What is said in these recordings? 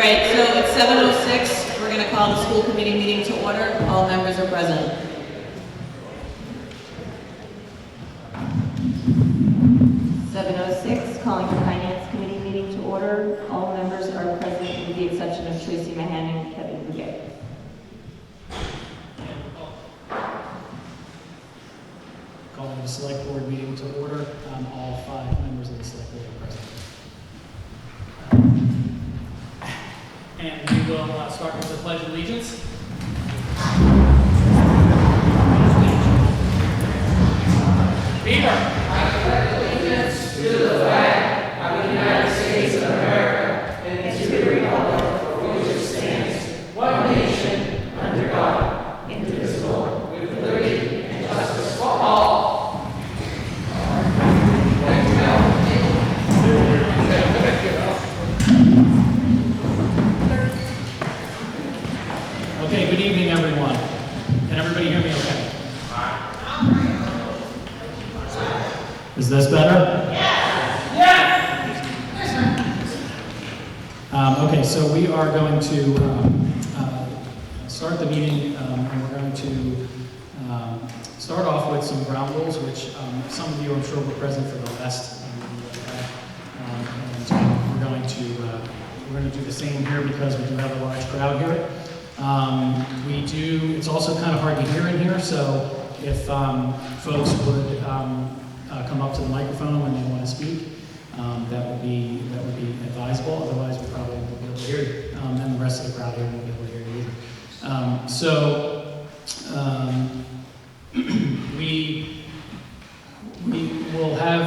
right, so it's 7:06. We're going to call the school committee meeting to order. All members are present. Calling the Finance Committee meeting to order. All members are present with the exception of Tracy Mahan and Kevin Bouguet. Calling the select board meeting to order. All 5 members of the select board are present. And we will start with the Pledge of Allegiance. Peter. I pledge allegiance to the flag of the United States of America and to the republic for which it stands, one nation, under God, indivisible, with liberty and justice for all. Okay, good evening, everyone. Can everybody hear me okay? Is this better? Okay, so we are going to start the meeting, and we're going to start off with some ground rules, which some of you, I'm sure, were present for the last and we're going to do the same here because we do have a large crowd here. It's also kind of hard to hear in here, so if folks would come up to the microphone when they want to speak, that would be advisable. Otherwise, we probably won't be able to hear you, and the rest of the crowd here won't be able to hear you either. We will have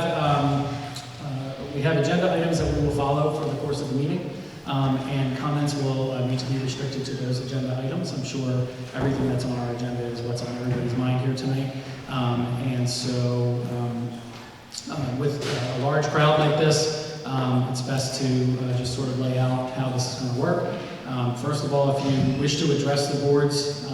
we have agenda items that we will follow for the course of the meeting, and comments will need to be restricted to those agenda items. I'm sure everything that's on our agenda is what's on everybody's mind here tonight, and so. With a large crowd like this, it's best to just sort of lay out how this is going to work. First of all, if you wish to address the boards,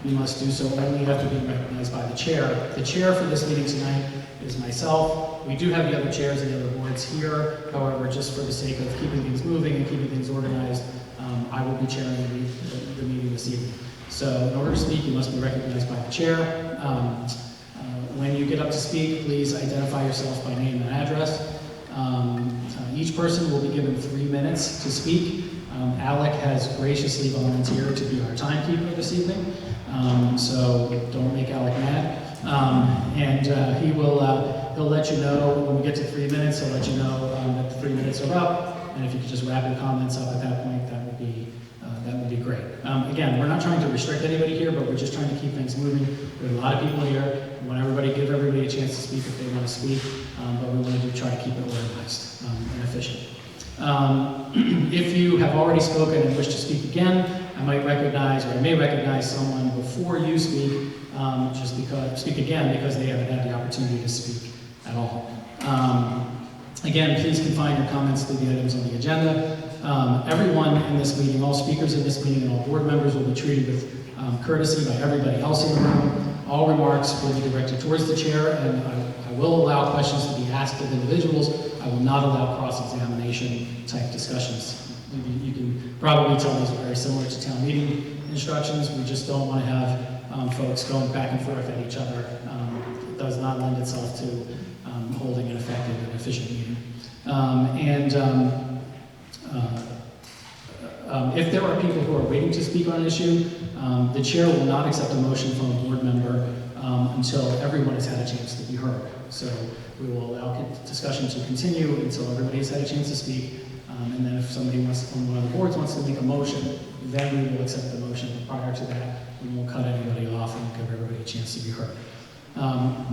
you must do so only after being recognized by the chair. The chair for this meeting tonight is myself. We do have the other chairs and the other boards here. However, just for the sake of keeping things moving and keeping things organized, I will be chairing the meeting this evening. So in order to speak, you must be recognized by the chair. When you get up to speak, please identify yourself by name and address. Each person will be given 3 minutes to speak. Alec has graciously volunteered to be our timekeeper this evening, so don't make Alec mad. He'll let you know when we get to 3 minutes. He'll let you know that the 3 minutes are up, and if you could just wrap your comments up at that point, that would be great. Again, we're not trying to restrict anybody here, but we're just trying to keep things moving. There are a lot of people here. We want give everybody a chance to speak if they want to speak, but we want to try to keep it organized and efficient. If you have already spoken and wish to speak again, I may recognize someone before you speak, speak again because they haven't had the opportunity to speak at all. Again, please confine your comments to the items on the agenda. Everyone in this meeting, all speakers in this meeting, and all board members will be treated with courtesy by everybody else in the room. All remarks will be directed towards the chair, and I will allow questions to be asked of individuals. I will not allow cross-examination type discussions. You can probably tell these are very similar to town meeting instructions. We just don't want to have folks going back and forth at each other. It does not lend itself to holding an effective and efficient meeting. If there are people who are waiting to speak on an issue, the chair will not accept a motion from a board member until everyone has had a chance to be heard. So we will allow discussion to continue until everybody has had a chance to speak. And then if somebody on one of the boards wants to make a motion, then we will accept the motion. But prior to that, we won't cut anybody off and give everybody a chance to be heard.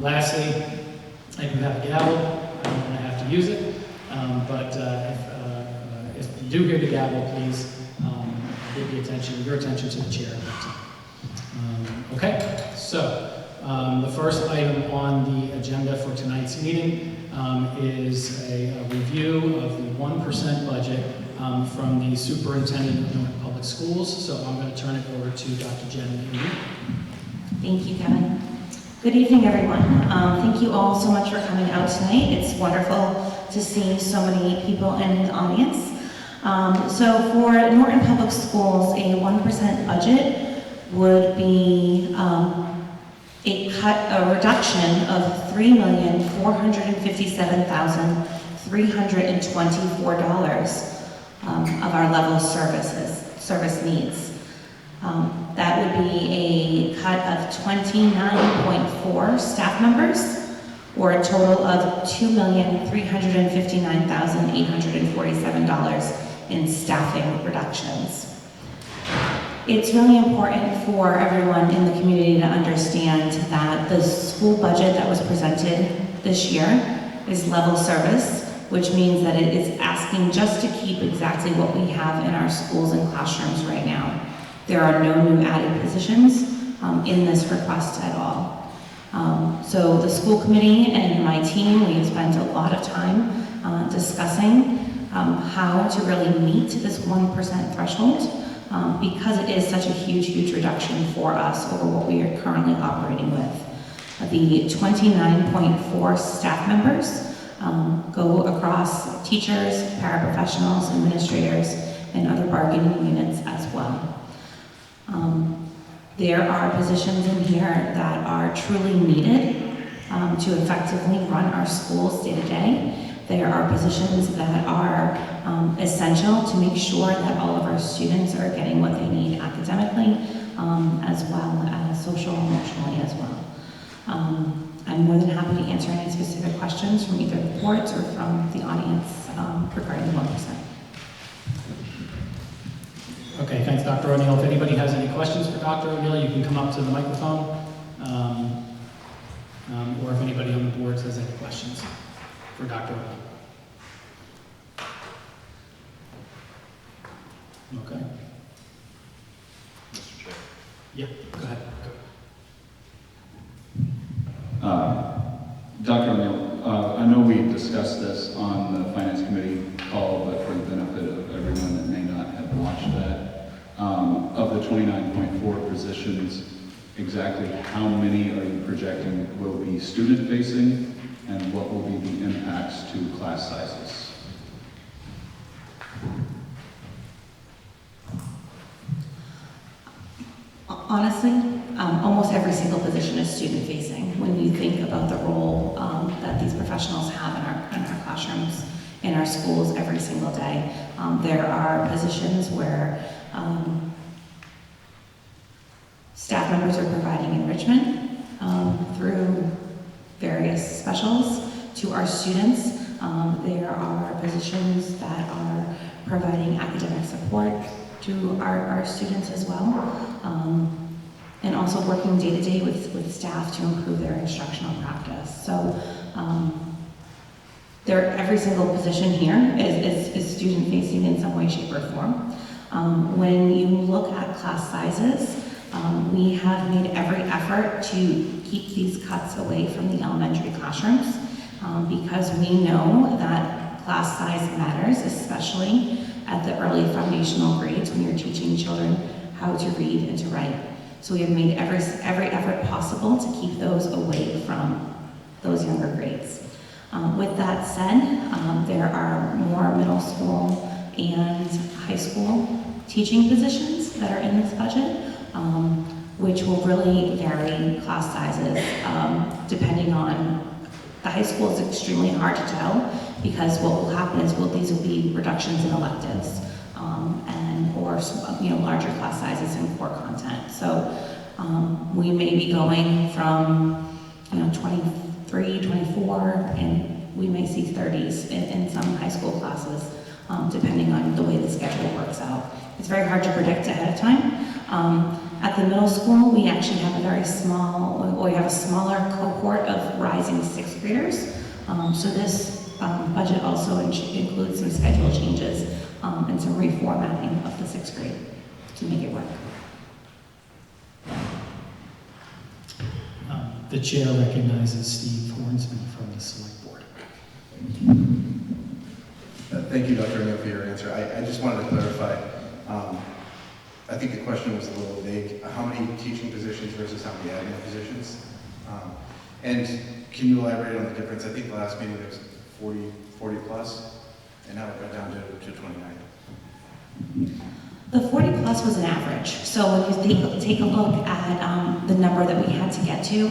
Lastly, I do have a gavel. I don't want to have to use it. But if you do hear the gavel, please give your attention to the chair at that time. Okay, so the first item on the agenda for tonight's meeting is a review of the 1% budget from the Superintendent of Norton Public Schools. So I'm going to turn it over to Dr. Jen Amy. Thank you, Kevin. Good evening, everyone. Thank you all so much for coming out tonight. It's wonderful to see so many people in the audience. So for Norton Public Schools, a 1% budget would be a reduction of $3,457,324 of our level service needs. That would be a cut of 29.4 staff members, or a total of $2,359,847 in staffing reductions. It's really important for everyone in the community to understand that the school budget that was presented this year is level service, which means that it is asking just to keep exactly what we have in our schools and classrooms right now. There are no new added positions in this request at all. So the school committee and my team, we have spent a lot of time discussing how to really meet this 1% threshold because it is such a huge reduction for us over what we are currently operating with. The 29.4 staff members go across teachers, paraprofessionals, administrators, and other bargaining units as well. There are positions in here that are truly needed to effectively run our schools day to day. There are positions that are essential to make sure that all of our students are getting what they need academically, as well as social and emotionally as well. I'm more than happy to answer any specific questions from either the boards or from the audience regarding the 1%. Okay, thanks, Dr. O'Neill. If anybody has any questions for Dr. O'Neill, you can come up to the microphone. Or if anybody on the boards has any questions for Dr. O'Neill. Okay. Mr. Chair. Yeah, go ahead. Dr. O'Neill, I know we discussed this on the Finance Committee call, but for the benefit of everyone that may not have watched that, of the 29.4 positions, exactly how many are you projecting will be student-facing, and what will be the impacts to class sizes? Honestly, almost every single position is student-facing. When you think about the role that these professionals have in our classrooms, in our schools every single day, there are positions where staff members are providing enrichment through various specials to our students. There are positions that are providing academic support to our students as well, and also working day to day with staff to improve their instructional practice. So every single position here is student facing in some way, shape, or form. When you look at class sizes, we have made every effort to keep these cuts away from the elementary classrooms because we know that class size matters, especially at the early foundational grades when you're teaching children how to read and to write. So we have made every effort possible to keep those away from those younger grades. With that said, there are more middle school and high school teaching positions that are in this budget, which will really vary class sizes depending on. The high school is extremely hard to tell because what will happen is these will be reductions in electives or larger class sizes and core content. So we may be going from 23, 24, and we may see 30s in some high school classes, depending on the way the schedule works out. It's very hard to predict ahead of time. At the middle school, we actually have we have a smaller cohort of rising sixth graders. So this budget also includes some schedule changes and some reformatting of the sixth grade to make it work. The chair recognizes Steve Hornsby from the Select Board. Thank you, Dr. O'Neill, for your answer. I just wanted to clarify. I think the question was a little vague. How many teaching positions versus how many admin positions? And can you elaborate on the difference? I think the last meeting there was 40 plus, and now it got down to 29. The 40 plus was an average. So when you take a look at the number that we had to get to,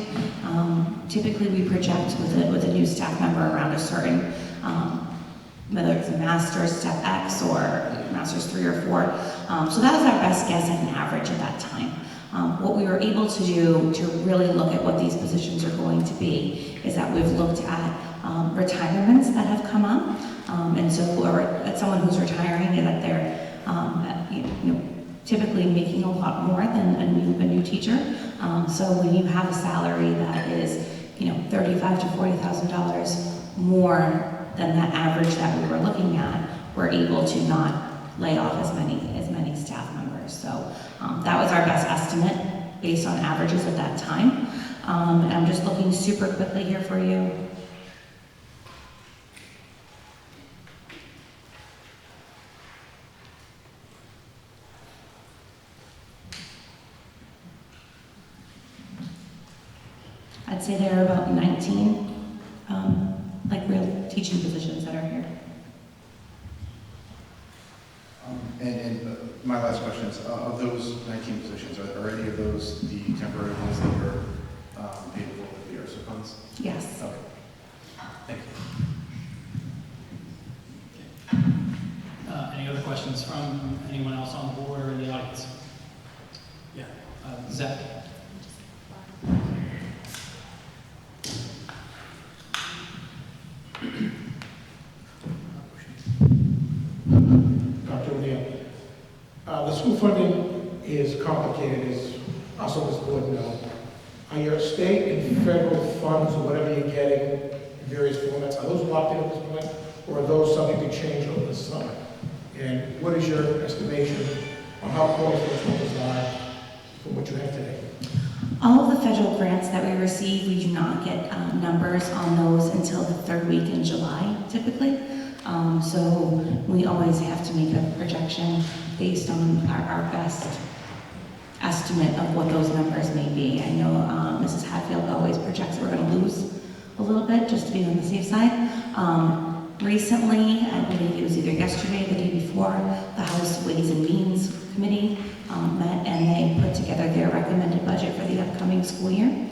typically we project with a new staff member around a certain, whether it's a master's step X or master's 3 or 4. So that was our best guess at an average at that time. What we were able to do to really look at what these positions are going to be is that we've looked at retirements that have come up. And so at someone who's retiring and that they're typically making a lot more than a new teacher. So when you have a salary that is $35,000 to $40,000 more than that average that we were looking at, we're able to not lay off as many staff members. So that was our best estimate based on averages at that time. And I'm just looking super quickly here for you. I'd say there are about 19 real teaching positions that are here. And my last question is, of those 19 positions, are any of those the temporary ones that were paid for with the ERSA funds? Yes. Okay. Thank you. Any other questions from anyone else on the board or in the audience? Yeah, Zach. Dr. O'Neill. The school funding is complicated, as also this board knows. Are your state and federal funds, or whatever you're getting in various formats, are those locked in at this point, or are those subject to change over the summer? And what is your estimation on how close those numbers are from what you have today? All of the federal grants that we receive, we do not get numbers on those until the 3rd week in July, typically. So we always have to make a projection based on our best estimate of what those numbers may be. I know Mrs. Hatfield always projects that we're going to lose a little bit, just to be on the safe side. Recently, I believe it was either yesterday or the day before, the House Ways and Means Committee met and they put together their recommended budget for the upcoming school year.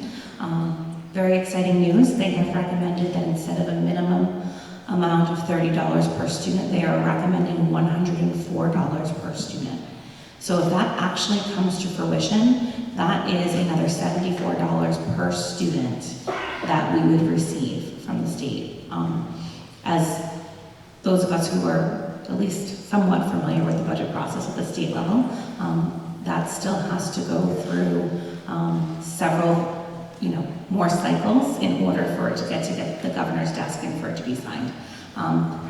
Very exciting news. They have recommended that instead of a minimum amount of $30 per student, they are recommending $104 per student. So if that actually comes to fruition, that is another $74 per student that we would receive from the state. As those of us who are at least somewhat familiar with the budget process at the state level, that still has to go through several more cycles in order for it to get the governor's desk and for it to be signed.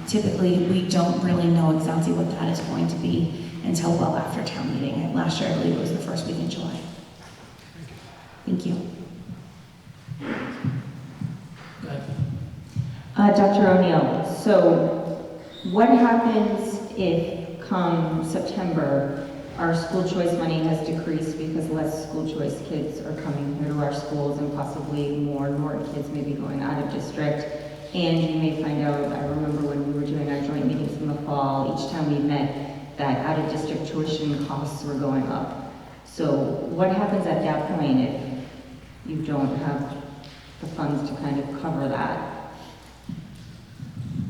Typically, we don't really know exactly what that is going to be until well after town meeting. Last year, I believe it was the 1st week in July. Thank you. Go ahead. Dr. O'Neill, so what happens if come September our school choice money has decreased because less school choice kids are coming here to our schools and possibly more and more kids may be going out of district? And you may find out, I remember when we were doing our joint meetings in the fall, each time we met, that out of district tuition costs were going up. So what happens at that point if you don't have the funds to kind of cover that?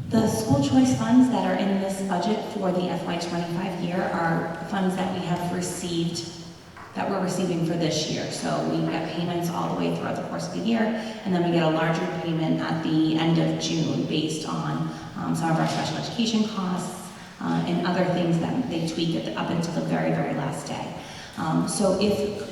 The school choice funds that are in this budget for the FY25 year are funds that we have received, that we're receiving for this year. So we get payments all the way throughout the course of the year, and then we get a larger payment at the end of June based on some of our special education costs and other things that they tweak up until the very, very last day. So if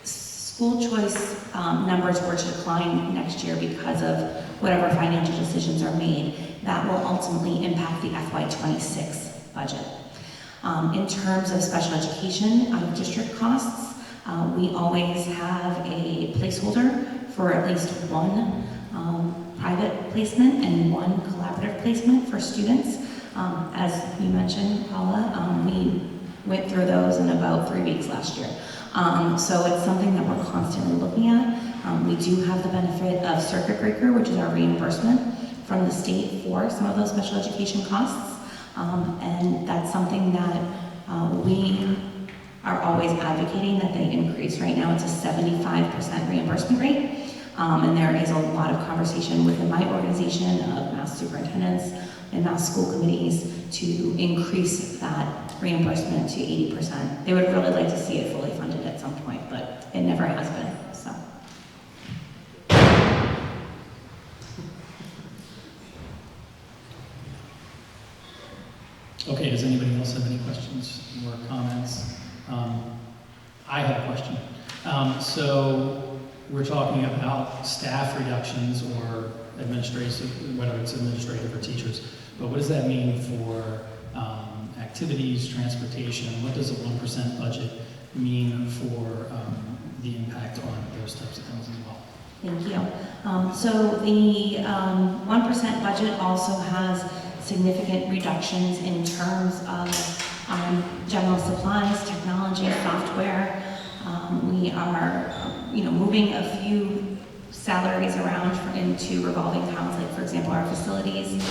school choice numbers were to decline next year because of whatever financial decisions are made, that will ultimately impact the FY26 budget. In terms of special education out-of-district costs, we always have a placeholder for at least one private placement and one collaborative placement for students. As you mentioned, Paula, we went through those in about 3 weeks last year. So it's something that we're constantly looking at. We do have the benefit of circuit breaker, which is our reimbursement from the state for some of those special education costs. And that's something that always advocating that they increase. Right now, it's a 75% reimbursement rate. And there is a lot of conversation within my organization of Mass superintendents and Mass school committees to increase that reimbursement to 80%. They would really like to see it fully funded at some point, but it never has been, so. Okay, does anybody else have any questions or comments? I have a question. So we're talking about staff reductions or administrative, whether it's administrative or teachers, but what does that mean for activities, transportation? What does a 1% budget mean for the impact on those types of things as well? Thank you. So the 1% budget also has significant reductions in terms of general supplies, technology, software. We are, moving a few salaries around into revolving accounts, like for example, our facilities.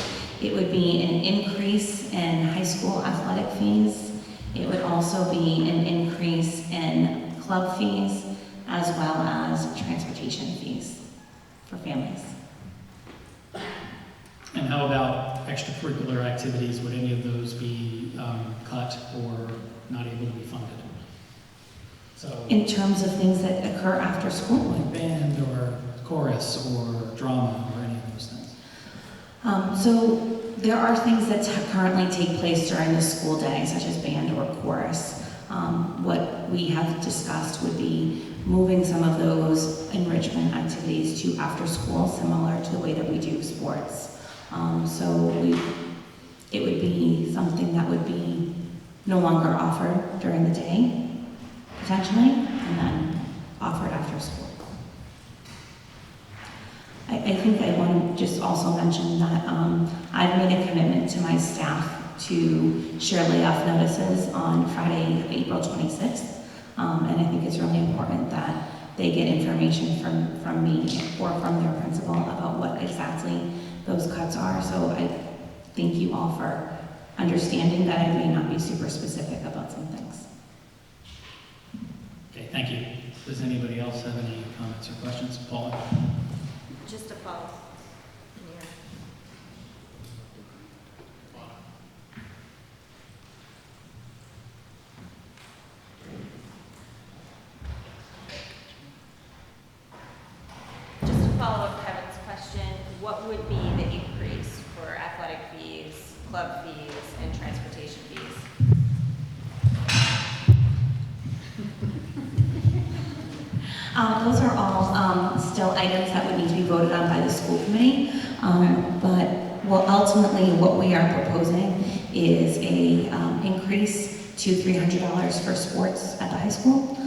It would be an increase in high school athletic fees. It would also be an increase in club fees, as well as transportation fees for families. And how about extracurricular activities? Would any of those be cut or not able to be funded? So, In terms of things that occur after school, like band or chorus or drama or any of those things? So there are things that currently take place during the school day, such as band or chorus. What we have discussed would be moving some of those enrichment activities to after school, similar to the way that we do sports. It would be something that would be no longer offered during the day, potentially, and then offered after school. I think I want to just also mention that I've made a commitment to my staff to share layoff notices on Friday, April 26th. And I think it's really important that they get information from me or from their principal about what exactly those cuts are. So I thank you all for understanding that I may not be super specific about some things. Okay, thank you. Does anybody else have any comments or questions? Paula? Just a follow. Just to follow up Kevin's question, what would be the increase for athletic fees, club fees, and transportation fees? Those are all still items that would need to be voted on by the school committee. Ultimately, what we are proposing is a increase to $300 for sports at the high school.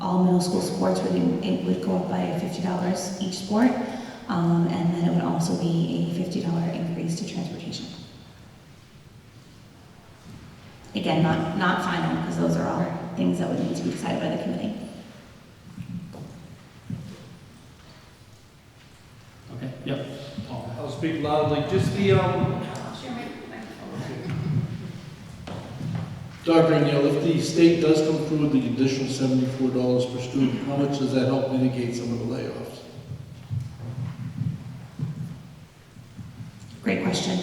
All middle school sports would go up by $50 each sport, and then it would also be a $50 increase to transportation. Again, not final, because those are all things that would need to be decided by the committee. Okay, yep. Paula? I'll speak loudly. Just the, Dr. O'Neill, if the state does come through with the additional $74 per student, how much does that help mitigate some of the layoffs? Great question.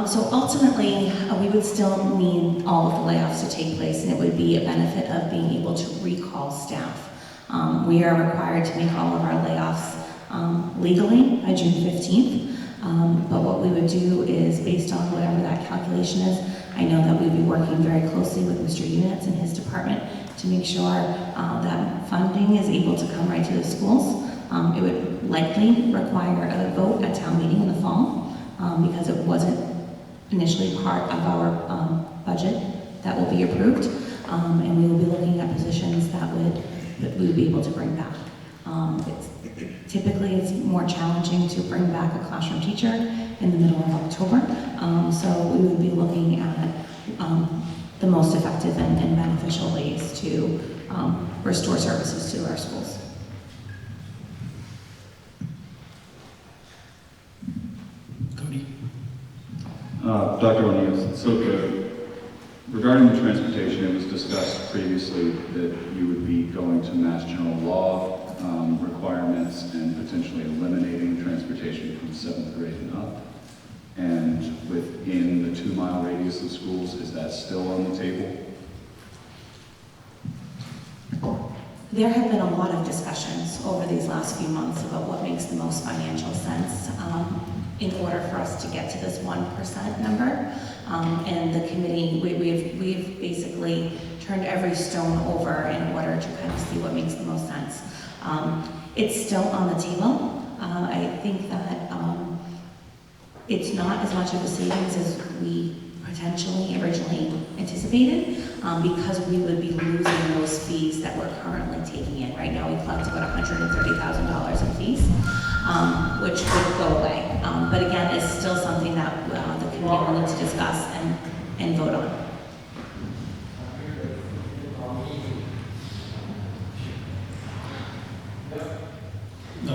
So ultimately, we would still need all of the layoffs to take place, and it would be a benefit of being able to recall staff. We are required to make all of our layoffs legally by June 15th, but what we would do is, based on whatever that calculation is, I know that we'd be working very closely with Mr. Units and his department to make sure that funding is able to come right to the schools. It would likely require a vote at town meeting in the fall, because it wasn't initially part of our budget that will be approved, and we will be looking at positions that we would be able to bring back. Typically, it's more challenging to bring back a classroom teacher in the middle of October, so we would be looking at the most effective and beneficial ways to restore services to our schools. Cody? Dr. O'Neill, so the regarding the transportation, it was discussed previously that you would be going to Mass General Law requirements and potentially eliminating transportation from 7th grade and up. And within the 2-mile radius of schools, is that still on the table? There have been a lot of discussions over these last few months about what makes the most financial sense in order for us to get to this 1% number. And the committee, we've basically turned every stone over in order to kind of see what makes the most sense. It's still on the table. I think that it's not as much of a savings as we potentially originally anticipated, because we would be losing those fees that we're currently taking in. Right now, we collect about $130,000 in fees, which would go away. But again, it's still something that the committee will need to discuss and vote on.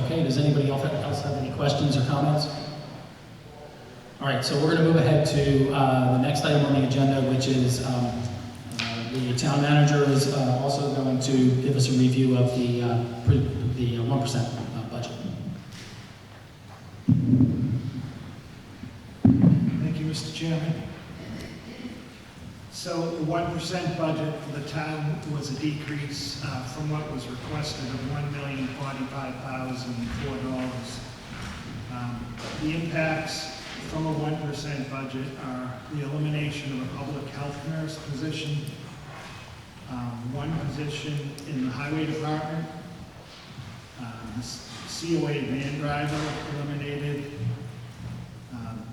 Okay, does anybody else have any questions or comments? All right, so we're going to move ahead to the next item on the agenda, which is the town manager is also going to give us a review of the 1% budget. Thank you, Mr. Chairman. So the 1% budget for the town was a decrease from what was requested of $1,045,004. The impacts from a 1% budget are the elimination of a public health nurse position, one position in the highway department, COA van driver eliminated,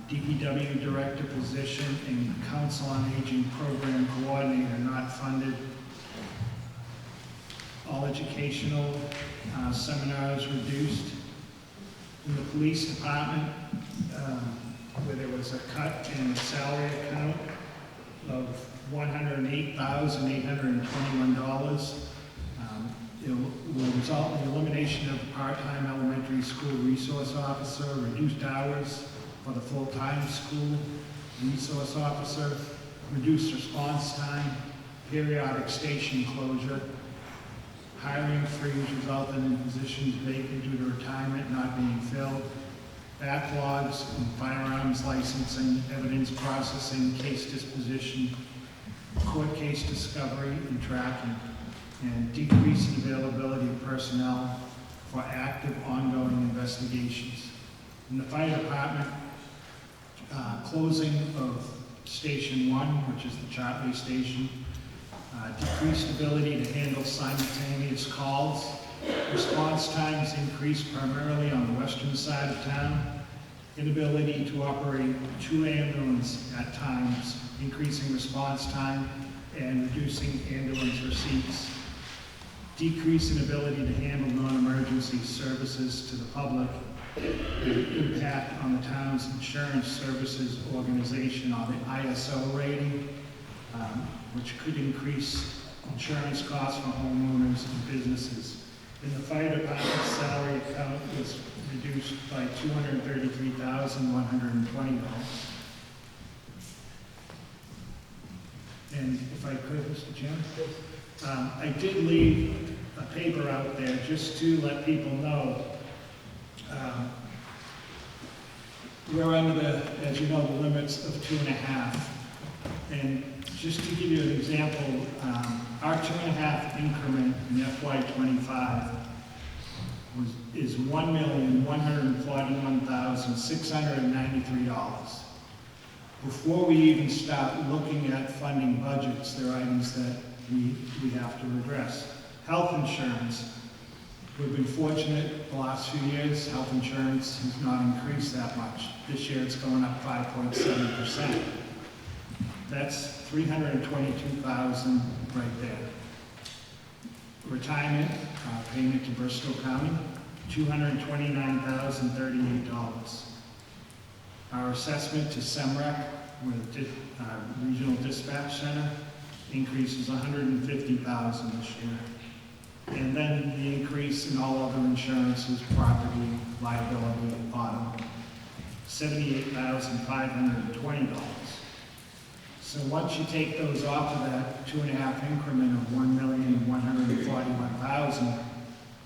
DPW director position and council on aging program coordinator not funded, all educational seminars reduced. In the police department, where there was a cut in the salary account of $108,821. It will result in the elimination of the part-time elementary school resource officer, reduced hours for the full-time school resource officer, reduced response time, periodic station closure, hiring freeze resulting in positions vacant due to retirement not being filled, backlogs in firearms licensing, evidence processing, case disposition, court case discovery and tracking, and decrease in availability of personnel for active ongoing investigations. In the fire department, closing of Station 1, which is the Chartley Station, decreased ability to handle simultaneous calls. Response times increased primarily on the western side of town. Inability to operate 2 ambulances at times, increasing response time and reducing ambulance receipts. Decrease in ability to handle non-emergency services to the public. Impact on the town's insurance services organization on the ISO rating, which could increase insurance costs for homeowners and businesses. In the fire department, salary account was reduced by $233,120. And if I could, Mr. Chairman, I did leave a paper out there just to let people know we're under the, as you know, the limits of 2.5. And just to give you an example, our 2.5 increment in FY25 is $1,141,693. Before we even start looking at funding budgets, there are items that we have to address. Health insurance. We've been fortunate the last few years, health insurance has not increased that much. This year it's going up 5.7%. That's $322,000 right there. Retirement payment to Bristol County, $229,038. Our assessment to SEMREC, with the Regional Dispatch Center, increases $150,000 this year. And then the increase in all other insurances, property, liability, and auto, $78,520. So once you take those off of that 2.5 increment of 1,141,000,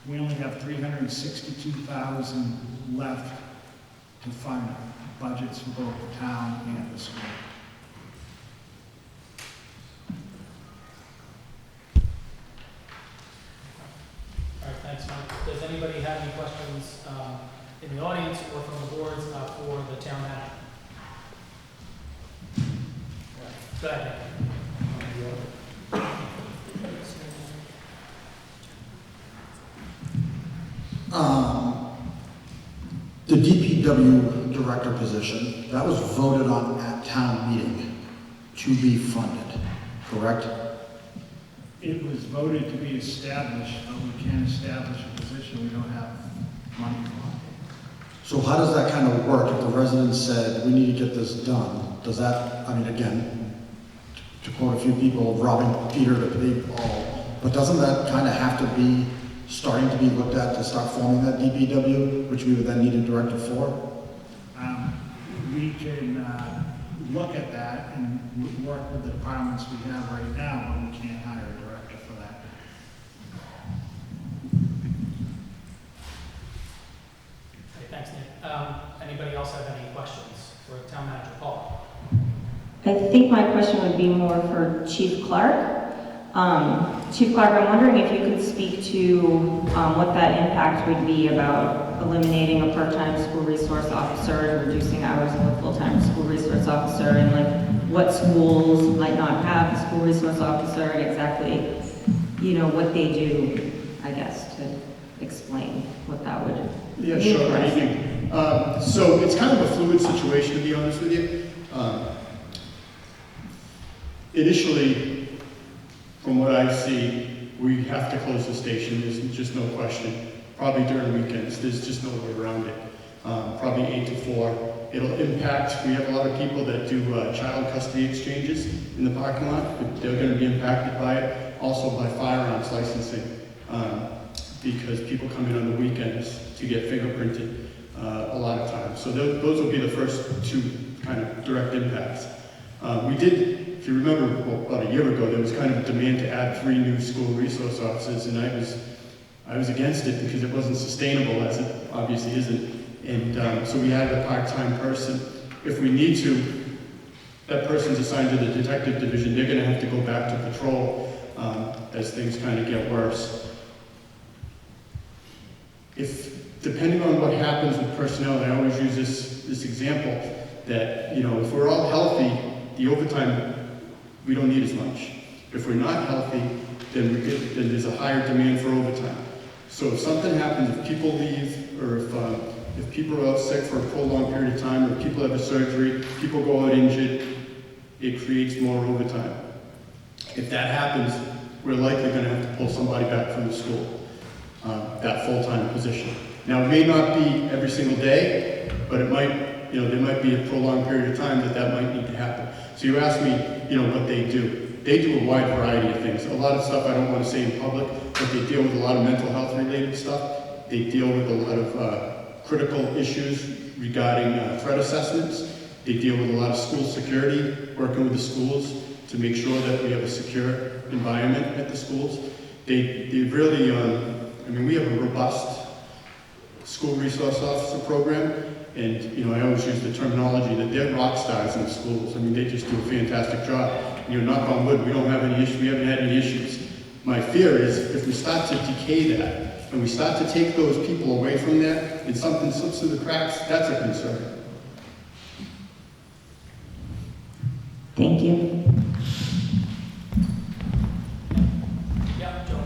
we only have 362,000 left to fund budgets for both the town and the school. All right, thanks, Mike. Does anybody have any questions in the audience or from the boards for the town manager? Go ahead. The DPW director position, that was voted on at town meeting to be funded, correct? It was voted to be established, but we can't establish a position we don't have money for. So how does that kind of work if the residents said, we need to get this done? Does that, I mean, again, to quote a few people, robbing Peter to pay Paul, but doesn't that kind of have to be starting to be looked at to start forming that DPW, which we would then need a director for? We can look at that and work with the departments we have right now, but we can't hire a director for that. Okay, thanks, Nick. Anybody else have any questions for Town Manager Paul? I think my question would be more for Chief Clark. Chief Clark, I'm wondering if you could speak to what that impact would be about eliminating a part-time school resource officer and reducing hours of a full-time school resource officer, and like what schools might not have a school resource officer, and exactly, you know, what they do, I guess, to explain what that would Yeah, mean sure. for Good us. evening. So it's kind of a fluid situation, to be honest with you. Initially, from what I see, we have to close the station. There's just no question. Probably during weekends. There's just no way around it. Probably 8 to 4. It'll impact. We have a lot of people that do child custody exchanges in the parking lot. They're going to be impacted by it. Also by firearms licensing, because people come in on the weekends to get fingerprinted a lot of times. So those will be the first two kind of direct impacts. We did. If you remember, well, about a year ago, there was kind of a demand to add 3 new school resource officers, and I was against it because it wasn't sustainable, as it obviously isn't. And so we added a part-time person. If we need to, that person's assigned to the detective division. They're going to have to go back to patrol as things kind of get worse. Depending on what happens with personnel, I always use this example that, you know, if we're all healthy, the overtime, we don't need as much. If we're not healthy, then there's a higher demand for overtime. So if something happens, if people leave, or if people are out sick for a prolonged period of time, or people have a surgery, people go out injured, it creates more overtime. If that happens, we're likely going to have to pull somebody back from the school, that full-time position. Now, it may not be every single day, but it might, you know, there might be a prolonged period of time that might need to happen. So you asked me, you know, what they do. They do a wide variety of things. A lot of stuff I don't want to say in public, but they deal with a lot of mental health related stuff. They deal with a lot of critical issues regarding threat assessments. They deal with a lot of school security, working with the schools to make sure that we have a secure environment at the schools. They really, I mean, we have a robust school resource officer program, and, you know, I always use the terminology that they're rock stars in the schools. I mean, they just do a fantastic job. You know, knock on wood, we don't have any issues, we haven't had any issues. My fear is if we start to decay that, and we start to take those people away from there, and something slips through the cracks, that's a concern. Thank you. Yeah, Joe.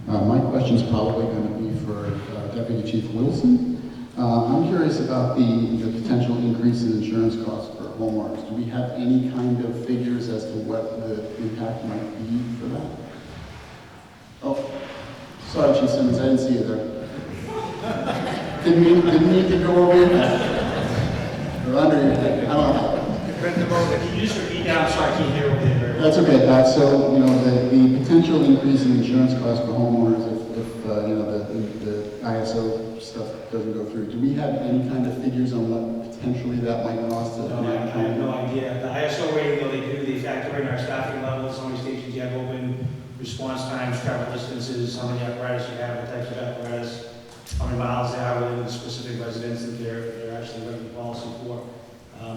My question's probably going to be for Deputy Chief Wilson. I'm curious about the potential increase in insurance costs for homeowners. Do we have any kind of figures as to what the impact might be for that? Oh, sorry, Chief Simmons, I didn't see you there. Didn't mean to go over your head. Or under your head, I don't know. Can you just repeat that? I'm sorry, I can't hear over there. That's okay. So, you know, the potential increase in insurance costs for homeowners if you know, the ISO stuff doesn't go through. Do we have any kind of figures on what potentially that might cost us? No, I have no idea. The ISO rating, though, they do, they factor in our staffing levels, how many stations you have open, response times, travel distances, how many apparatus you have, the types of apparatus, how many miles they are within the specific residence that they're actually running the policy for.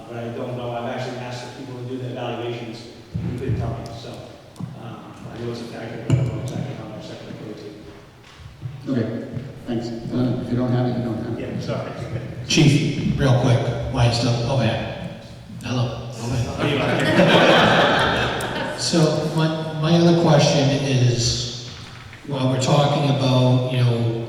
But I don't know. I've actually asked the people to do the evaluations. He couldn't tell me, so I know it's a factor, but I don't know exactly how much that can go to. Okay, thanks. If you don't have it, you don't have it. Yeah, sorry. Chief, real quick, why is still overhead? Hello, overhead. So my other question is, while we're talking about, you know,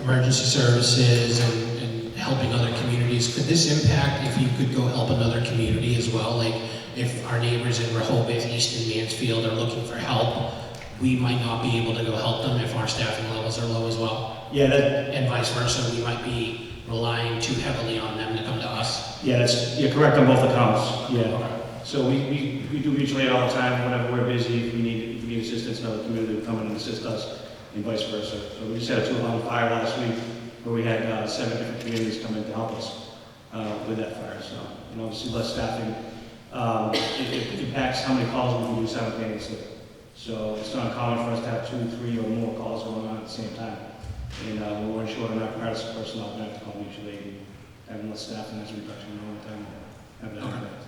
emergency services and helping other communities, could this impact if you could go help another community as well? Like if our neighbors in Rehoboth, East and Mansfield are looking for help, we might not be able to go help them if our staffing levels are low as well. Yeah, And vice versa, we might be relying too heavily on them to come to us. yeah, you're correct on both accounts. Yeah. So we do mutual aid all the time. Whenever we're busy, if we need assistance, another community will come in and assist us, and vice versa. So we just had a 2-alarm fire last week where we had 7 different communities come in to help us with that fire. So, you know, obviously less staffing, it impacts how many calls we can do simultaneously. So it's not common for us to have 2, 3, or more calls going on at the same time. And when we're short on apparatus personnel, we have to call mutual aid. Having less staffing, that's a reduction in overtime. Have that impact.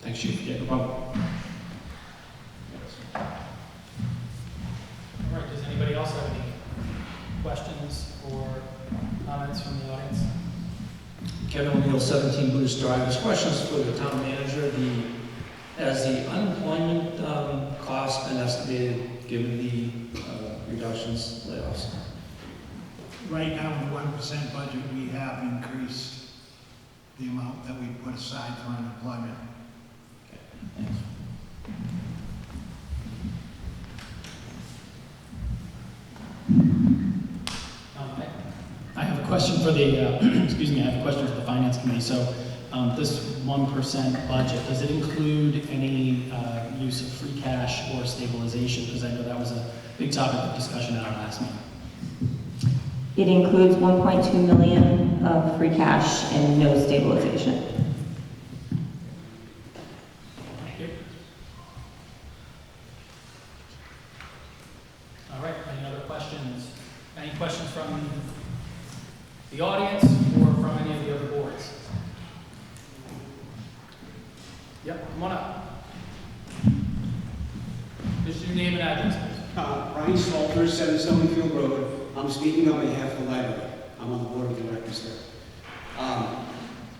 Thanks, Chief. Yeah, no problem. All right, does anybody else have any questions or comments from the audience? Kevin O'Neill, 17 Buddhist Drive. This question is for the town manager. Has the unemployment cost been estimated given the reductions, layoffs? Right now, in the 1% budget, we have increased the amount that we put aside for unemployment. I have a question for the, excuse me, I have a question for the Finance Committee. So this 1% budget, does it include any use of free cash or stabilization? Because I know that was a big topic of discussion at our last meeting. It includes 1.2 million of free cash and no stabilization. Thank you. All right, any other questions? Any questions from the audience or from any of the other boards? Yep, come on up. Just your name and address, please. Brian Salter, 7 Stonefield Road. I'm speaking on behalf of the library. I'm on the board of directors there.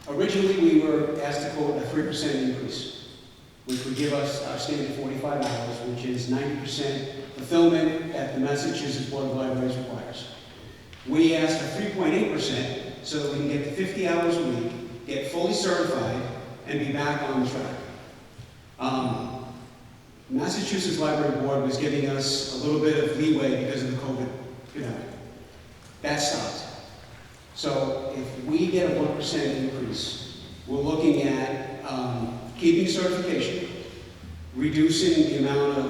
Originally, we were asked to quote a 3% increase, which would give us our standard 45 hours, which is 90% fulfillment that the Massachusetts Board of Libraries requires. We asked for 3.8% so that we can get to 50 hours a week, get fully certified, and be back on track. Massachusetts Library Board was giving us a little bit of leeway because of the COVID pandemic. That stopped. So if we get a 1% increase, we're looking at keeping certification, reducing the amount of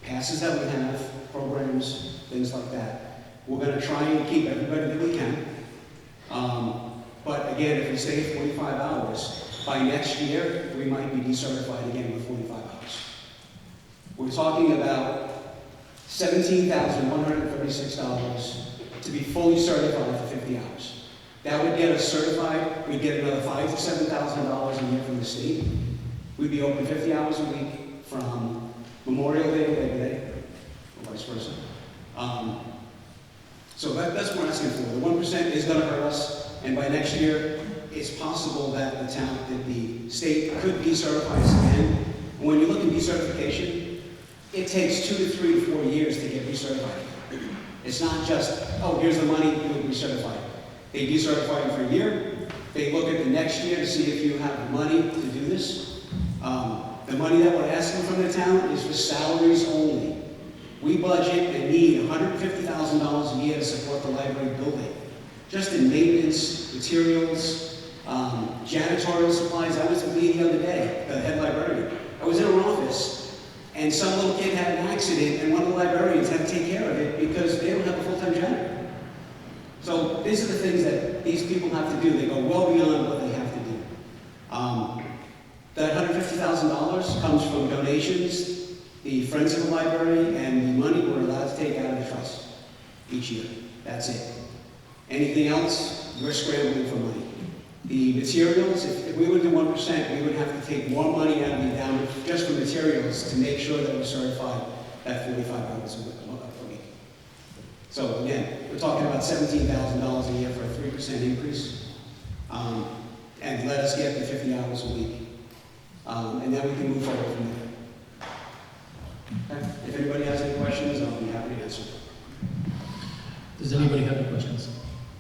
passes that we have, programs, things like that. We're going to try and keep everybody that we can. But again, if we stay at 45 hours, by next year, we might be decertified again with 45 hours. We're talking about $17,136 to be fully certified for 50 hours. That would get us certified. We'd get another $5,000 to $7,000 a year from the state. We'd be open 50 hours a week from Memorial Day to Labor Day, or vice versa. So that's what we're asking for. The 1% is going to hurt us, and by next year, it's possible that the state could decertify us again. And when you look at decertification, it takes 2 to 3 to 4 years to get recertified. It's not just, oh, here's the money, you'll be recertified. They decertify you for a year. They look at the next year to see if you have the money to do this. The money that we're asking from the town is for salaries only. We budget and need $150,000 a year to support the library building. Just in maintenance, materials, janitorial supplies. I was with me the other day, the head librarian. I was in her office, and some little kid had an accident, and one of the librarians had to take care of it because they don't have a full-time janitor. So these are the things that that these people have to do, they go well beyond what they have to do. That $150,000 comes from donations, the Friends of the Library, and the money we're allowed to take out of the trust each year. That's it. Anything else, we're scrambling for money. The materials, if we would do 1%, we would have to take more money out of the endowment just for materials to make sure that we're certified at 45 hours a week. So again, we're talking about $17,000 a year for a 3% increase. And let us get the 50 hours a week. And then we can move forward from there. Okay? If anybody has any questions, I'll be happy to answer. Does anybody have any questions?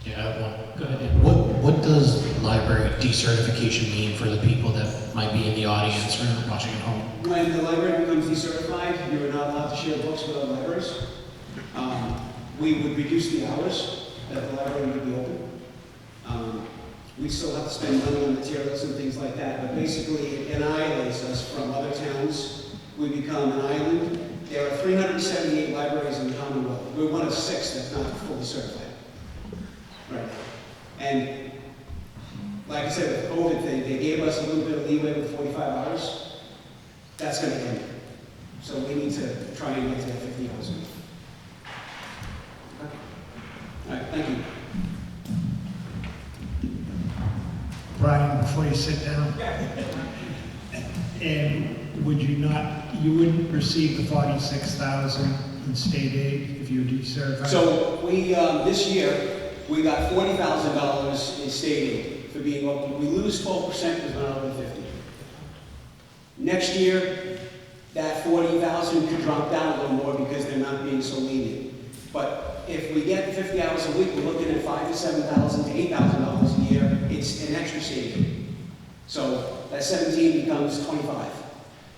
Yeah, I have one. Go ahead. What does library decertification mean for the people that might be in the audience or watching at home? When the library becomes decertified, you are not allowed to share books with other libraries. We would reduce the hours that the library would be open. We still have to spend money on materials and things like that, but basically it annihilates us from other towns. We become an island. There are 378 libraries in the Commonwealth. We're one of 6 that's not fully certified. Right. And like I said, with the COVID thing, they gave us a little bit of leeway with 45 hours. That's going to end. So we need to try and get to that 50 hours a week. Okay. All right, thank you. Brian, before you sit down, and you wouldn't receive the 46,000 in state aid if you were decertified? So we, this year, we got $40,000 in state aid for being open. We lose 12% because we're not over 50. Next year, that 40,000 could drop down a little more because they're not being so lenient. But if we get 50 hours a week, we're looking at $5,000 to $7,000 to $8,000 a year. It's an extra saving. So that 17 becomes 25.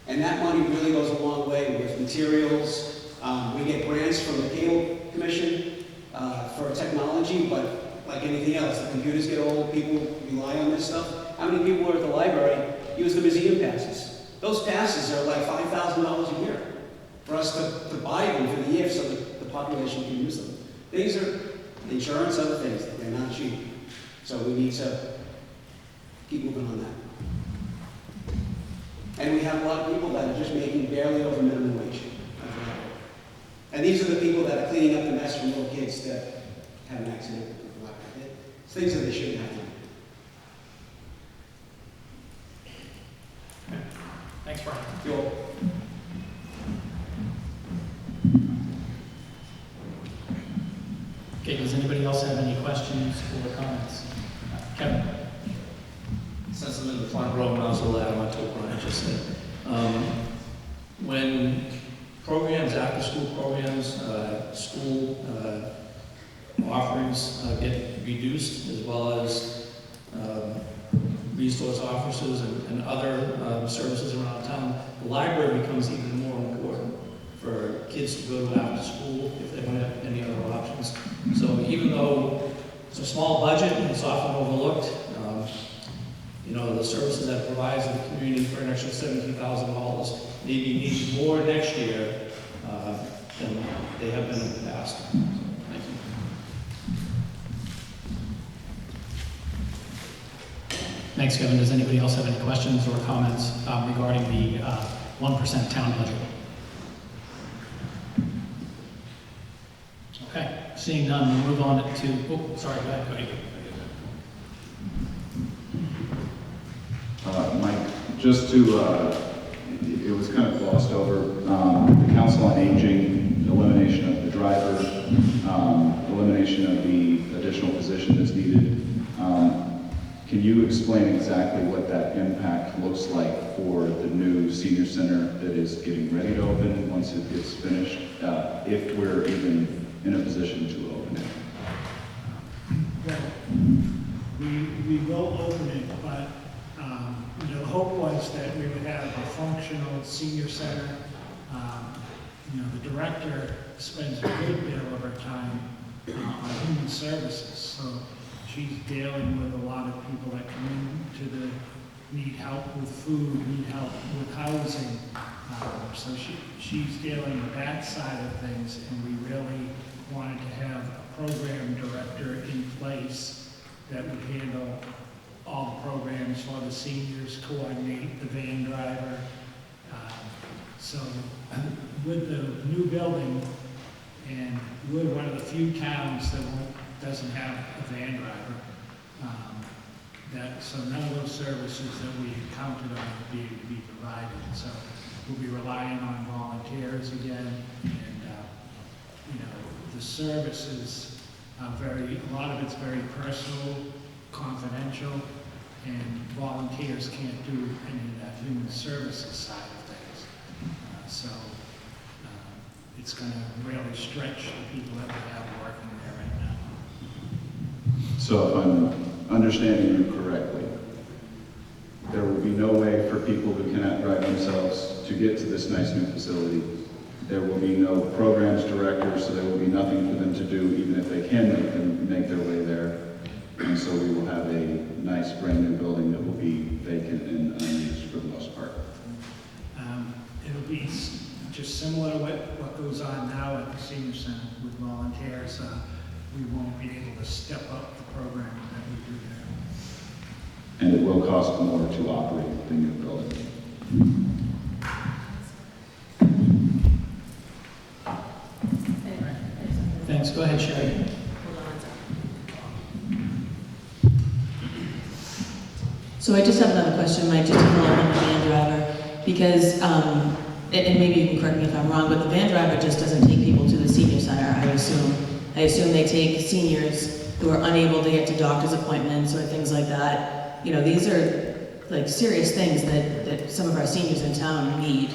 And that money really goes a long way with materials. We get grants from the Cable Commission for technology, but like anything else, the computers get old, people rely on this stuff. How many people are at the library use the museum passes? Those passes are like $5,000 a year for us to buy them for the year so that the population can use them. Things are insurance, other things, they're not cheap. So we need to keep moving on that. And we have a lot of people that are just making barely over minimum wage. And these are the people that are cleaning up the mess from little kids that had an accident with the library. It's things that they shouldn't have to do. Okay. Thanks, Brian. You're welcome. Okay, does anybody else have any questions or comments? Kevin? Since I'm in the front row, and I was a lad, I told Brian just said. When programs, after-school programs, school offerings get reduced, as well as resource officers and other services around town, the library becomes even more important for kids to go to after school if they don't have any other options. So even though it's a small budget and it's often overlooked, the services that it provides in the community for an extra $17,000 maybe need more next year than they have been in the past. So, thank you. Thanks, Kevin. Does anybody else have any questions or comments regarding the 1% town budget? Okay, seeing none, we'll move on to, sorry, go ahead, Cody. Mike, just to, it was kind of glossed over, the Council on Aging, elimination of the driver, elimination of the additional position that's needed. Can you explain exactly what that impact looks like for the new senior center that is getting ready to open once it gets finished, if we're even in a position to open it? Well, we will open it, but the hope was that we would have a functional senior center. The director spends a good bit of her time on human services, so she's dealing with a lot of people that come into need help with food, need help with housing. So she's dealing with that side of things, and we really wanted to have a program director in place that would handle all the programs for the seniors, coordinate the van driver. So with the new building, and we're one of the few towns that doesn't have a van driver, so none of those services that we counted on would be able to be provided. So we'll be relying on volunteers again, and the services are a lot of it's very personal, confidential, and volunteers can't do any of that human services side of things. It's going to really stretch the people that we have working there right now. So if I'm understanding you correctly, there will be no way for people who cannot drive themselves to get to this nice new facility. There will be no programs directors, so there will be nothing for them to do, even if they can make their way there. And so we will have a nice brand new building that will be vacant and unused for the most part. It'll be just similar to what goes on now at the senior center with volunteers. We won't be able to step up the program that we do there. And it will cost more to operate the new building. Thanks, go ahead, Sherry. So I just have another question, Mike, just to follow up on the van driver, because, and maybe you can correct me if I'm wrong, but the van driver just doesn't take people to the senior center, I assume. I assume they take seniors who are unable to get to doctor's appointments or things like that. These are like serious things that some of our seniors in town need.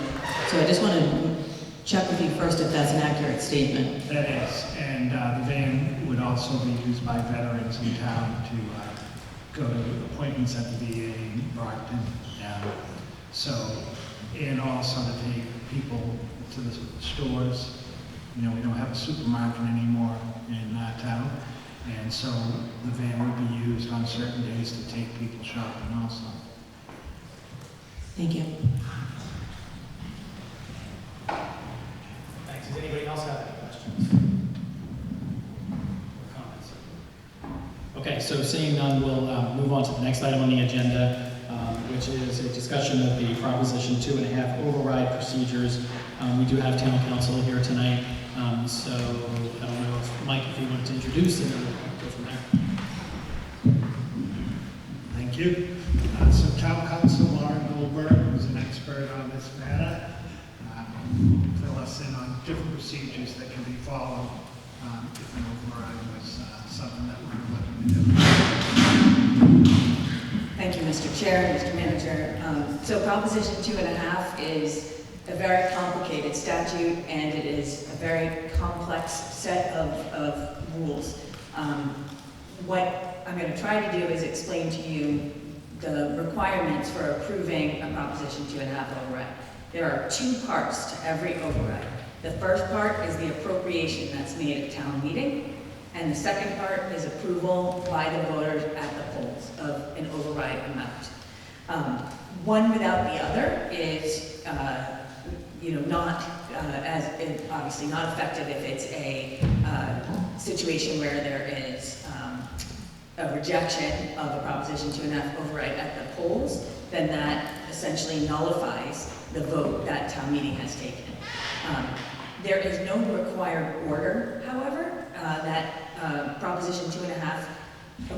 So I just want to check with you first if that's an accurate statement. That is, and the van would also be used by veterans in town to go to appointments at the VA in Brockton. And also to take people to the stores. We don't have a supermarket anymore in town, and so the van would be used on certain days to take people shopping also. Thank you. Thanks. Does anybody else have any questions? Or comments? Okay, so seeing none, we'll move on to the next item on the agenda, which is a discussion of the Proposition 2.5 override procedures. We do have town council here tonight, so I don't know if Mike, if you wanted to introduce and then we'll go from there. Thank you. So town council Lauren Goldberg, who's an expert on this matter, fill us in on different procedures that can be followed if an override was something that we're looking to do. Thank you, Mr. Chair, Mr. Manager. So Proposition 2.5 is a very complicated statute, and it is a very complex set of rules. What I'm going to try to do is explain to you the requirements for approving a Proposition 2.5 override. There are two parts to every override. The first part is the appropriation that's made at town meeting, and the second part is approval by the voters at the polls of an override amount. One without the other is, not obviously not effective if it's a situation where there is a rejection of a Proposition 2.5 override at the polls. Then that essentially nullifies the vote that town meeting has taken. There is no required order, however, that Proposition 2.5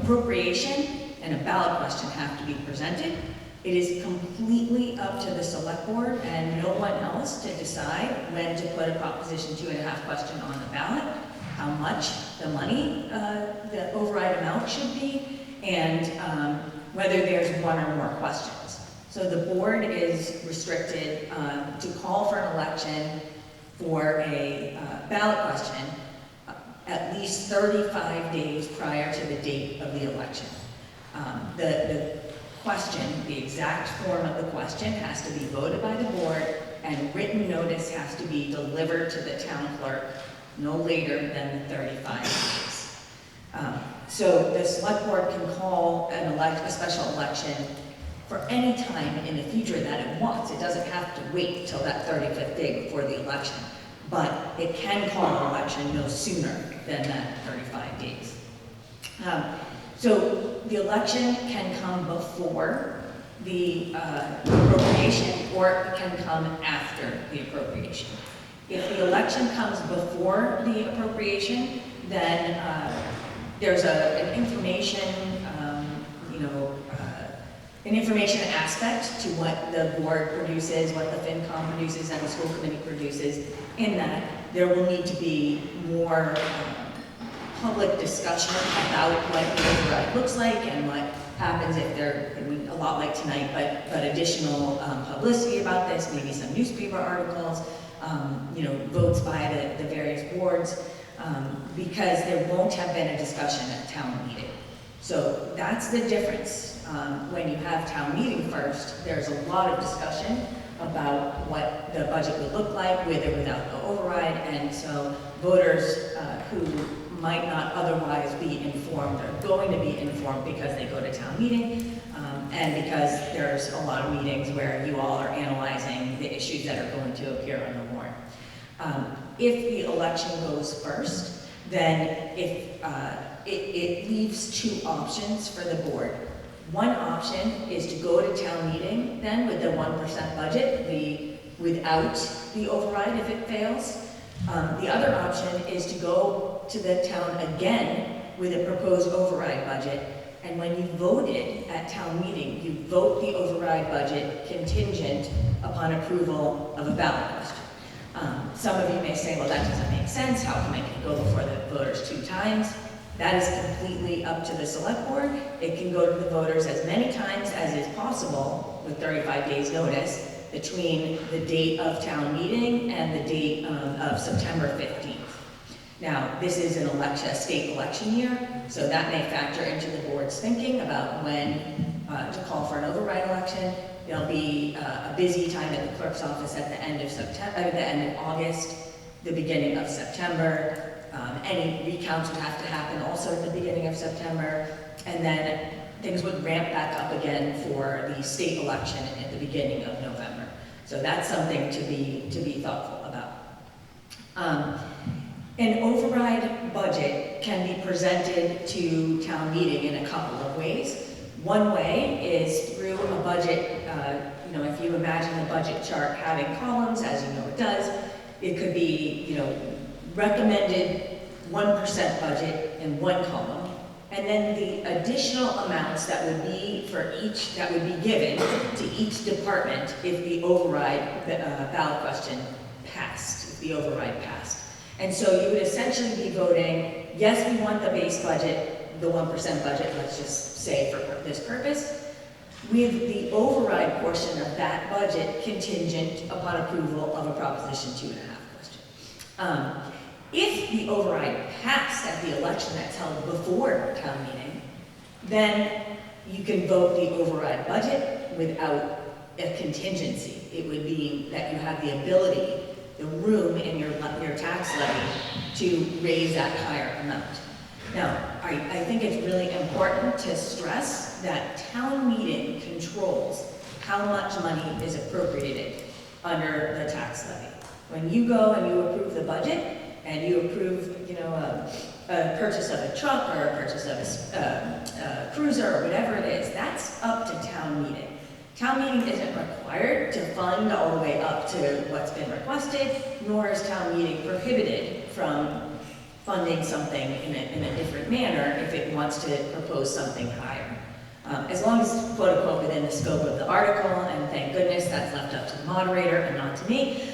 appropriation and a ballot question have to be presented. It is completely up to the select board and no one else to decide when to put a Proposition 2.5 question on the ballot, how much the money, the override amount should be, and whether there's one or more questions. So the board is restricted to call for an election for a ballot question at least 35 days prior to the date of the election. The question, the exact form of the question has to be voted by the board, and written notice has to be delivered to the town clerk no later than the 35 days. So the select board can call a special election for any time in the future that it wants. It doesn't have to wait till that 35th day before the election, but it can call an election no sooner than that 35 days. So the election can come before the appropriation, or it can come after the appropriation. If the election comes before the appropriation, then there's an information, an information aspect to what the board produces, what the FinCom produces, and the school committee produces, in that there will need to be more public discussion about what the override looks like and what happens if there, I mean, a lot like tonight, but additional publicity about this, maybe some newspaper articles, votes by the various boards, because there won't have been a discussion at town meeting. So that's the difference. When you have town meeting first, there's a lot of discussion about what the budget would look like with or without the override, and so voters who might not otherwise be informed are going to be informed because they go to town meeting, and because there's a lot of meetings where you all are analyzing the issues that are going to appear on the warrant. If the election goes first, then it leaves two options for the board. One option is to go to town meeting then with the 1% budget, without the override if it fails. The other option is to go to the town again with a proposed override budget, and when you voted at town meeting, you vote the override budget contingent upon approval of a ballot question. Some of you may say, well, that doesn't make sense. How come I can go before the voters 2 times? That is completely up to the select board. It can go to the voters as many times as is possible with 35 days notice between the date of town meeting and the date of September 15th. Now, this is a state election year, so that may factor into the board's thinking about when to call for an override election. There'll be a busy time at the clerk's office at the end of August, the beginning of September. Any recounts would have to happen also at the beginning of September, and then things would ramp back up again for the state election at the beginning of November. So that's something to be thoughtful about. An override budget can be presented to town meeting in a couple of ways. One way is through a budget, if you imagine the budget chart having columns, as you know it does, it could be, recommended 1% budget in one column, and then the additional amounts that would be given to each department if the override ballot question passed, if the override passed. And so you would essentially be voting, yes, we want the base budget, the 1% budget, let's just say for this purpose, with the override portion of that budget contingent upon approval of a Proposition 2.5 question. If the override passed at the election that's held before town meeting, then you can vote the override budget without a contingency. It would mean that you have the ability, the room in your tax levy to raise that higher amount. Now, I think it's really important to stress that town meeting controls how much money is appropriated under the tax levy. When you go and you approve the budget, and you approve, a purchase of a truck or a purchase of a cruiser or whatever it is, that's up to town meeting. Town meeting isn't required to fund all the way up to what's been requested, nor is town meeting prohibited from funding something in a different manner if it wants to propose something higher. As long as, quote unquote, within the scope of the article, and thank goodness that's left up to the moderator and not to me.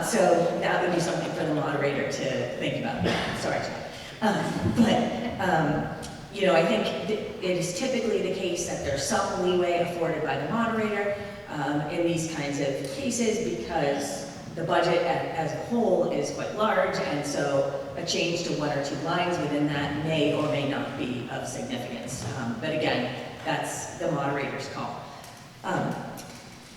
So that would be something for the moderator to think about. Sorry, I think it is typically the case that there's some leeway afforded by the moderator in these kinds of cases because the budget as a whole is quite large, and so a change to 1 or 2 lines within that may or may not be of significance. But again, that's the moderator's call.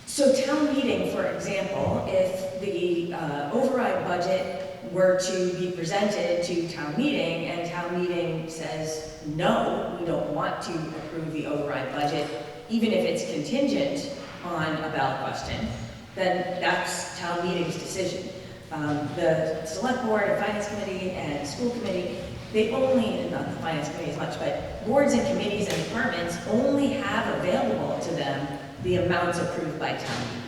So town meeting, for example, if the override budget were to be presented to town meeting and town meeting says, no, we don't want to approve the override budget, even if it's contingent on a ballot question, then that's town meeting's decision. The select board and finance committee and school committee, they only, not the finance committee as much, but boards and committees and departments only have available to them the amounts approved by town meeting.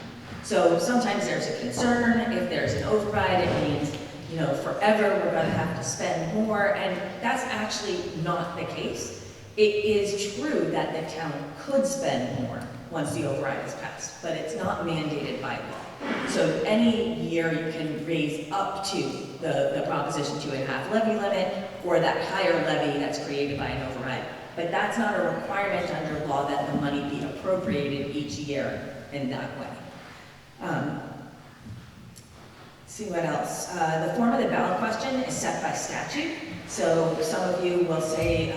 So sometimes there's a concern, if there's an override, it means, you know, forever we're gonna have to spend more, and that's actually not the case. It is true that the town could spend more once the override is passed, but it's not mandated by law. So any year you can raise up to the Proposition 2.5 levy limit, or that higher levy that's created by an override. But that's not a requirement under law that the money be appropriated each year in that way. See what else? The form of the ballot question is set by statute. So some of you will say,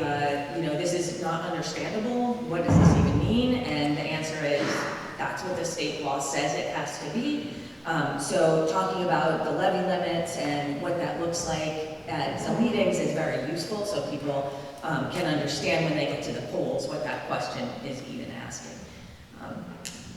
you know, this is not understandable. What does this even mean? And the answer is, that's what the state law says it has to be. So talking about the levy limits and what that looks like at some meetings is very useful, so people can understand when they get to the polls what that question is even asking.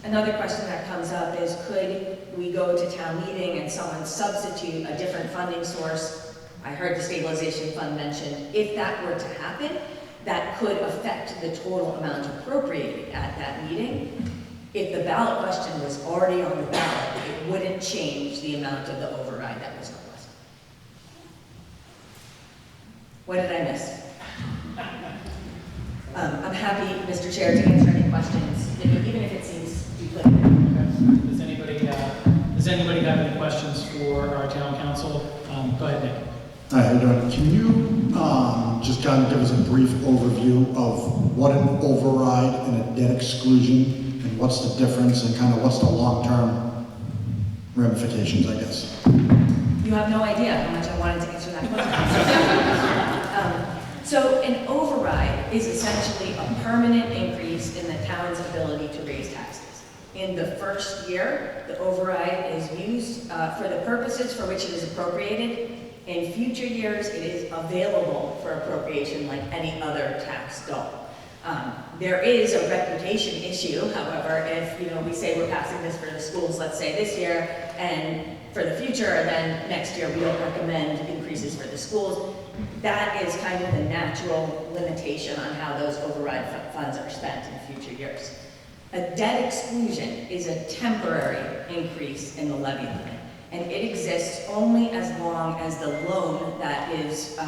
Another question that comes up is, could we go to town meeting and someone substitute a different funding source? I heard the stabilization fund mentioned. If that were to happen, that could affect the total amount appropriated at that meeting. If the ballot question was already on the ballot, it wouldn't change the amount of the override that was requested. What did I miss? I'm happy, Mr. Chair, to answer any questions, even if it seems duplicative. Does anybody have any questions for our town council? Go ahead, Nick. Hi, how you doing? Can you just kind of give us a brief overview of what an override and a debt exclusion, and what's the difference, and kind of what's the long-term ramifications, I guess? You have no idea how much I wanted to answer that question. So an override is essentially a permanent increase in the town's ability to raise taxes. In the first year, the override is used for the purposes for which it is appropriated. In future years, it is available for appropriation like any other tax dollar. There is a reputation issue, however, if we say we're passing this for the schools, let's say this year, and for the future, and then next year we don't recommend increases for the schools, that is kind of the natural limitation on how those override funds are spent in future years. A debt exclusion is a temporary increase in the levy limit, and it exists only as long as the loan that is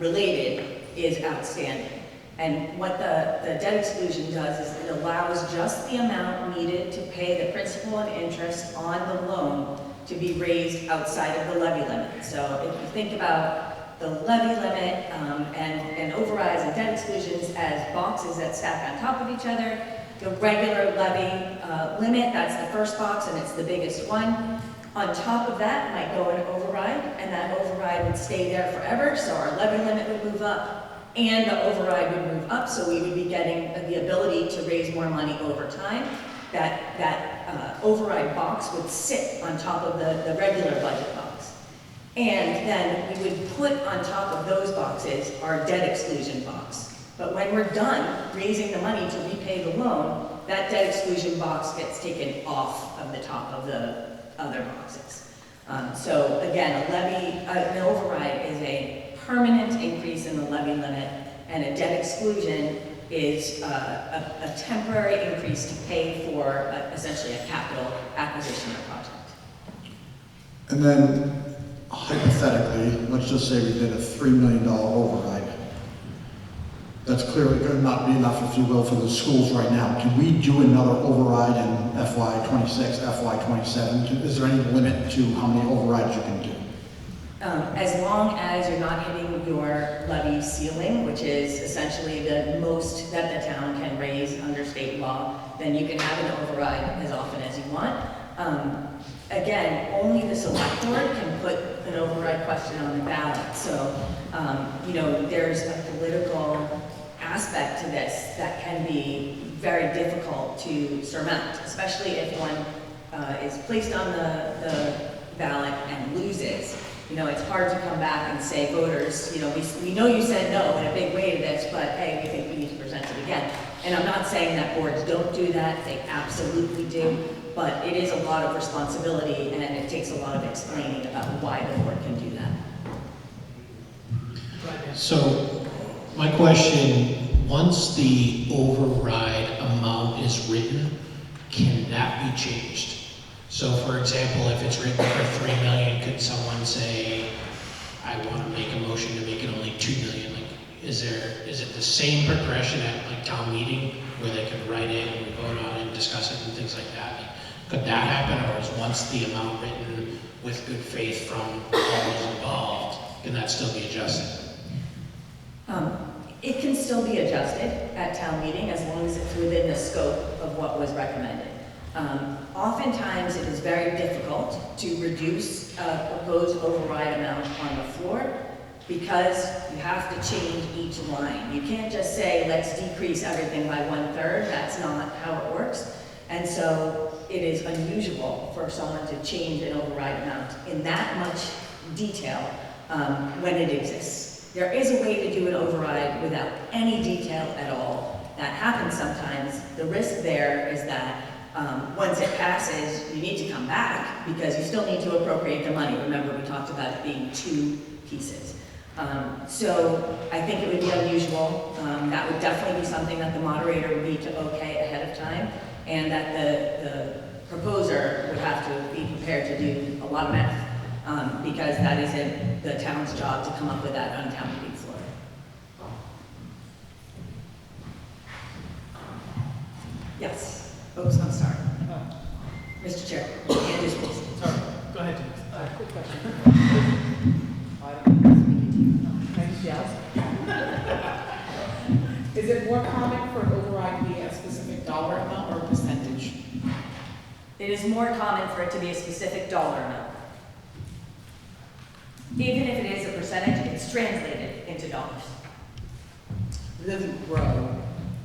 related is outstanding. And what the debt exclusion does is it allows just the amount needed to pay the principal and interest on the loan to be raised outside of the levy limit. So if you think about the levy limit and overrides and debt exclusions as boxes that stack on top of each other, the regular levy limit, that's the first box and it's the biggest one. On top of that might go an override, and that override would stay there forever, so our levy limit would move up and the override would move up, so we would be getting the ability to raise more money over time. That override box would sit on top of the regular budget box. And then we would put on top of those boxes our debt exclusion box. But when we're done raising the money to repay the loan, that debt exclusion box gets taken off of the top of the other boxes. So again, an override is a permanent increase in the levy limit, and a debt exclusion is a temporary increase to pay for essentially a capital acquisition or project. And then hypothetically, let's just say we did a $3 million override. That's clearly going to not be enough, if you will, for the schools right now. Can we do another override in FY26, FY27? Is there any limit to how many overrides you can do? As long as you're not hitting your levy ceiling, which is essentially the most that the town can raise under state law, then you can have an override as often as you want. Again, only the select board can put an override question on the ballot. So, there's a political aspect to this that can be very difficult to surmount, especially if one is placed on the ballot and loses. It's hard to come back and say, voters, we know you said no in a big way to this, but hey, we think we need to present it again. And I'm not saying that boards don't do that, they absolutely do, but it is a lot of responsibility and it takes a lot of explaining about why the board can do that. So my question once the override amount is written, can that be changed? So for example, if it's written for 3 million, could someone say, I want to make a motion to make it only 2 million? Like, is it the same progression at like town meeting where they could write it and we vote on it and discuss it and things like that? Like, could that happen, or is once the amount written with good faith from all those involved, can that still be adjusted? It can still be adjusted at town meeting as long as it's within the scope of what was recommended. Oftentimes, it is very difficult to reduce a proposed override amount on the floor because you have to change each line. You can't just say, let's decrease everything by 1/3. That's not how it works. And so it is unusual for someone to change an override amount in that much detail when it exists. There is a way to do an override without any detail at all. That happens sometimes. The risk there is that once it passes, you need to come back because you still need to appropriate the money. Remember, we talked about it being 2 pieces. So I think it would be unusual. That would definitely be something that the moderator would need to okay ahead of time, and that the proposer would have to be prepared to do a lot of math, because that isn't the town's job to come up with that on town meeting floor. Yes. Oops, I'm sorry. Mr. Chair, hand is please. Sorry, go ahead, Jim. Quick question. I don't know if I'm speaking to you. Can I just yell? Is it more common for an override to be a specific dollar amount or a percentage? It is more common for it to be a specific dollar amount. Even if it is a percentage, it's translated into dollars. It doesn't grow.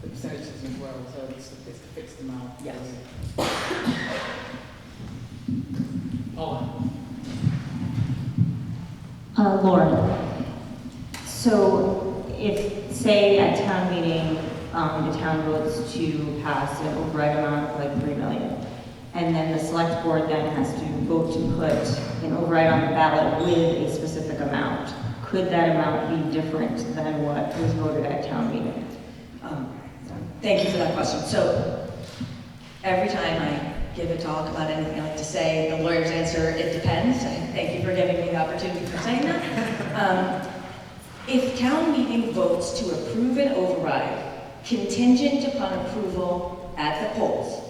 The percentage doesn't grow, so it's a fixed amount. Yes. Paula. Lauren, so if, say, at town meeting, the town votes to pass an override amount of like 3 million, and then the select board then has to vote to put an override on the ballot with a specific amount, could that amount be different than what was voted at town meeting? Thank you for that question. So every time I give a talk about anything I like to say, the lawyer's answer, it depends. Thank you for giving me the opportunity for saying that. If town meeting votes to approve an override contingent upon approval at the polls,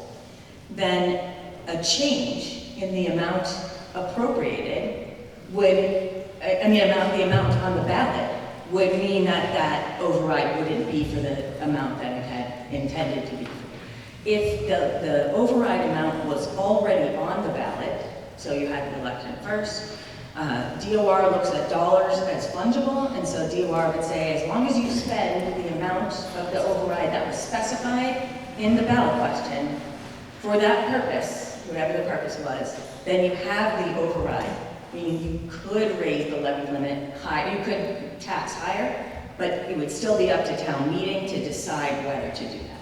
then a change in the amount appropriated would, the amount on the ballot would mean that that override wouldn't be for the amount that it had intended to be for. If the override amount was already on the ballot, so you had the election first, DOR looks at dollars as fungible, and so DOR would say, as long as you spend the amount of the override that was specified in the ballot question, for that purpose, whatever the purpose was, then you have the override, meaning you could raise the levy limit higher, you could tax higher, but it would still be up to town meeting to decide whether to do that.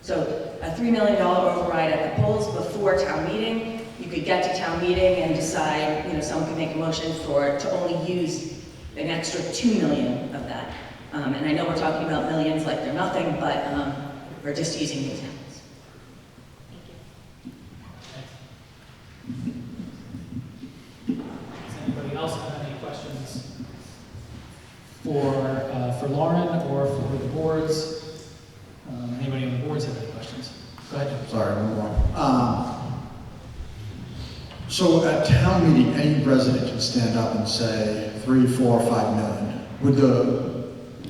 So a $3 million override at the polls before town meeting, you could get to town meeting and decide, someone could make a motion to only use an extra 2 million of that. And I know we're talking about millions like they're nothing, but we're just using the examples. Does anybody else have any questions for Lauren or for the boards? Anybody on the boards have any questions? Go ahead, Jim. Sorry, one more. So at town meeting, any resident can stand up and say 3, 4, 5 million.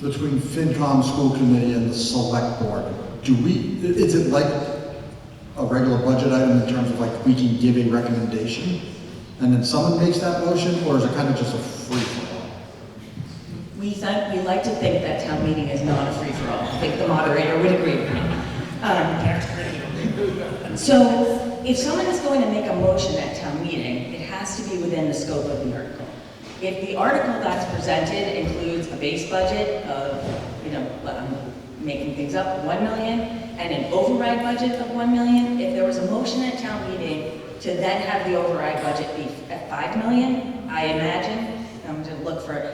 Between FinCom, school committee, and the select board, is it like a regular budget item in terms of like we can give a recommendation and then someone makes that motion, or is it kind of just a free-for-all? We like to think that town meeting is not a free-for-all. I think the moderator would agree with me. So if someone is going to make a motion at town meeting, it has to be within the scope of the article. If the article that's presented includes a base budget of, making things up, 1 million, and an override budget of 1 million, if there was a motion at town meeting to then have the override budget be at 5 million, I imagine, I'm going to look for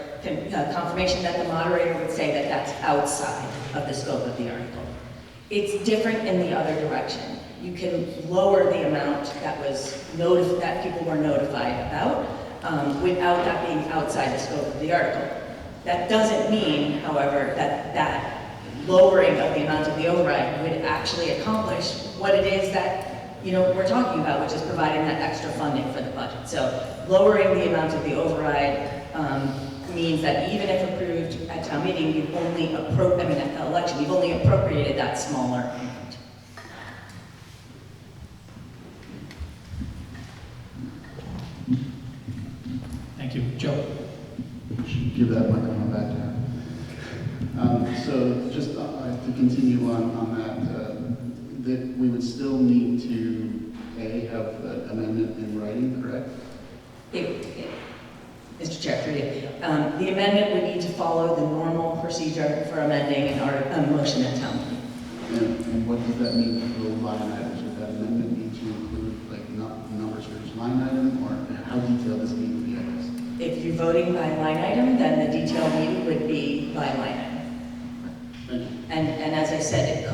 confirmation that the moderator would say that that's outside of the scope of the article. It's different in the other direction. You can lower the amount that that people were notified about without that being outside the scope of the article. That doesn't mean, however, that lowering of the amount of the override would actually accomplish what it is that we're talking about, which is providing that extra funding for the budget. So lowering the amount of the override means that even if approved at town meeting, you've only at the election, you've only appropriated that smaller amount. Thank you. Joe? Give that microphone back to her. So just to continue on that we would still need to, have an amendment in writing, correct? Mr. Chair, through you. The amendment would need to follow the normal procedure for amending a motion at town meeting. And what does that mean for the line items? Does that amendment need to include like numbers for each line item, or how detailed does it need to be, I guess? If you're voting by line item, then the detailed need would be by line item. Thank you. And as I said,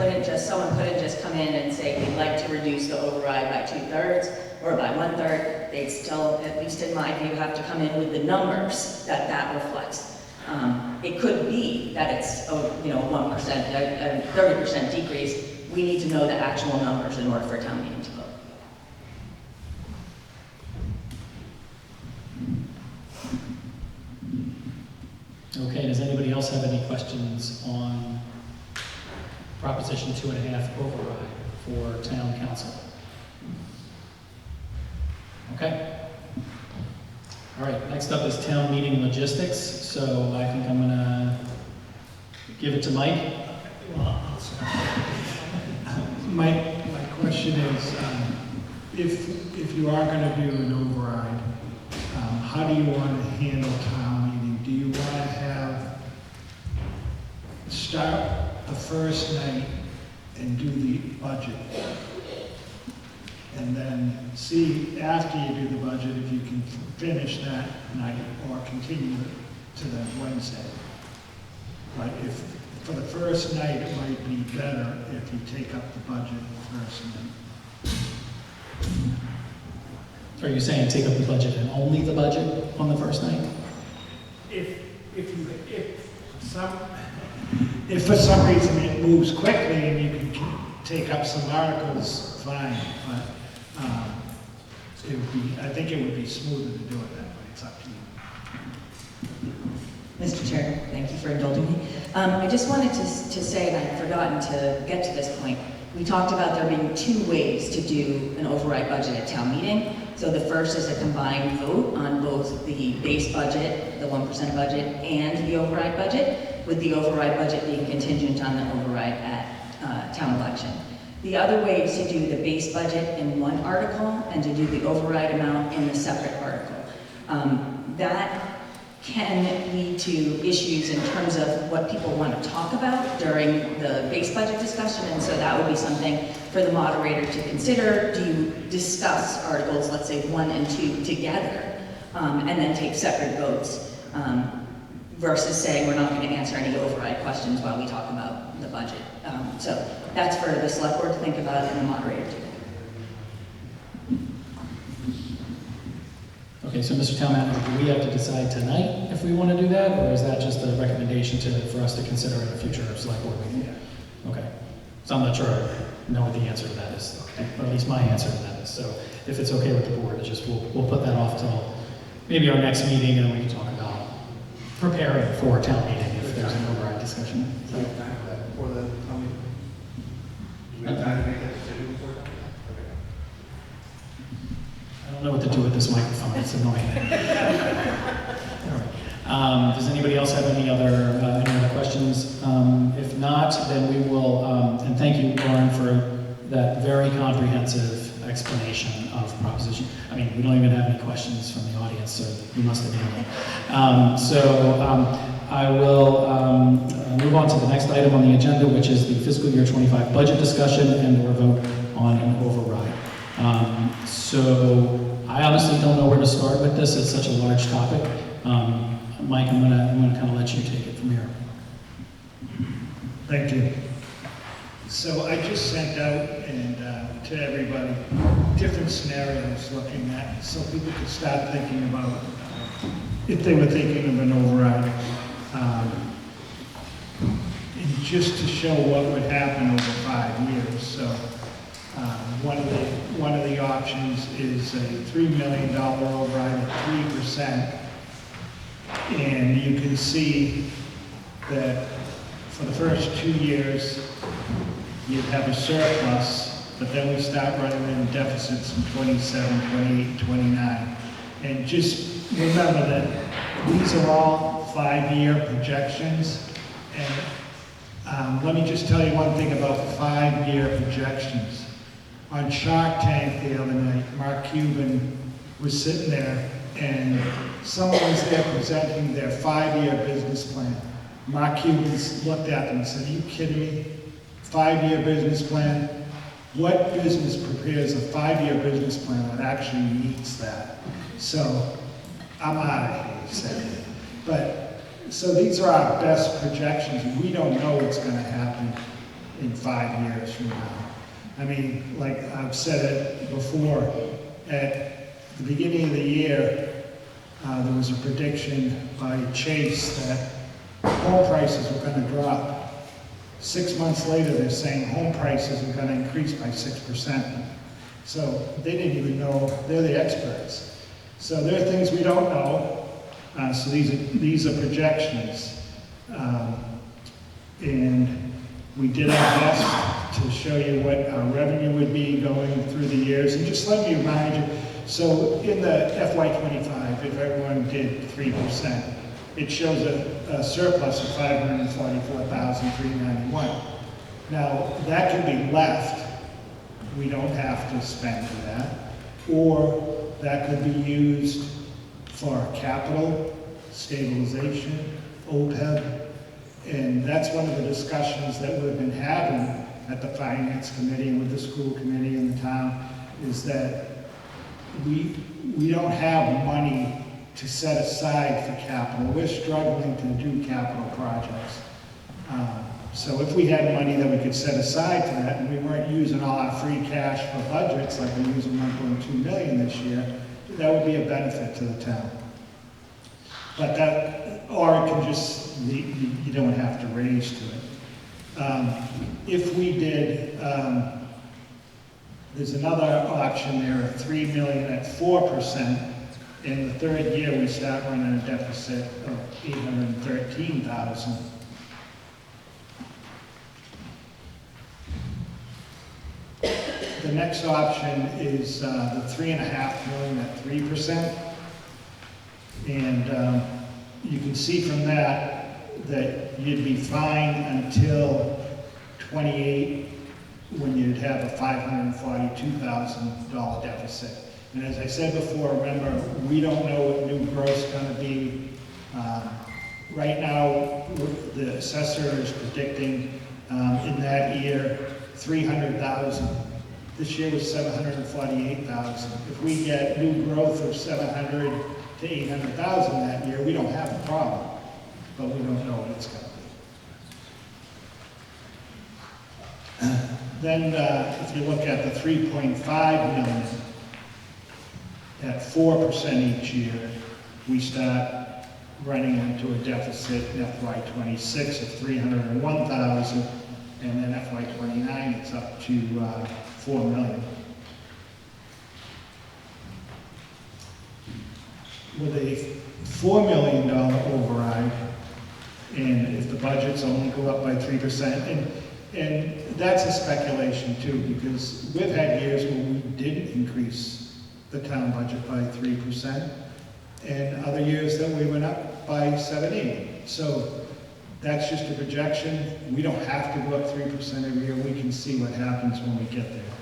someone couldn't just come in and say, we'd like to reduce the override by 2/3 or by 1/3. They'd still, at least in my view, have to come in with the numbers that reflects. It could be that it's, 1%, a 30% decrease. We need to know the actual numbers in order for a town meeting to vote. Okay, does anybody else have any questions on Proposition 2.5 override for town council? Okay. All right, next up is town meeting logistics. So I think I'm gonna give it to Mike. My question is, if you are going to do an override, how do you want to handle town meeting? Do you want to start the first night and do the budget? And then see after you do the budget if you can finish that night or continue it to the Wednesday? But if for the first night, it might be better if you take up the budget first night. Are you saying take up the budget and only the budget on the first night? If for some reason it moves quickly and you can take up some articles, fine. But I think it would be smoother to do it that way. It's up to you. Mr. Chair, thank you for indulging me. I just wanted to say, and I'd forgotten to get to this point, we talked about there being two ways to do an override budget at town meeting. So the first is a combined vote on both the base budget, the 1% budget, and the override budget, with the override budget being contingent on the override at town election. The other way is to do the base budget in one article and to do the override amount in a separate article. That can lead to issues in terms of what people want to talk about during the base budget discussion, and so that would be something for the moderator to consider. Do you discuss articles, let's say 1 and 2 together, and then take separate votes, versus saying we're not going to answer any override questions while we talk about the budget. So that's for the select board to think about and the moderator to think. Okay, so Mr. Town Manager, do we have to decide tonight if we want to do that, or is that just a recommendation for us to consider in a future select board meeting? Okay, so I'm not sure I know what the answer to that is, or at least my answer to that is. So if it's okay with the board, it's just we'll put that off till maybe our next meeting, and we can talk about preparing for a town meeting if there's an override discussion. Do you have time for that before the town meeting? Do you have time to make that decision before that? I don't know what to do with this microphone, it's annoying. All right. Does anybody else have any other questions? If not, then we will, and thank you, Lauren, for that very comprehensive explanation of proposition. I mean, we don't even have any questions from the audience, so you must have nailed it. I will move on to the next item on the agenda, which is the fiscal year 25 budget discussion and/or vote on an override. So I honestly don't know where to start with this. It's such a large topic. Mike, I'm gonna kind of let you take it from here. Thank you. So I just sent out and to everybody different scenarios looking at, so people could start thinking about if they were thinking of an override. And just to show what would happen over 5 years. So one of the options is a $3 million override at 3%. And you can see that for the first 2 years, you'd have a surplus, but then we start running in deficits in 27, 28, 29. And just remember that these are all 5-year projections. And let me just tell you one thing about 5-year projections. On Shark Tank the other night, Mark Cuban was sitting there and someone was there presenting their 5-year business plan. Mark Cuban looked at them and said, "Are you kidding me? 5-year business plan? What business prepares a 5-year business plan that actually meets that?" So I'm out of here, he said. But so these are our best projections. We don't know what's going to happen in 5 years from now. I mean, like I've said it before, at the beginning of the year, there was a prediction by Chase that home prices were going to drop. 6 months later, they're saying home prices are going to increase by 6%. So they didn't even know, they're the experts. So there are things we don't know. So these are projections. And we did our best to show you what our revenue would be going through the years. And just let me remind you, so in the FY25, if everyone did 3%, it shows a surplus of $544,391. Now, that can be left. We don't have to spend for that. Or that could be used for capital, stabilization, OPEB. And that's one of the discussions that we've been having at the Finance Committee and with the school committee in the town, is that we don't have money to set aside for capital. We're struggling to do capital projects. So if we had money that we could set aside for that, and we weren't using all our free cash for budgets, like we're using $1.2 million this year, that would be a benefit to the town. But that, or it can just, you don't have to raise to it. If we did, there's another option there, $3 million at 4%. In the third year, we start running a deficit of $813,000. The next option is the $3.5 million at 3%. And you can see from that you'd be fine until 28, when you'd have a $542,000 deficit. And as I said before, remember, we don't know what new growth's going to be. Right now, the assessor is predicting in that year 300,000. This year was 748,000. If we get new growth of 700 to 800,000 that year, we don't have a problem, but we don't know what it's going to be. Then, if you look at the 3.5 million, at 4% each year, we start running into a deficit in FY26 of 301,000, and then FY29 it's up to 4 million. With a $4 million override, and if the budgets only go up by 3%, and that's a speculation too, because we've had years where we didn't increase the town budget by 3%, and other years that we went up by 7-8. So that's just a projection. We don't have to go up 3% every year. We can see what happens when we get there.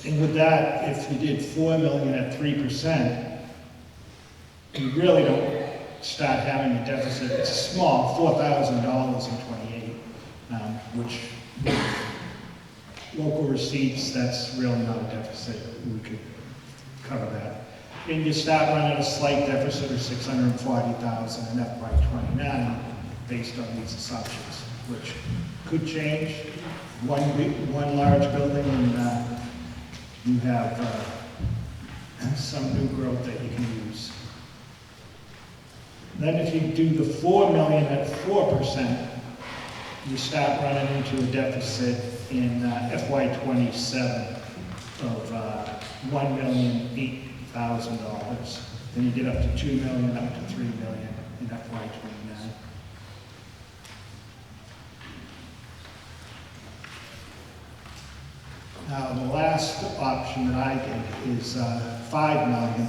And with that, if you did 4 million at 3%, you really don't start having a deficit. It's small, $4,000 in 28, which with local receipts, that's really not a deficit. We could cover that. and you start running a slight deficit of 640,000 in FY '29 based on these assumptions, which could change. One large building, and you have some new growth that you can use. Then if you do the 4 million at 4%, you start running into a deficit in FY '27 of $1,008,000. Then you get up to 2 million, up to 3 million in FY '29. Now, the last option that I get is 5 million.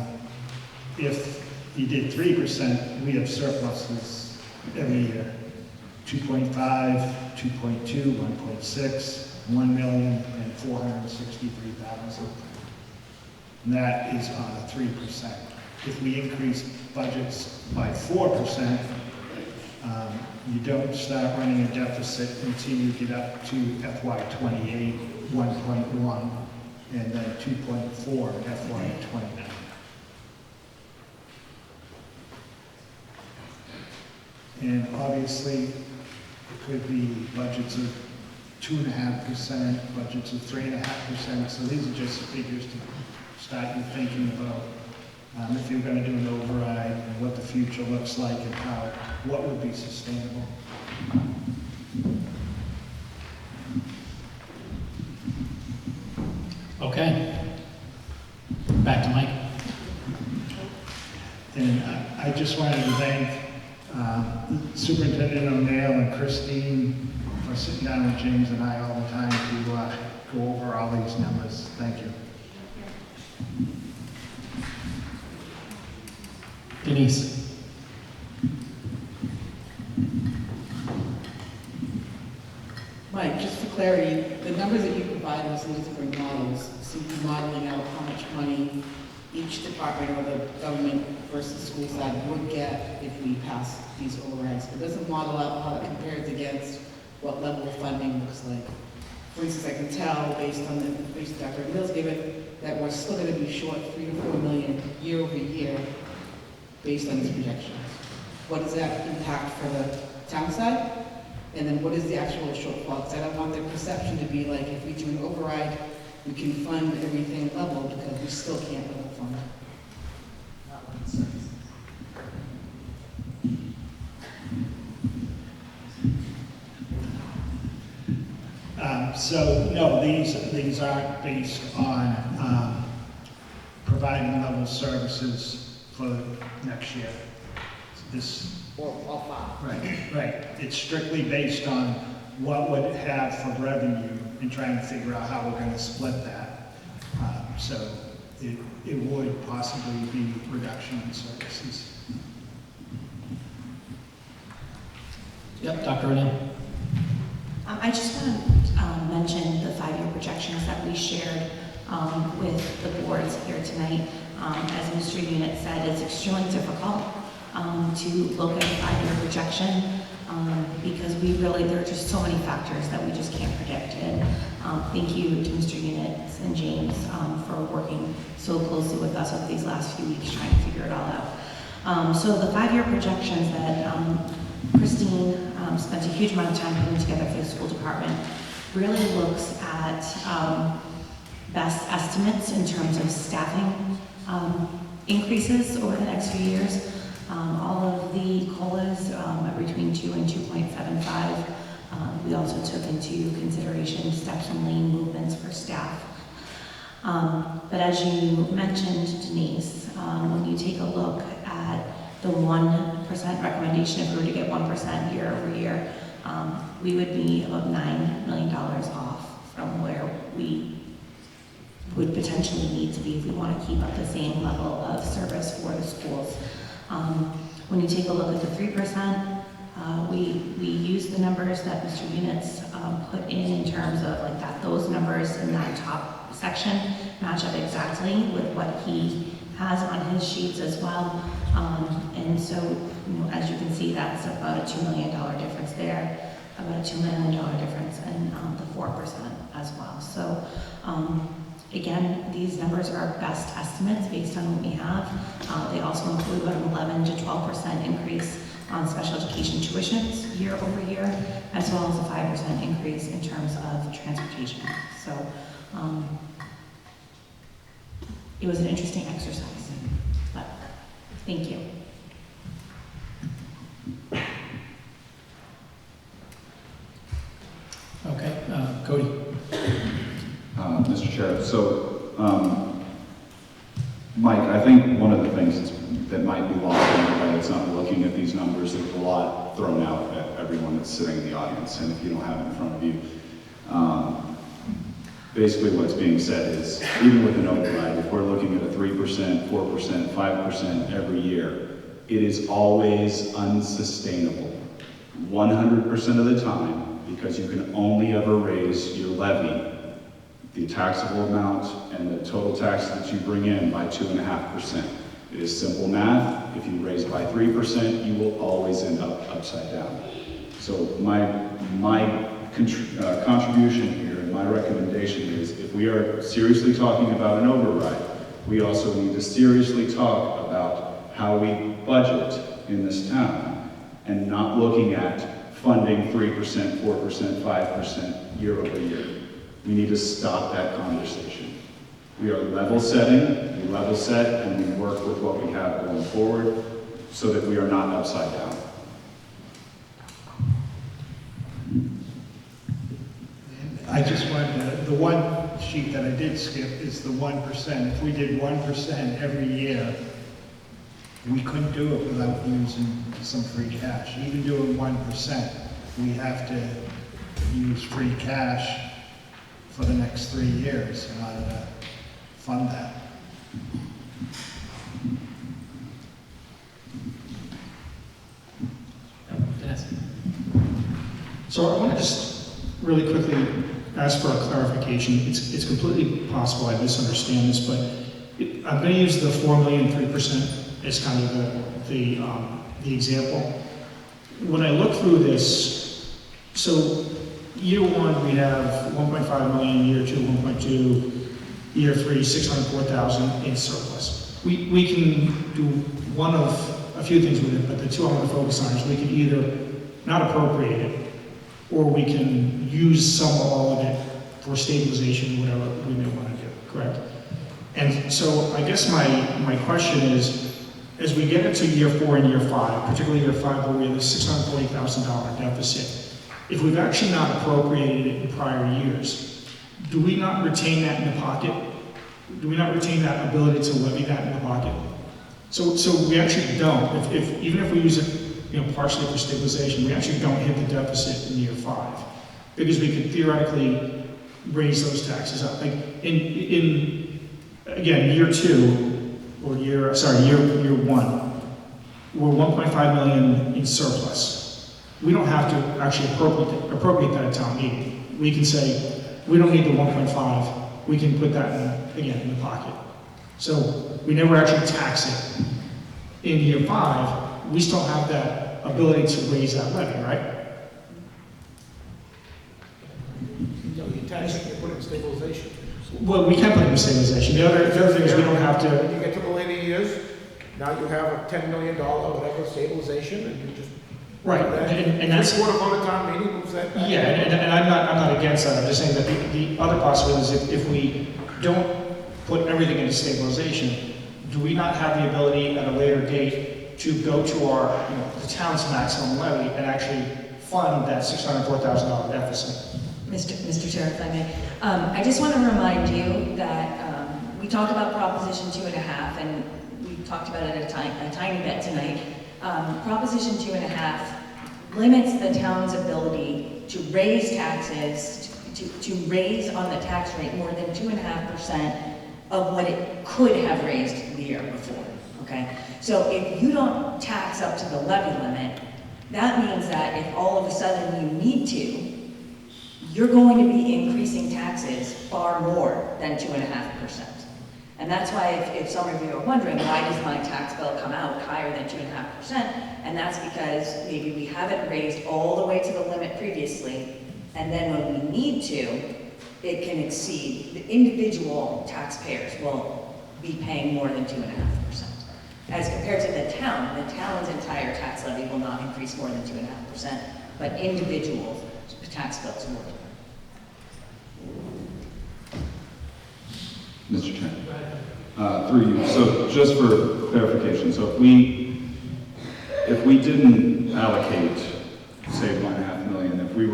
If you did 3%, we have surpluses every year. 2.5, 2.2, 1.6, 1,463,000. And that is on a 3%. If we increase budgets by 4%, you don't start running a deficit until you get up to FY '28, 1.1, and then 2.4 in FY '29. And obviously, it could be budgets of 2.5%, budgets of 3.5%. So these are just figures to start you thinking about if you're going to do an override and what the future looks like and what would be sustainable. Okay. Back to Mike. And I just wanted to thank Superintendent O'Neill and Christine for sitting down with James and I all the time to go over all these numbers. Thank you. Denise. Mike, just for clarity, the numbers that you provide us in these different models, seem to be modeling out how much money each department or the government versus school side would get if we pass these overrides. It doesn't model out how it compares against what level of funding looks like. For instance, I can tell based on the information Dr. Mills gave it, that we're still going to be short 3 to 4 million year over year based on these projections. What does that impact for the town side? And then what is the actual shortfall? Because I don't want the perception to be like if we do an override, we can fund everything level because we still can't level fund. So no, these aren't based on providing level services for next year. This. Right. It's strictly based on what would it have for revenue and trying to figure out how we're going to split that. So it would possibly be reduction in services. Yep, Dr. Renee. I just want to mention the 5-year projections that we shared with the boards here tonight. As Mr. Unit said, it's extremely difficult to look at a 5-year projection because there are just so many factors that we just can't predict. And thank you to Mr. Units and James for working so closely with us over these last few weeks trying to figure it all out. So the 5-year projections that Christine spent a huge amount of time putting together for the school department really looks at best estimates in terms of staffing increases over the next few years. All of the COLAs are between 2 and 2.75. We also took into consideration steps and lane movements for staff. But as you mentioned, Denise, when you take a look at the 1% recommendation, if we were to get 1% year over year, we would be about $9 million off from where we would potentially need to be if we want to keep up the same level of service for the schools. When you take a look at the 3%, we use the numbers that Mr. Units put in terms of like that. Those numbers in that top section match up exactly with what he has on his sheets as well. And so, as you can see, that's about a $2 million difference there, about a $2 million difference in the 4% as well. So Again, these numbers are our best estimates based on what we have. They also include about an 11 to 12% increase on special education tuitions year over year, as well as a 5% increase in terms of transportation. So it was an interesting exercise, but thank you. Okay, Cody. Mr. Chair, so, Mike, I think one of the things that might be lost on everybody that's not looking at these numbers, there's a lot thrown out at everyone that's sitting in the audience, and if you don't have it in front of you, basically what's being said is, even with an override, if we're looking at a 3%, 4%, 5% every year, it is always unsustainable 100% of the time, because you can only ever raise your levy, the taxable amount and the total tax that you bring in, by 2.5%. It is simple math. If you raise by 3%, you will always end up upside down. So my contribution here and my recommendation is, if we are seriously talking about an override, we also need to seriously talk about how we budget in this town, and not looking at funding 3%, 4%, 5% year over year. We need to stop that conversation. We are level setting, we level set, and we work with what we have going forward so that we are not upside down. I just wanted the one sheet that I did skip is the 1%. If we did 1% every year, we couldn't do it without using some free cash. Even doing 1%, we have to use free cash for the next 3 years in order to fund that. So I want to just really quickly ask for a clarification. It's completely possible I misunderstand this, but I'm going to use the 4 million 3% as kind of the example. When I look through this, so year one we have 1.5 million, year two 1.2, year three 604,000 in surplus. We can do one of a few things with it, but the two I want to focus on is we can either not appropriate it, or we can use some or all of it for stabilization, whatever we may want to do, correct? And so I guess my question is, as we get into year 4 and year 5, particularly year 5 where we have a $640,000 deficit, if we've actually not appropriated it in prior years, do we not retain that in the pocket? Do we not retain that ability to levy that in the pocket? So we actually don't. Even if we use it, partially for stabilization, we actually don't hit the deficit in year 5, because we could theoretically raise those taxes up. Like in again, year 2 or year 1, we're 1.5 million in surplus. We don't have to actually appropriate that at town meeting. We can say we don't need the 1.5. We can put that in the pocket. So we never actually tax it. In year 5, we still have that ability to raise that levy, right? No, you tax it, you put it in stabilization. Well, we can put it in stabilization. The other thing is we don't have to. When you get to the later years, now you have a $10 million, whatever, stabilization, and you just. Right, and that's. Three-quarter vote of town meeting moves that back. Yeah, and I'm not against that. I'm just saying that the other possibility is if we don't put everything into stabilization, do we not have the ability at a later date to go to our, the town's maximum levy and actually fund that $604,000 deficit? Mr. Chair, if I may, I just want to remind you that we talk about Proposition 2.5, and we talked about it a tiny bit tonight. Proposition 2.5 limits the town's ability to raise taxes, to raise on the tax rate more than 2.5% of what it could have raised the year before, okay? So if you don't tax up to the levy limit, that means that if all of a sudden you need to, you're going to be increasing taxes far more than 2.5%. And that's why if some of you are wondering, why does my tax bill come out higher than 2.5%? And that's because maybe we haven't raised all the way to the limit previously, and then when we need to, it can exceed, the individual taxpayers will be paying more than 2.5%. As compared to the town's entire tax levy will not increase more than 2.5%, but individual tax bills will. Mr. Chairman. Through you. So just for clarification, so if we didn't allocate, say, $1.5 million, if we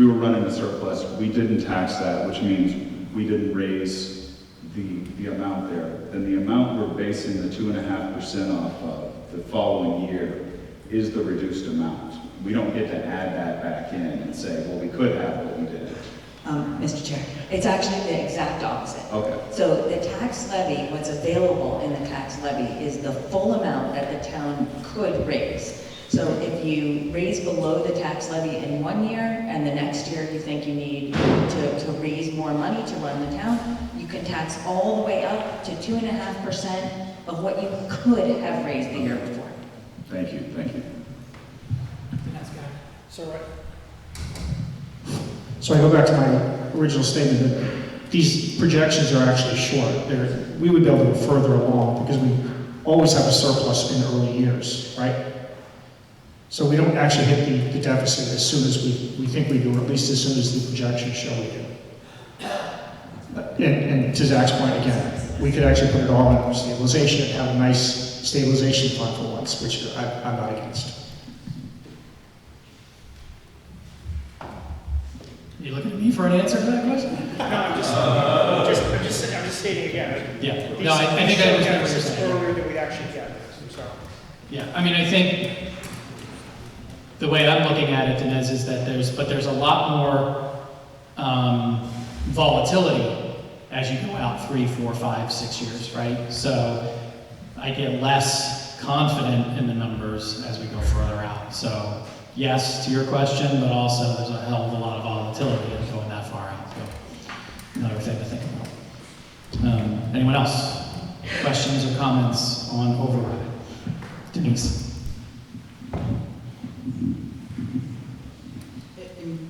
were running a surplus, we didn't tax that, which means we didn't raise the amount there, then the amount we're basing the 2.5% off of the following year is the reduced amount. We don't get to add that back in and say, well, we could have, but we didn't. Mr. Chair, it's actually the exact opposite. Okay. So the tax levy, what's available in the tax levy is the full amount that the town could raise. So if you raise below the tax levy in 1 year and the next year you think you need to raise more money to run the town, you can tax all the way up to 2.5% of what you could have raised the year before. Thank you, thank you. So I go back to my original statement that these projections are actually short. We would be able to go further along because we always have a surplus in the early years, right? So we don't actually hit the deficit as soon as we think we do, or at least as soon as the projections show we do. And to Zach's point again, we could actually put it all in stabilization and have a nice stabilization fund for once, which I'm not against. You looking at me for an answer to that question? No, I'm just stating again. Yeah. These- No, I think I understand what you're these saying. earlier than we actually get, so. Yeah, I mean, I think the way I'm looking at it, Dinesh, is that there's a lot more volatility as you go out 3, 4, 5, 6 years, right? So I get less confident in the numbers as we go further out. So yes to your question, but also there's a hell of a lot of volatility in going that far out. So another thing to think about. Anyone else? Questions or comments on override? Denise.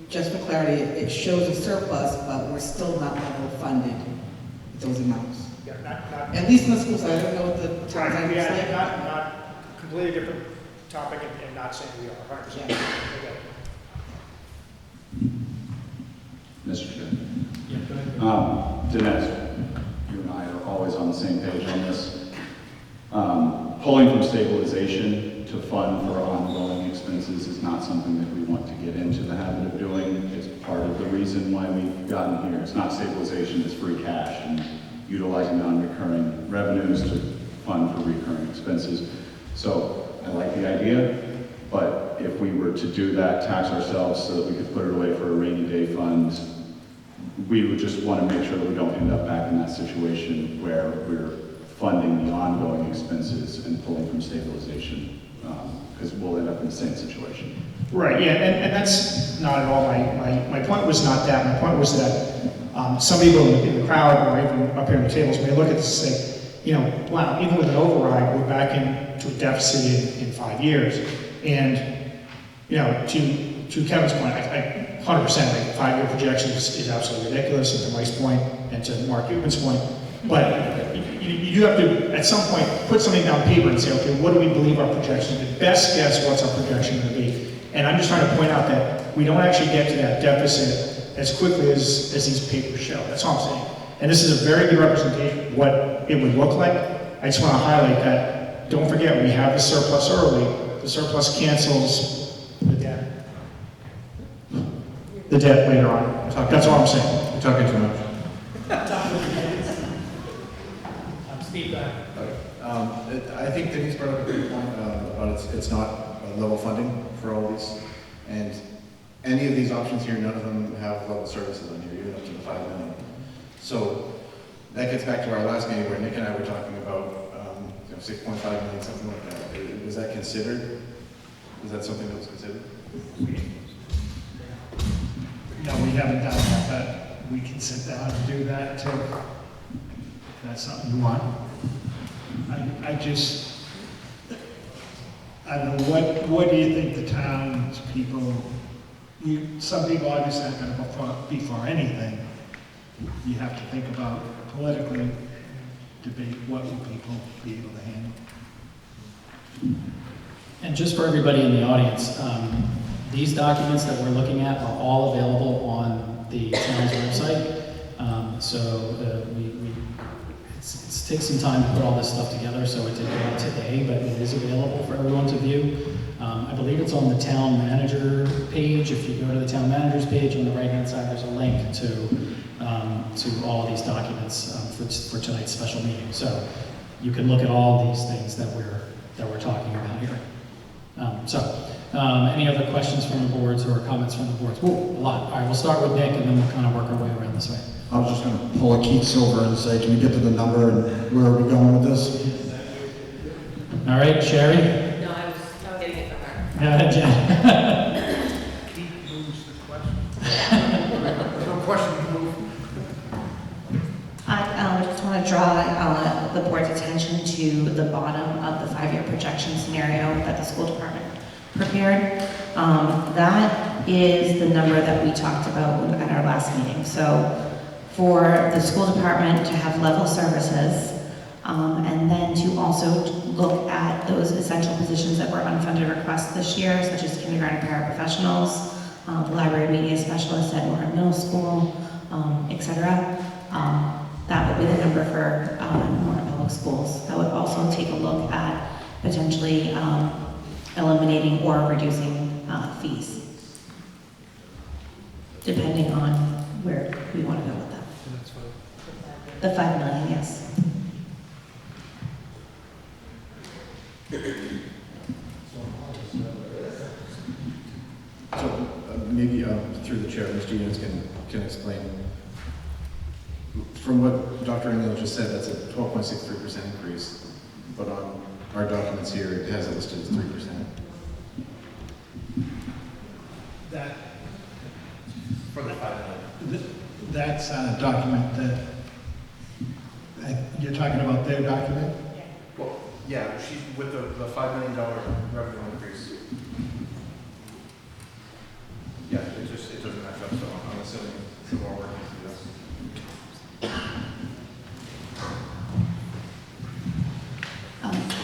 Just for clarity, it shows a surplus, but we're still not level funded with those amounts. Yeah, not. At least in the school side, I don't know what the Right, timeline is yeah, like. not completely different topic and not saying we are 100%. Yeah. Okay. Mr. Chair. Yeah, go ahead. Dinesh, you and I are always on the same page on this. Pulling from stabilization to fund for ongoing expenses is not something that we want to get into the habit of doing. It's part of the reason why we've gotten here. It's not stabilization, it's free cash and utilizing non-recurring revenues to fund for recurring expenses. So I like the idea, but if we were to do that, tax ourselves so that we could put it away for a rainy day fund, we would just want to make sure that we don't end up back in that situation where we're funding the ongoing expenses and pulling from stabilization, because we'll end up in the same situation. Right, yeah, and that's not at all my point was not that. My point was that some people in the crowd or even up here on the tables may look at this and say, wow, even with an override, we're back into a deficit in 5 years. And, to Kevin's point, I 100%, like 5-year projection is absolutely ridiculous, and to Mike's point, and to Mark Cuban's point. But you do have to, at some point, put something down paper and say, okay, what do we believe our projection is? The best guess, what's our projection going to be? And I'm just trying to point out that we don't actually get to that deficit as quickly as these papers show. That's all I'm saying. And this is a very good representation of what it would look like. I just want to highlight that, don't forget, we have the surplus early. The surplus cancels the debt. The debt later on. That's all I'm saying. You're talking too much. Steve, I think Denise brought up a great point about it's not level funding for all these. And any of these options here, none of them have level services on here, even up to the $5 million. So that gets back to our last meeting where Nick and I were talking about 6.5 million, something like that. Was that considered? Was that something that was considered? No, we haven't done that, but we can sit down and do that too. If that's something you want. I don't know, what do you think the town's people, some people obviously aren't going to be for anything, you have to think about politically, debate what will people be able to handle. And just for everybody in the audience, these documents that we're looking at are all available on the town's website. It takes some time to put all this stuff together, so it didn't go out today, but it is available for everyone to view. I believe it's on the town manager page. If you go to the town manager's page on the right-hand side, there's a link to all of these documents for tonight's special meeting. So you can look at all these things that we're talking about here. Any other questions from the boards or comments from the boards? Ooh, a lot. All right, we'll start with Nick, and then we'll kind of work our way around this way. I was just going to pull a Keith Silver and say, can we get to the number and where are we going with this? All right, Sherry? No, I was getting it from her. Go ahead, Jen. Keith moves the question. No question, move. I just want to draw the board's attention to the bottom of the 5-year projection scenario that the school department prepared. That is the number that we talked about at our last meeting. So for the school department to have level services, and then to also look at those essential positions that were unfunded requests this year, such as kindergarten paraprofessionals, the library media specialist at Norton Middle School, etc. That would be the number for Norton Public Schools. That would also take a look at potentially eliminating or reducing fees, depending on where we want to go with that. The $5 million, yes. So maybe through the chair, Mr. Enos can explain. From what Dr. O'Neill just said, that's a 12.63% increase, but on our documents here, it has it listed as 3%. That, for the 5 million. That's a document that, you're talking about their document? Well, yeah, she's with the $5 million revenue increase. Yeah, it doesn't match up, so I'm assuming some more work needs to be done.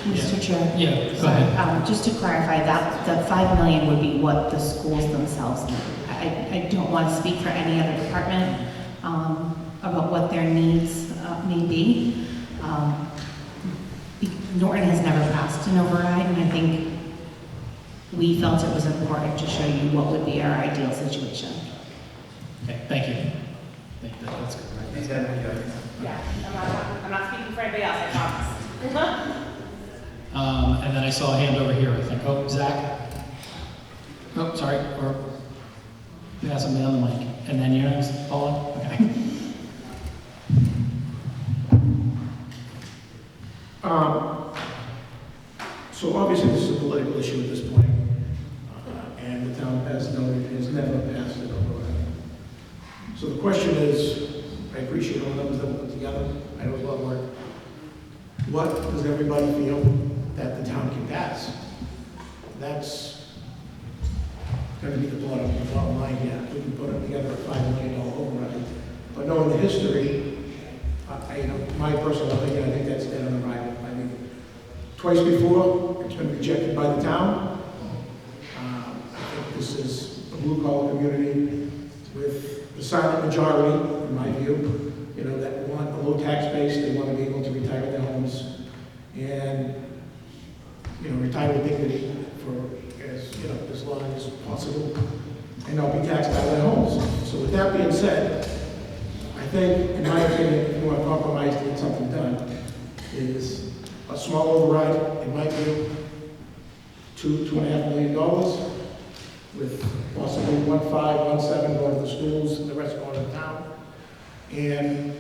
Mr. Chair? Yeah, go ahead. Just to clarify, that the $5 million would be what the schools themselves need. I don't want to speak for any other department about what their needs may be. Norton has never passed an override, and I think we felt it was important to show you what would be our ideal situation. Okay, thank you. I think that's good. Right? Yeah, I'm not speaking for anybody else, I promise. And then I saw a hand over here, I think. Oh, Zach? Oh, sorry. Or pass him down the mic. And then you're next, Paula? Okay. So obviously this is a political issue at this point, and the town, as noted, has never passed an override. So the question is, I appreciate all the numbers that were put together, I know it's a lot of work. What does everybody feel that the town can pass? That's going to be the bottom line here. We can put together a $5 million override. But knowing the history, my personal opinion, I think that's dead on arrival. I mean, twice before, it's been rejected by the town. I think this is a blue-collar community with the silent majority, in my view, that want a low tax base. They want to be able to retire their homes and, retire with dignity for as long as possible and not be taxed out of their homes. So with that being said, I think, in my opinion, if you want to compromise to get something done, is a small override, in my view, $2.5 million, with possibly 1.5, 1.7 going to the schools, and the rest going to the town, and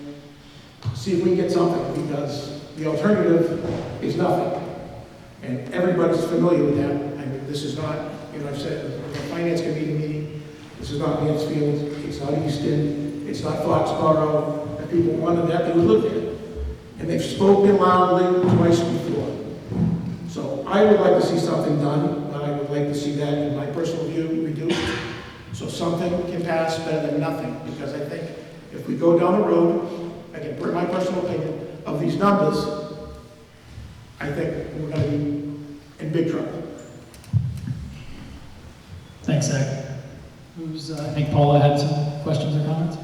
see if we can get something, because the alternative is nothing. And everybody's familiar with that. I mean, this is not, I've said at the Finance Committee meeting, this is not Mansfield, it's not Easton, it's not Foxborough. If people wanted that, they would live there. And they've spoken loudly twice before. So I would like to see something done, but I would like to see that, in my personal view, reduced. So something can pass better than nothing, because I think if we go down the road, again, my personal opinion, of these numbers, I think we're gonna be in big trouble. Thanks, Zach. I think Paula had some questions or comments?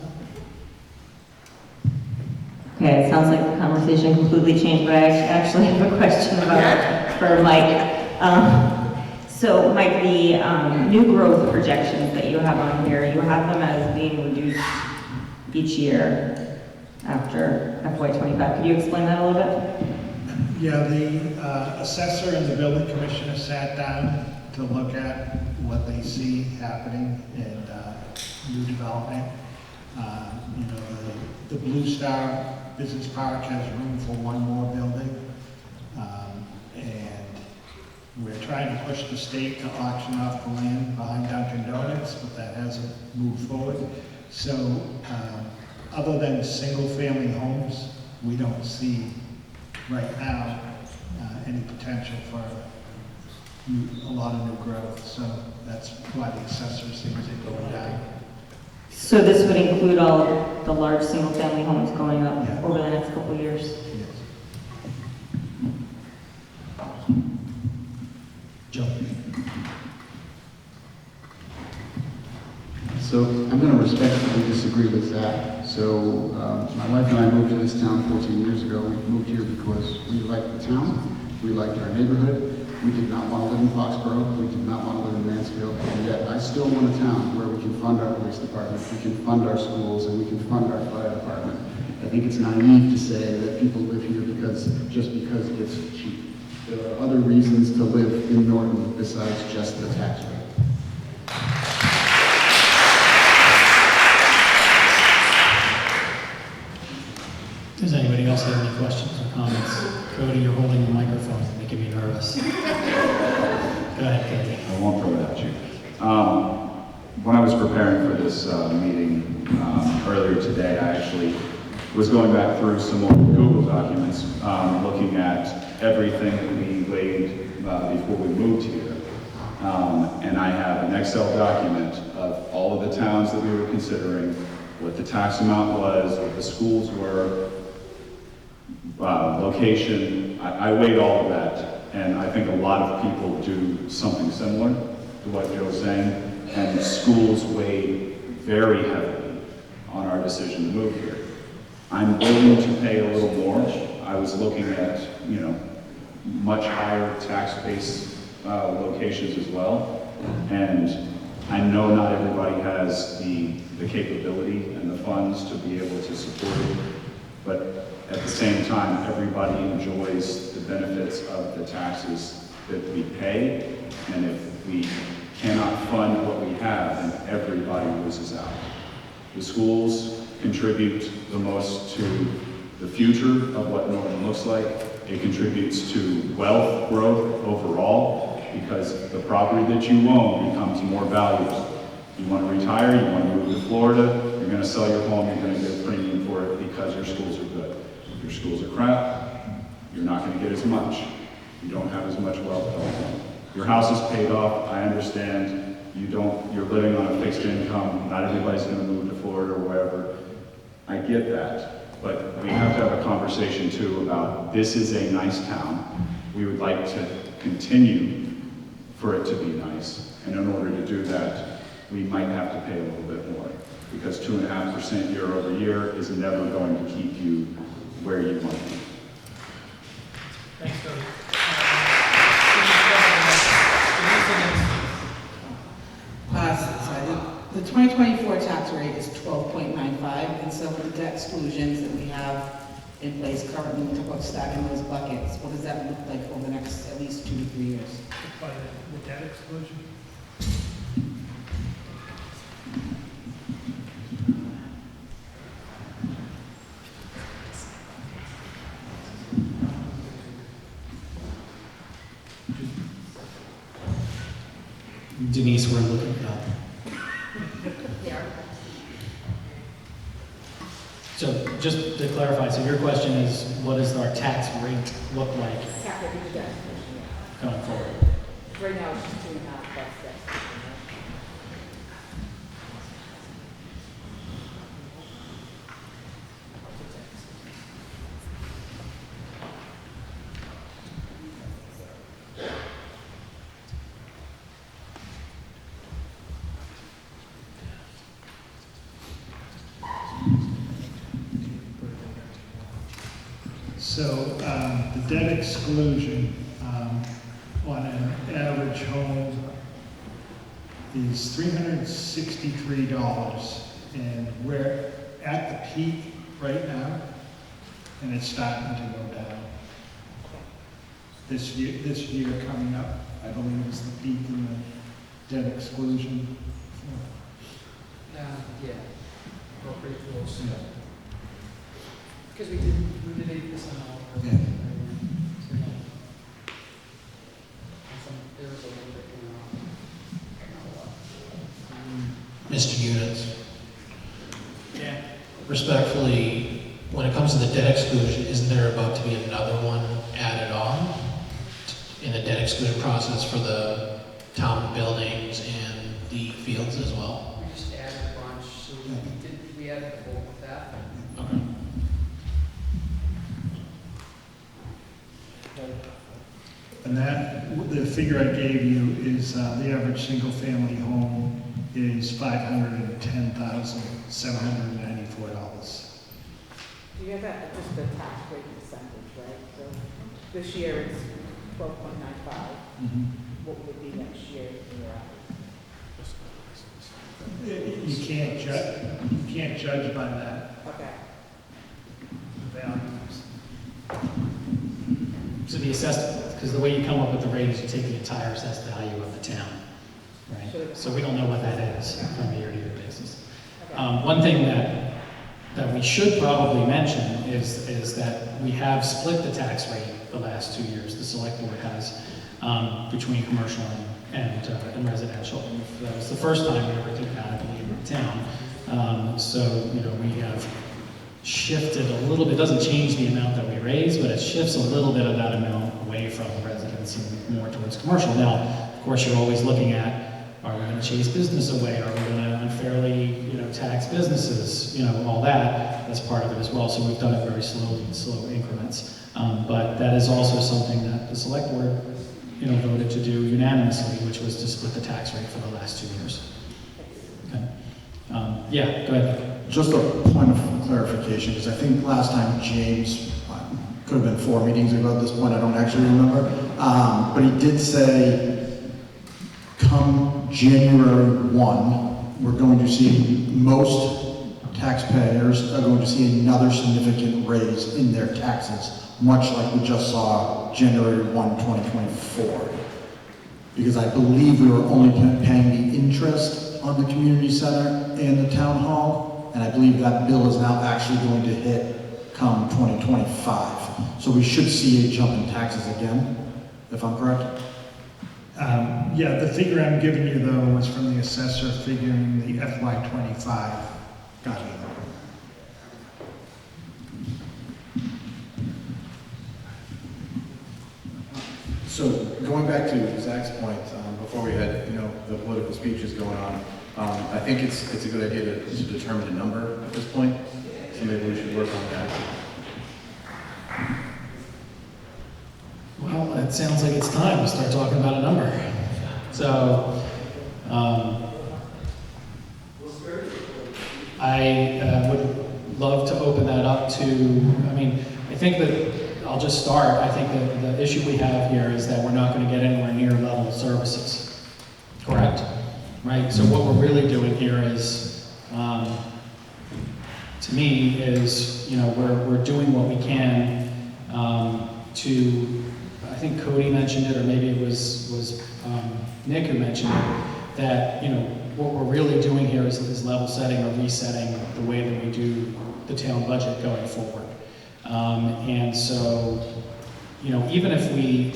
Okay, it sounds like the conversation completely changed, but I actually have a question for Mike. So Mike, the new growth projections that you have on here, you have them as being reduced each year after FY25. Could you explain that a little bit? Yeah, the assessor and the building commissioner sat down to look at what they see happening in new development. You know, the Blue Star Business Park has room for one more building. And we're trying to push the state to auction off the land behind Dunkin' Donuts, but that hasn't moved forward. So other than single-family homes, we don't see right now any potential for a lot of new growth. So that's why the assessor seems to go down. So this would include all the large single-family homes going up over the next couple of years? Joe. So I'm going to respectfully disagree with Zach. So my wife and I moved to this town 14 years ago. We moved here because we liked the town, we liked our neighborhood. We did not want to live in Foxborough, we did not want to live in Mansfield, and yet I still want a town where we can fund our police department, we can fund our schools, and we can fund our fire department. I think it's naive to say that people live here just because it's cheap. There are other reasons to live in Norton besides just the tax rate. Does anybody else have any questions or comments? Cody, you're holding the microphone, making me nervous. Go ahead, Cody. I won't throw it at you. When I was preparing for this meeting earlier today, I actually was going back through some old Google documents, looking at everything that we laid before we moved here. And I have an Excel document of all of the towns that we were considering, what the tax amount was, what the schools were, location. I weighed all of that, and I think a lot of people do something similar to what Joe's saying, and schools weigh very heavily on our decision to move here. I'm willing to pay a little more. I was looking at, you know, much higher tax-based locations as well, and I know not everybody has the capability and the funds to be able to support it, but at the same time, everybody enjoys the benefits of the taxes that we pay, and if we cannot fund what we have, then everybody loses out. The schools contribute the most to the future of what Norton looks like. It contributes to wealth growth overall, because the property that you own becomes more valuable. You want to retire, you want to move to Florida, you're going to sell your home, you're going to get a premium for it because your schools are good. If your schools are crap, you're not going to get as much. You don't have as much wealth at all. Your house is paid off, I understand. You're living on a fixed income. Not everybody's going to move to Florida or wherever. I get that. But we have to have a conversation too about this is a nice town. We would like to continue for it to be nice. And in order to do that, we might have to pay a little bit more, because 2.5% year over year is never going to keep you where you want to be. Thanks, Cody. The 2024 tax rate is 12.95, and so with the debt exclusions that we have in place currently, we talk about stacking those buckets. What does that look like over the next at least 2 to 3 years? By the debt exclusion? Denise, we're looking it up. So just to clarify, so your question is, what does our tax rate look like going forward? Right now, it's just 2.5 plus this. 2.5 So the debt exclusion on an average home is $363, and we're at the peak right now, and it's starting to go down. This year coming up, I believe, is the peak in the debt exclusion. Yeah, we're pretty close. Because we did 8% off. Yeah. There was a little bit going on. Mr. Units, Yeah. respectfully, when it comes to the debt exclusion, isn't there about to be another one added on in the debt exclusion process for the town buildings and the fields as well? We just added a bunch, so we added a whole with that. Okay. And that, the figure I gave you is the average single-family home is $510,794. Do you have that, just the tax rate percentage, right? So this year it's 12.95. What would it be next year if you're out? You can't judge by that. Okay. Values. So the assessed, because the way you come up with the rate is you take the entire assessed value of the town, right? So we don't know what that is from a year-to-year basis. One thing that we should probably mention is that we have split the tax rate the last 2 years. The select board has between commercial and residential. That was the first time we ever did that, I believe, in town. So, you know, we have shifted a little bit, doesn't change the amount that we raise, but it shifts a little bit of that amount away from residents and more towards commercial. Now, of course, you're always looking at, are we going to chase business away? Are we going to unfairly, you know, tax businesses? You know, all that, that's part of it as well. So we've done it very slowly, in slow increments. But that is also something that the select board, you know, voted to do unanimously, which was to split the tax rate for the last 2 years. Okay. Yeah, go ahead. Just a point of clarification, because I think last time James, could have been 4 meetings ago at this point, I don't actually remember, but he did say, come January 1, we're going to see most taxpayers are going to see another significant raise in their taxes, much like we just saw January 1, 2024. Because I believe we were only paying the interest on the community center and the town hall, and I believe that bill is now actually going to hit come 2025. So we should see a jump in taxes again, if I'm correct? Yeah, the figure I'm giving you though was from the assessor figuring the FY25. Gotcha. So going back to Zach's point, before we had, you know, the political speeches going on, I think it's a good idea to determine a number at this point. So maybe we should work on that. Well, it sounds like it's time to start talking about a number. So, I would love to open that up to, I mean, I think that, I'll just start, I think that the issue we have here is that we're not going to get anywhere near level services, correct? Right, so what we're really doing here is, to me, is, you know, we're doing what we can to, I think Cody mentioned it, or maybe it was Nick who mentioned it, that, you know, what we're really doing here is level setting or resetting the way that we do the town budget going forward. And so, you know, even if we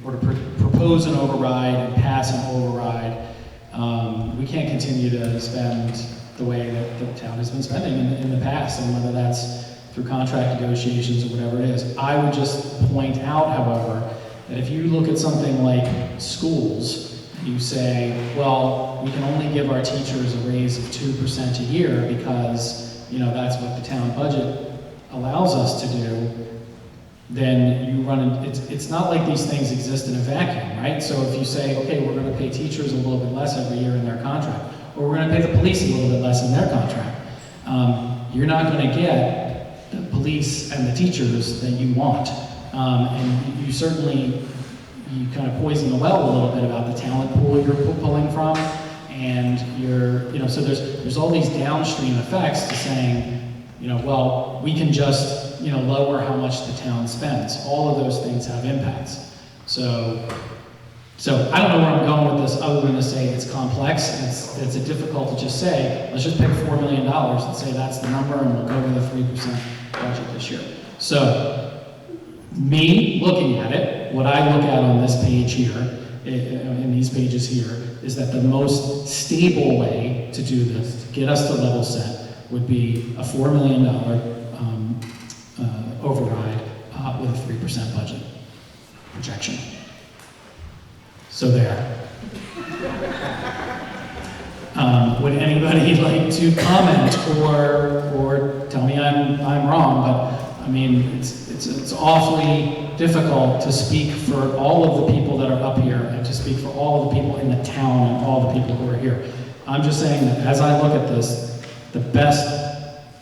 were to propose an override and pass an override, we can't continue to spend the way that the town has been spending in the past, and whether that's through contract negotiations or whatever it is. I would just point out, however, that if you look at something like schools, you say, well, we can only give our teachers a raise of 2% a year because, you know, that's what the town budget allows us to do, then you run, it's not like these things exist in a vacuum, right? So if you say, okay, we're going to pay teachers a little bit less every year in their contract, or we're going to pay the police a little bit less in their contract, you're not going to get the police and the teachers that you want. And you certainly, you kind of poison the well a little bit about the talent pool you're pulling from, and so there's all these downstream effects to saying, well, we can just, lower how much the town spends. All of those things have impacts. So I don't know where I'm going with this other than to say it's complex, and it's difficult to just say, let's just pick $4 million and say that's the number and we'll go with a 3% budget this year. So, me looking at it, what I look at on this page here, in these pages here, is that the most stable way to do this, to get us to level set, would be a $4 million override with a 3% budget projection. So there. Would anybody like to comment or tell me I'm wrong? But I mean, it's awfully difficult to speak for all of the people that are up here and to speak for all of the people in the town and all the people who are here. I'm just saying that as I look at this, the best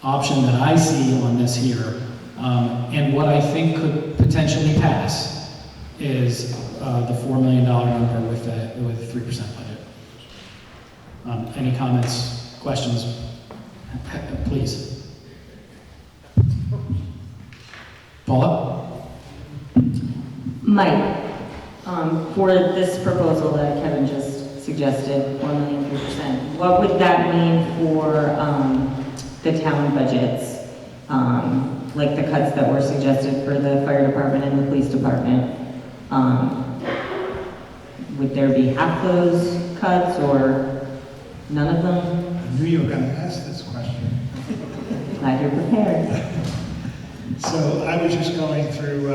option that I see on this here, and what I think could potentially pass, is the $4 million number with a 3% budget. Any comments, questions? Please. Paula? Mike, for this proposal that Kevin just suggested, 4 million, 3%, what would that mean for the town budgets? Like the cuts that were suggested for the fire department and the police department? Would there be half those cuts or none of them? I knew you were going to ask this question. Glad you're prepared. So I was just going through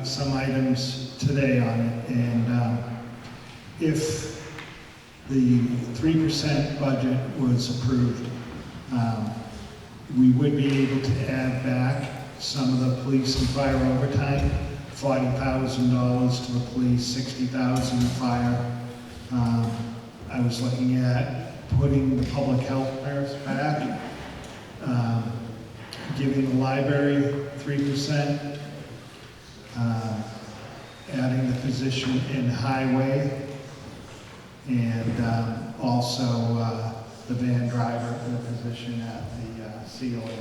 some items today on it, and if the 3% budget was approved, we would be able to add back some of the police and fire overtime, $40,000 to the police, $60,000 to fire. I was looking at putting the public health nurse back, giving the library 3%, adding the position in highway, and also the van driver in the position at the COA.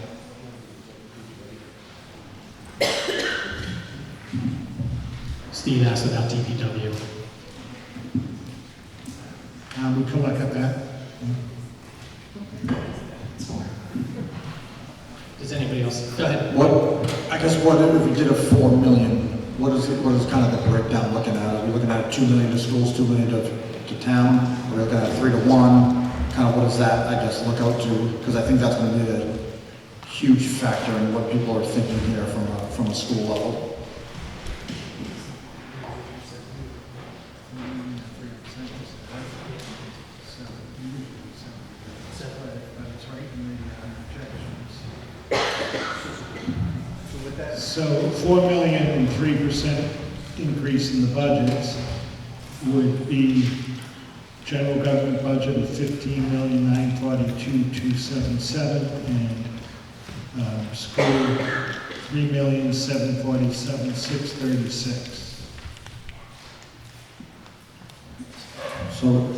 Steve asked about DPW. We can look at that. Does anybody else? Go ahead. What if we did a 4 million? What is kind of the breakdown looking at? Are we looking at 2 million to schools, 2 million to town? Are we looking at 3 to 1? Kind of what does that, I guess, look out to? Because I think that's going to be a huge factor in what people are thinking here from a school level. So 4 million and 3% increase in the budgets would be general government budget of $15,942,277 and school $3,747,636. So,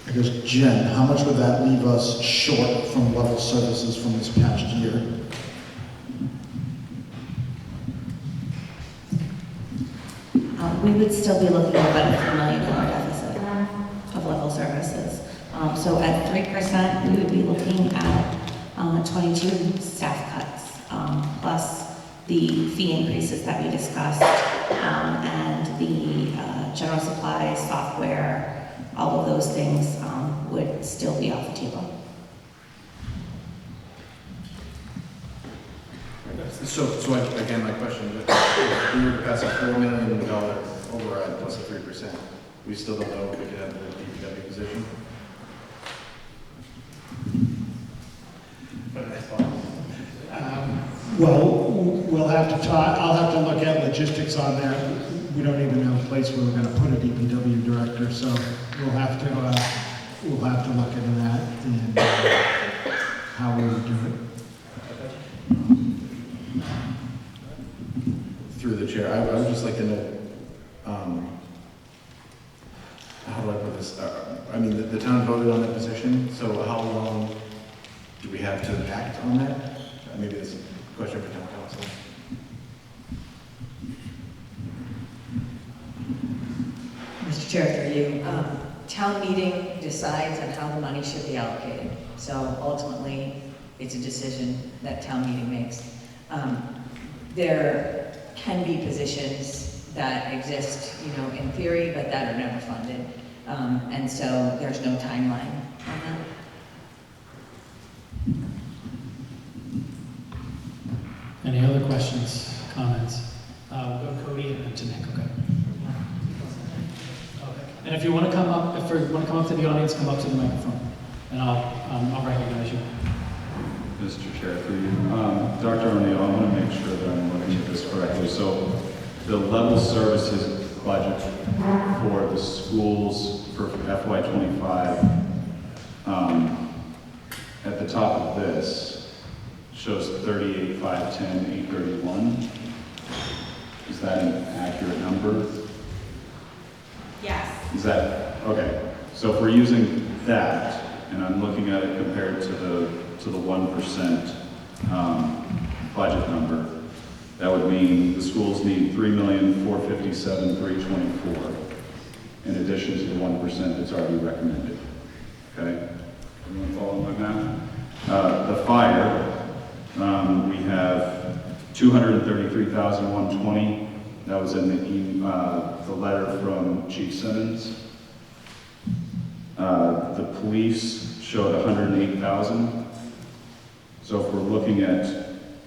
I guess, Jen, how much would that leave us short from level services from this past year? We would still be looking at about a $3 million deficit of level services. So at 3%, we would be looking at 22 staff cuts, plus the fee increases that we discussed, and the general supplies, software, all of those things would still be off the table. So again, my question, if we were to pass a $4 million override plus a 3%, we still don't know if we could have the DPW position? Well, we'll have to talk, I'll have to look at logistics on that. We don't even have a place where we're going to put a DPW director, so we'll have to look into that and how we would do it. through the chair, I would just like to know, how do I put this? I mean, the town voted on that position, so how long do we have to act on that? Maybe that's a question for town council. Mr. Chair, through you, town meeting decides on how the money should be allocated. So ultimately, it's a decision that town meeting makes. There can be positions that exist, in theory, but that are never funded. And so there's no timeline on that. Any other questions, comments? We'll go to Cody and then to Nick, okay? And if you want to come up, to the audience, come up to the microphone, and I'll recognize you. Mr. Chair, for you. Dr. O'Neill, I want to make sure that I'm looking at this correctly. So the level services budget for the schools for FY25, at the top of this, shows 38,510, 831. Is that an accurate number? Yes. Is that, okay. So if we're using that, and I'm looking at it compared to the 1% budget number, that would mean the schools need $3,457,324 in addition to the 1% that's already recommended. Okay? Everyone follow my math? The fire, we have $233,120. That was in the letter from Chief Simmons. The police showed 108,000. So if we're looking at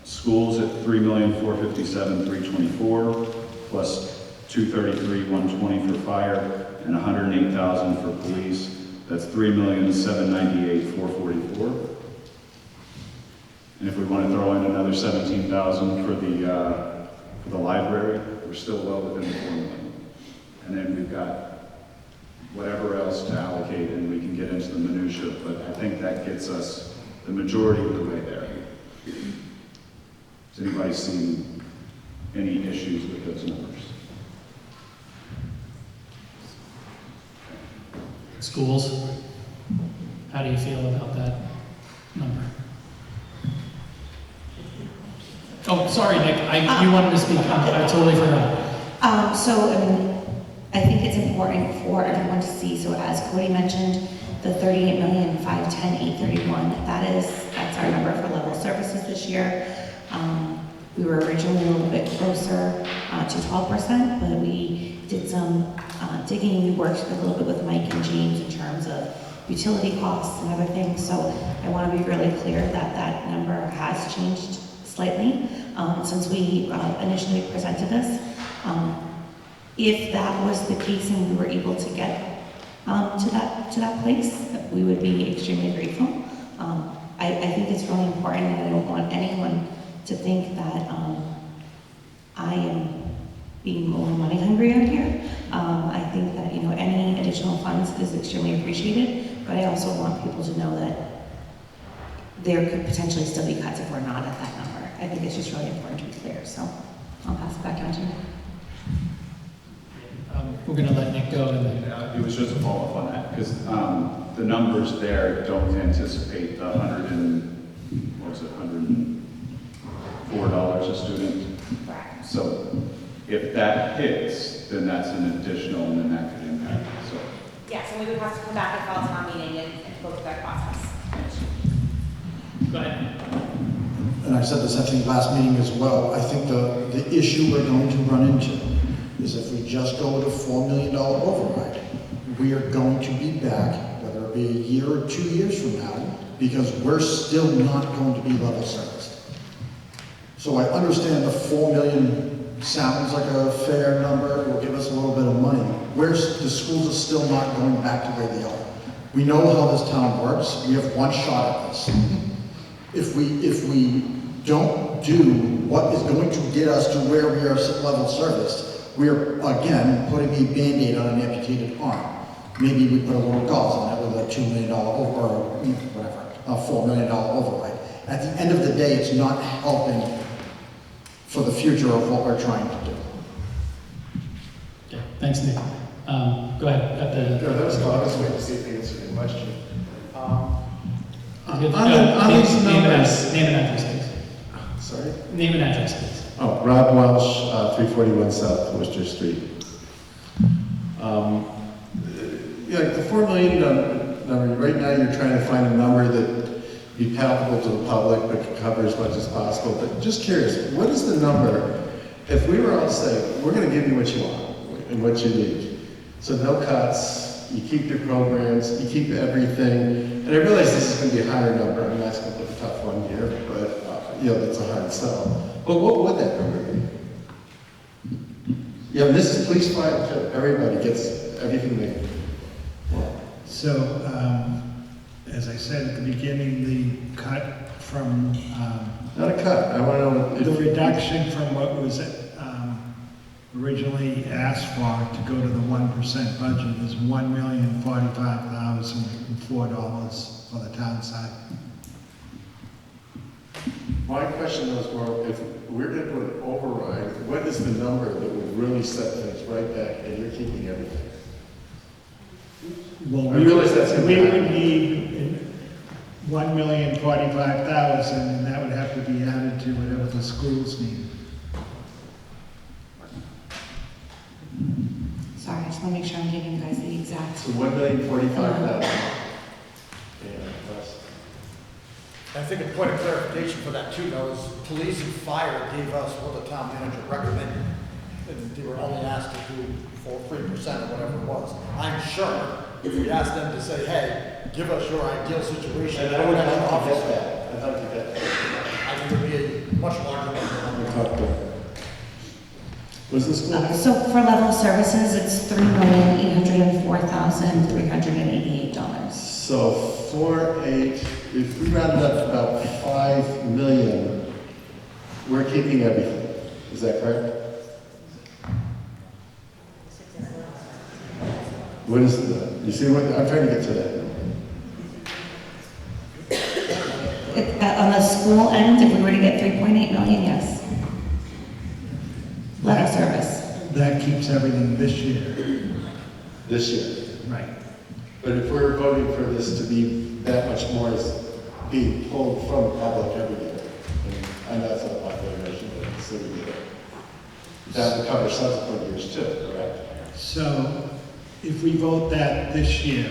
schools at 3,457,324 plus 233,120 for fire and 108,000 for police, that's 3,798,444. And if we want to throw in another 17,000 for the library, we're still well within the 4 million. And then we've got whatever else to allocate, and we can get into the minutia, but I think that gets us the majority of the way there. Has anybody seen any issues with those numbers? Schools, how do you feel about that number? Oh, sorry, Nick, you wanted to speak. I totally forgot. I think it's important for everyone to see, so as Cody mentioned, the 38,510,831, that's our number for level services this year. We were originally a little bit closer to 12%, but we did some digging. We worked a little bit with Mike and James in terms of utility costs and other things, so I want to be really clear that that number has changed slightly since we initially presented this. If that was the case and we were able to get to that place, we would be extremely grateful. I think it's really important, and I don't want anyone to think that I am being more money hungry out here. I think that any additional funds is extremely appreciated, but I also want people to know that there could potentially still be cuts if we're not at that number. I think it's just really important to be clear, so I'll pass it back down to you. We're going to let Nick go. And then it was just a follow-up on that, because the numbers there don't anticipate the $104 a student. So if that hits, then that's an additional, and then that could impact it. So. Yes, and we would have to come back and file town meeting and go through that process. Go ahead. And I said this, I think, last meeting as well. I think the issue we're going to run into is if we just go with a $4 million override, we are going to be back, whether it be a year or 2 years from now, because we're still not going to be level serviced. So I understand the 4 million sounds like a fair number, it will give us a little bit of money. The schools are still not going back to where they are. We know how this town works, we have one shot at this. If we don't do what is going to get us to where we are level serviced, we are, again, putting a Band-Aid on an amputated arm. Maybe we put a little gauze on that with a $2 million or whatever, a $4 million override. At the end of the day, it's not helping for the future of what we're trying to do. Okay, thanks, Nick. Go ahead, at the... No, that was all. I was waiting to see if they answered the question. On these numbers... Name and address, please. Sorry? Name and address, please. Oh, Rob Welsh, 341 South Worcester Street. Yeah, the $4 million number, right now you're trying to find a number that be palatable to the public, but cover as much as possible. But just curious, what is the number, if we were all to say, we're gonna give you what you want and what you need. So no cuts, you keep your programs, you keep everything. And I realize this is gonna be a higher number, I'm asking for a tough one here, but you know, that's a hard sell. But what would that number be? Yeah, this is police fire too. Everybody gets everything they want. So, as I said at the beginning, the cut from, Not a cut, I want to know. the reduction from what was originally asked for to go to the 1% budget is $1,045,004 for the town side. My question was more, if we're going to do an override, what is the number that would really set things right back and you're keeping everything? Well, I realize that's we gonna would need $1,045,000, and that would have to be added to whatever the schools need. Sorry, I just want to make sure I'm giving you guys the exact. So $1,045,000. I think a point of clarification for that too, though, is police and fire gave us what the town manager recommended. And they were only asked to do for 3% or whatever it was. I'm sure if we asked them to say, hey, give us your ideal situation. And I would have to get that. I'd like to get that. I think it would be a much larger number. Was this school? So for level of services, it's $3,804,388. So 4.8, if we rounded up to about 5 million, we're keeping everything. Is that correct? What is the, you see what, I'm trying to get to that. On the school end, if we were to get 3.8 million, yes. Level service. That keeps everything this year. This year. Right. But if we're voting for this to be that much more is being pulled from the public every year, and I know that's not a popular notion, but it's the year. That would cover subsequent years too, correct? So, if we vote that this year,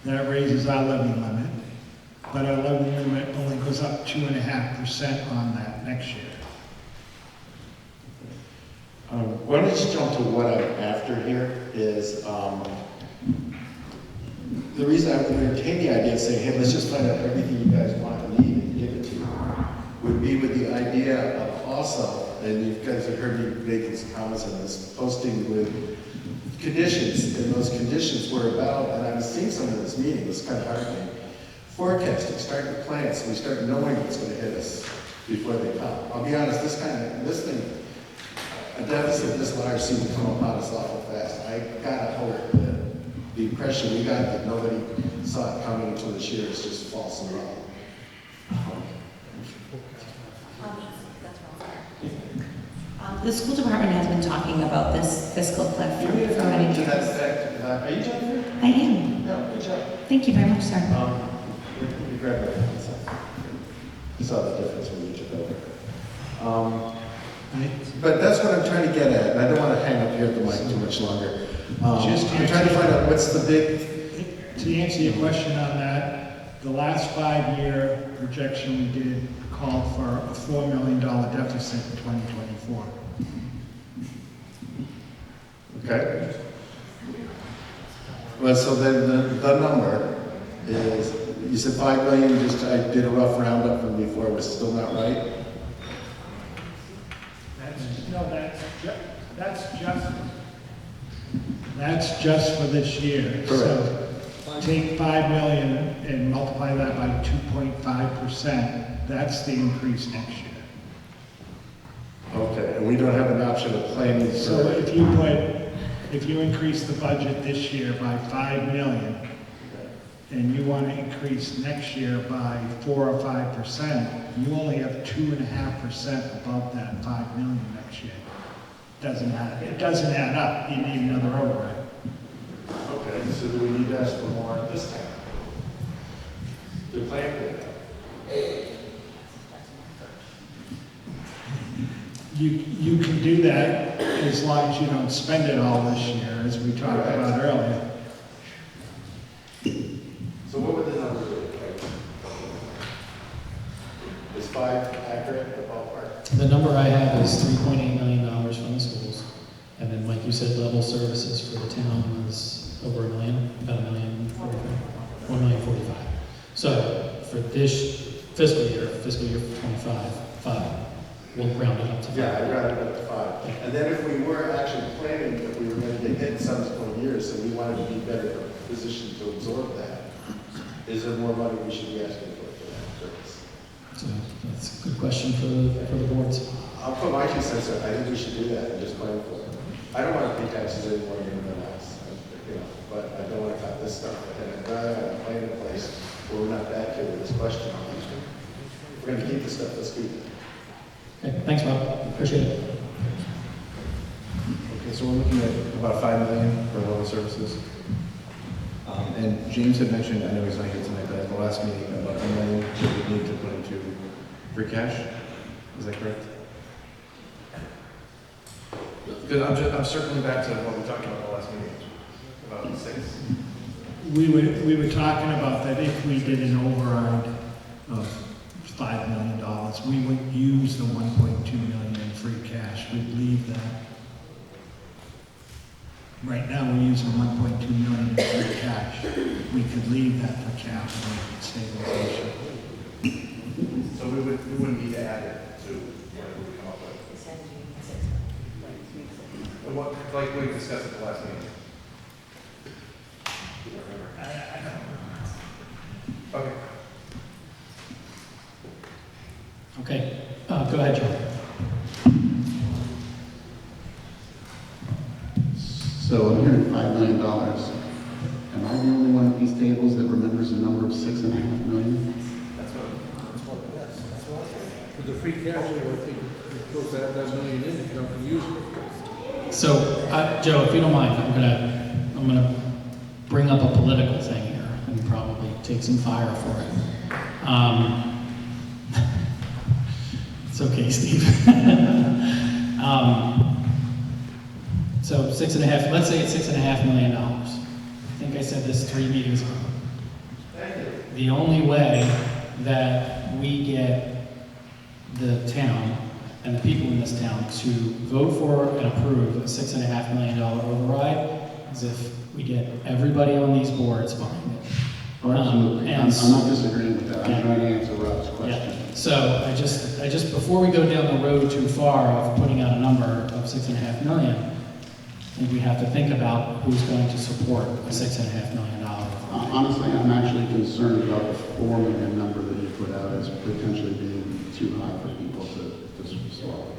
that raises our levy limit, but our levy limit only goes up 2.5% on that next year. Why don't you just jump to what I'm after here is, the reason I would entertain the idea of saying, hey, let's just find out everything you guys want and need and give it to you, would be with the idea of also, and you guys have heard me making some comments on this, posting with conditions, and those conditions were about, and I was seeing some of this meeting, it was kind of heartening, forecasting, starting to plan, so we start knowing what's going to hit us before they come. I'll be honest, this thing, a deficit this large seemed to come upon us awful fast. I gotta hope that the impression we got that nobody saw it coming until this year is just false and wrong. The school department has been talking about this fiscal cliff for many years. Are you Jennifer? I am. No, good job. Thank you very much, sir. You grabbed my hand, so you saw the difference when you took over. But that's what I'm trying to get at, and I don't want to hang up here at the mic too much longer. I'm trying to find out what's the big... To answer your question on that, the last 5-year projection we did called for a $4 million deficit in 2024. Okay. Well, so then the number is, you said 5 million, just, I did a rough roundup from before, was still not right? That's just for this year. So take 5 million and multiply that by 2.5%. That's the increase next year. Okay, and we don't have an option of planning. So if you increase the budget this year by 5 million, and you want to increase next year by 4 or 5%, you only have 2.5% above that 5 million next year. It doesn't add up. You need another override. Okay, so do we need to ask for more at this time? To plan for that? You can do that as long as you don't spend it all this year, as we talked about earlier. So what would the number be? Is 5 accurate, the ballpark? The number I have is $3.8 million from the schools. And then, like you said, level services for the town was over $1 million, about $1,045,000. So for this fiscal year 25, 5, we'll round it up to 5. Yeah, I'd round it up to 5. And then if we were actually planning that we were going to get hit in subsequent years, and we wanted to be better positioned to absorb that, is there more money we should be asking for that purpose? So that's a good question for the boards. I'll put my 2 cents in. I think we should do that and just plan for it. I don't want to pay taxes any more than anyone else, but I don't want to cut this stuff. And I'd rather have a plan in place where we're not back here with this question. If we're going to keep this stuff, let's keep it. Okay, thanks, Rob. Appreciate it. Okay, so we're looking at about 5 million for level services. And James had mentioned, I know he's not here tonight, but at the last meeting, about $1 million that we need to put into free cash. Is that correct? Because I'm circling back to what we talked about the last meeting, about 6. We were talking about that if we did an override of $5 million, we would use the 1.2 million in free cash. We'd leave that. Right now, we're using 1.2 million in free cash. We could leave that for capital stabilization. So we wouldn't need to add it to whatever we come up with. What, like we discussed at the last meeting. Okay. Okay, go ahead, Joe. So I'm hearing $5 million. Am I the only one at these tables that remembers the number of $6.5 million? That's what it is. With the free cash, I think you're supposed to have that million in if you don't use it. So, Joe, if you don't mind, I'm gonna bring up a political thing here and probably take some fire for it. It's okay, Steve. So let's say it's $6.5 million. I think I said this 3 meetings ago. The only way that we get the town and the people in this town to vote for and approve a $6.5 million override is if we get everybody on these boards behind it. Absolutely. I'm not disagreeing with that. I'm trying to answer Rob's question. Yeah. So I just before we go down the road too far of putting out a number of $6.5 million, I think we have to think about who's going to support a $6.5 million. Honestly, I'm actually concerned about the $4 million number that you put out as potentially being too high for people to swallow.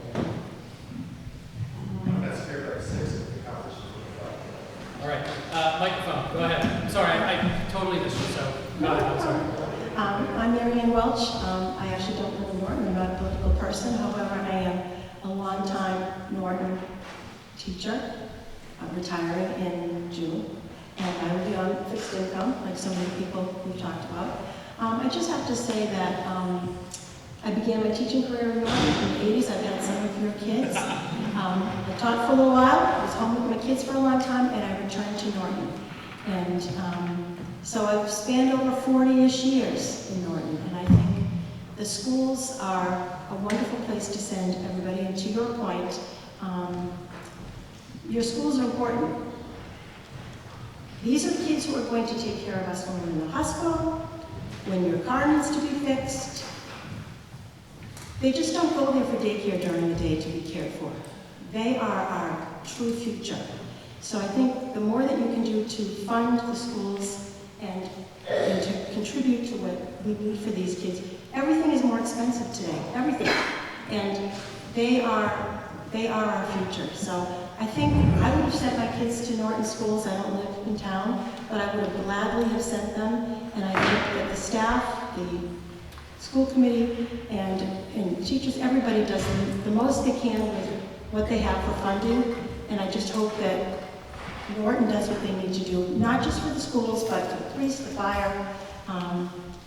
That's fair, but 6. All right, microphone, go ahead. I'm sorry, I totally missed you, so go ahead, I'm sorry. I'm Mary Ann Welch. I actually don't live in Norton. I'm not a political person. However, I am a longtime Norton teacher. I'm retiring in June, and I will be on fixed income, like so many people we've talked about. I just have to say that I began my teaching career in Norton in the 80s. I've had some of your kids. I taught for a little while. I was home with my kids for a long time, and I returned to Norton. And so I've spanned over 40-ish years in Norton, and I think the schools are a wonderful place to send everybody. And to your point, your schools are important. These are the kids who are going to take care of us when we're in the hospital, when your car needs to be fixed. They just don't go there for daycare during the day to be cared for. They are our true future. So I think the more that you can do to fund the schools and to contribute to what we need for these kids, everything is more expensive today, everything. And they are our future. So I think I would have sent my kids to Norton schools, I don't live in town, but I would have gladly have sent them, and I think that the staff, the school committee, and teachers, everybody does the most they can with what they have for funding, and I just hope that Norton does what they need to do, not just for the schools, but for the police, the fire.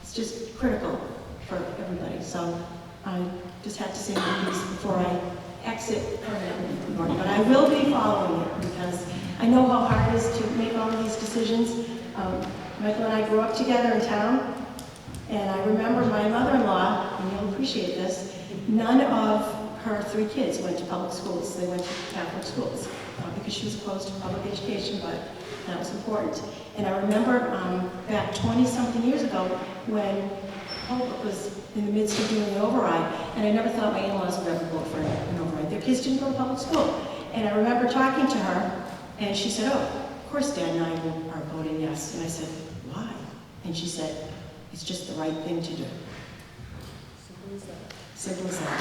It's just critical for everybody. So I just have to say my piece before I exit permanently from Norton. But I will be following it because I know how hard it is to make all of these decisions. Michael and I grew up together in town, and I remember my mother-in-law, and you'll appreciate this, none of her 3 kids went to public schools. They went to Catholic schools because she was opposed to public education, but that was important. And I remember back 20-something years ago when Holbrook was in the midst of doing an override, and I never thought my in-laws would ever vote for an override. Their kids didn't go to public school. And I remember talking to her, and she said, "Oh, of course Dad and I are voting yes." And I said, "Why?" And she said, "It's just the right thing to do." Simple as that. Simple as that.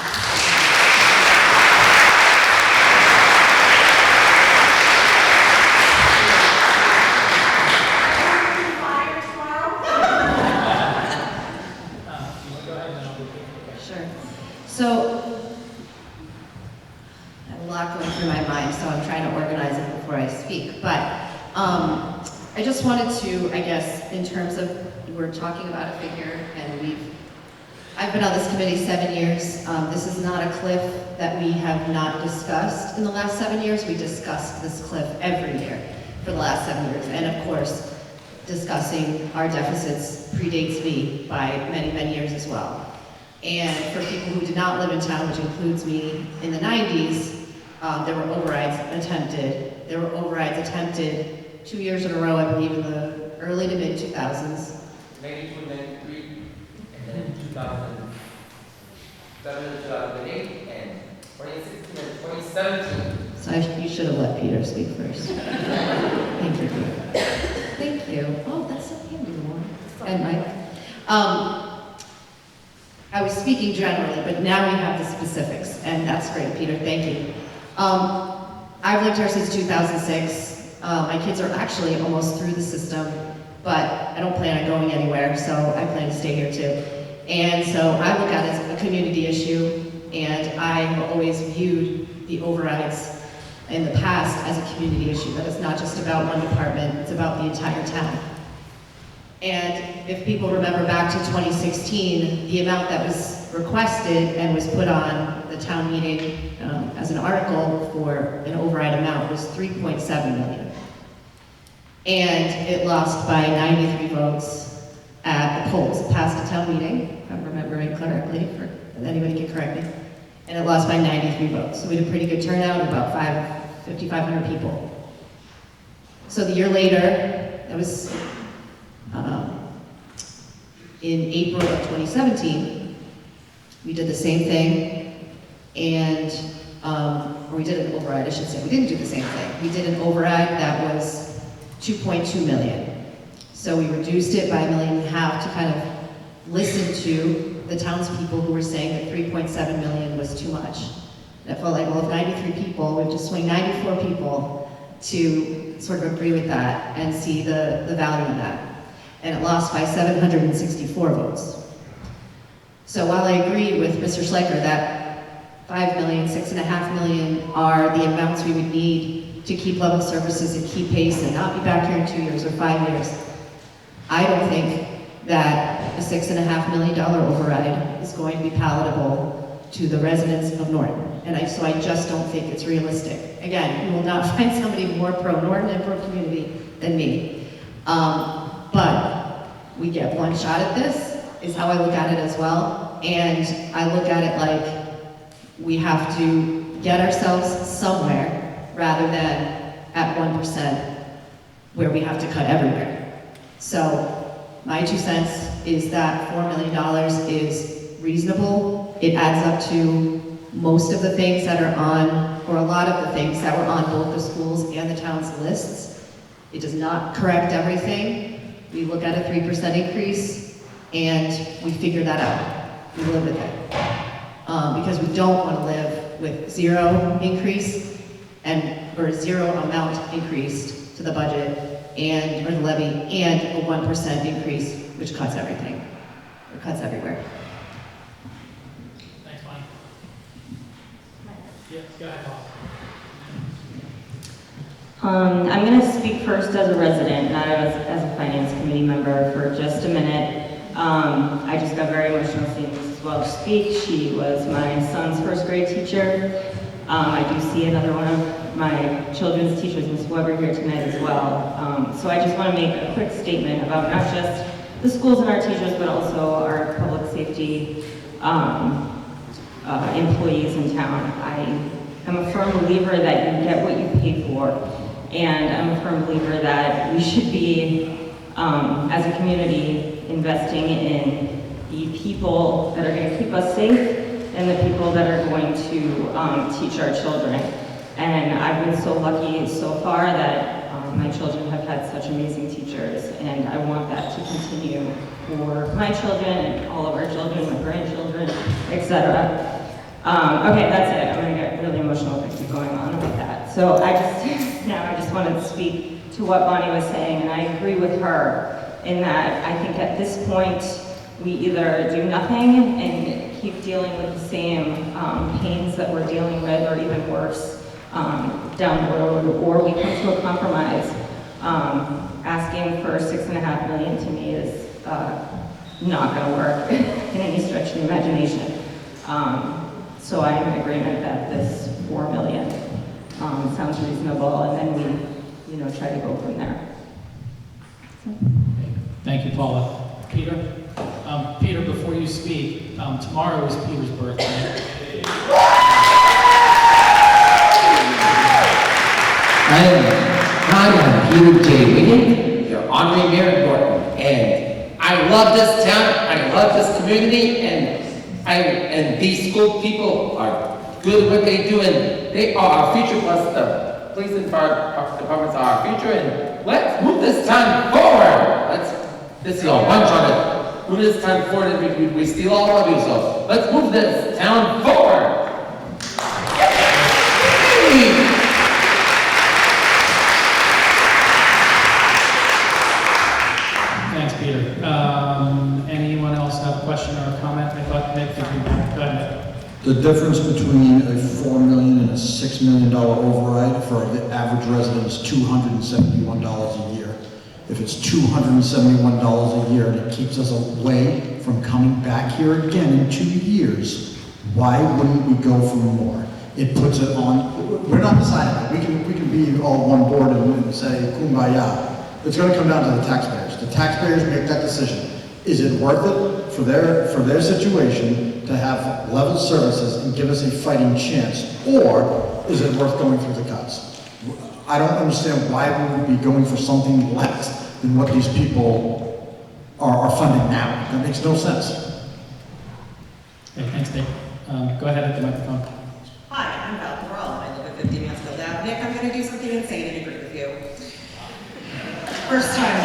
So, I have a lot going through my mind, so I'm trying to organize it before I speak. But I just wanted to, I guess, in terms of, we're talking about a figure, and I've been on this committee 7 years. This is not a cliff that we have not discussed in the last 7 years. We discussed this cliff every year for the last 7 years. And of course, discussing our deficits predates me by many, many years as well. And for people who did not live in town, which includes me, in the 90s, there were overrides attempted. There were overrides attempted 2 years in a row, I believe, in the early to mid 2000s. 92, 93, and then 2007, 2008, and 2016 and 2017. So you should have let Peter speak first. Thank you, Peter. Thank you. Oh, that's so handy, Lauren. And Mike. I was speaking generally, but now we have the specifics, and that's great, Peter, thank you. I've lived here since 2006. My kids are actually almost through the system, but I don't plan on going anywhere, so I plan to stay here too. And so I look at it as a community issue, and I have always viewed the overrides in the past as a community issue, that it's not just about one department, it's about the entire town. And if people remember back to 2016, the amount that was requested and was put on the town meeting as an article for an override amount was $3.7 million. And it lost by 93 votes at the polls. It passed a town meeting, if I'm remembering correctly, anybody can correct me. And it lost by 93 votes. So we had a pretty good turnout, about 5,500 people. So the year later, it was in April of 2017, we did the same thing, and, or we did an override, I should say. We didn't do the same thing. We did an override that was 2.2 million. So we reduced it by $1.5 million to kind of listen to the townspeople who were saying that 3.7 million was too much. And I felt like, well, if 93 people, we have to swing 94 people to sort of agree with that and see the value in that. And it lost by 764 votes. So while I agree with Mr. Schleicher that 5 million, 6.5 million are the amounts we would need to keep level services and keep pace and not be back here in 2 years or 5 years, I don't think that a $6.5 million override is going to be palatable to the residents of Norton. And so I just don't think it's realistic. Again, you will not find somebody more pro-Norton and pro-community than me. But we get one shot at this, is how I look at it as well. And I look at it like we have to get ourselves somewhere rather than at 1% where we have to cut everywhere. So my 2 cents is that $4 million is reasonable. It adds up to most of the things that are on, or a lot of the things that were on both the schools and the town's lists. It does not correct everything. We look at a 3% increase and we figure that out. We live with it. Because we don't want to live with 0 increase and or a zero amount increase to the budget and, or the levy, and a 1% increase, which cuts everything, or cuts everywhere. Thanks, Bonnie. Yeah, go ahead, Paul. I'm going to speak first as a resident, not as a finance committee member, for just a minute. I just got very emotional seeing Mrs. Welch speak. She was my son's first grade teacher. I do see another one of my children's teachers, Ms. Weber, here tonight as well. So I just want to make a quick statement about not just the schools and our teachers, but also our public safety employees in town. I am a firm believer that you get what you pay for, and I'm a firm believer that we should be, as a community, investing in the people that are going to keep us safe and the people that are going to teach our children. And I've been so lucky so far that my children have had such amazing teachers, and I want that to continue for my children and all of our children, my grandchildren, etc. Okay, that's it. I'm going to get really emotional if I keep going on about that. So I just wanted to speak to what Bonnie was saying, and I agree with her in that I think at this point we either do nothing and keep dealing with the same pains that we're dealing with, or even worse down the road, or we come to a compromise. Asking for $6.5 million to me is not going to work in any stretch of the imagination. So I am in agreement that this $4 million sounds reasonable, and then we, try to go from there. Thank you, Paula. Peter? Peter, before you speak, tomorrow is Peter's birthday. Hi, I'm Peter J. Wiggin, your honorary mayor of Norton, and I love this town, I love this community, and these school people are good at what they do, and they are our future, plus the police and fire departments are our future, and let's move this town forward. This is our one trying to move this town forward, and we steal all of you, so let's move this town forward. Thanks, Peter. Anyone else have a question or a comment? I thought Nick, go ahead. The difference between a $4 million and a $6 million override for the average resident is $271 a year. If it's $271 a year and it keeps us away from coming back here again in 2 years, why wouldn't we go for more? It puts it on, we're not deciding that. We can be all one board and say kumbaya. It's going to come down to the taxpayers. The taxpayers make that decision. Is it worth it for their situation to have level services and give us a fighting chance, or is it worth going through the cuts? I don't understand why we would be going for something less than what these people are funding now. That makes no sense. Okay, thanks, Nick. Go ahead at the microphone. Hi, I'm Val Corral, and I live at 50 Mansfield Ave. Nick, I'm going to do something insane and agree with you. First time.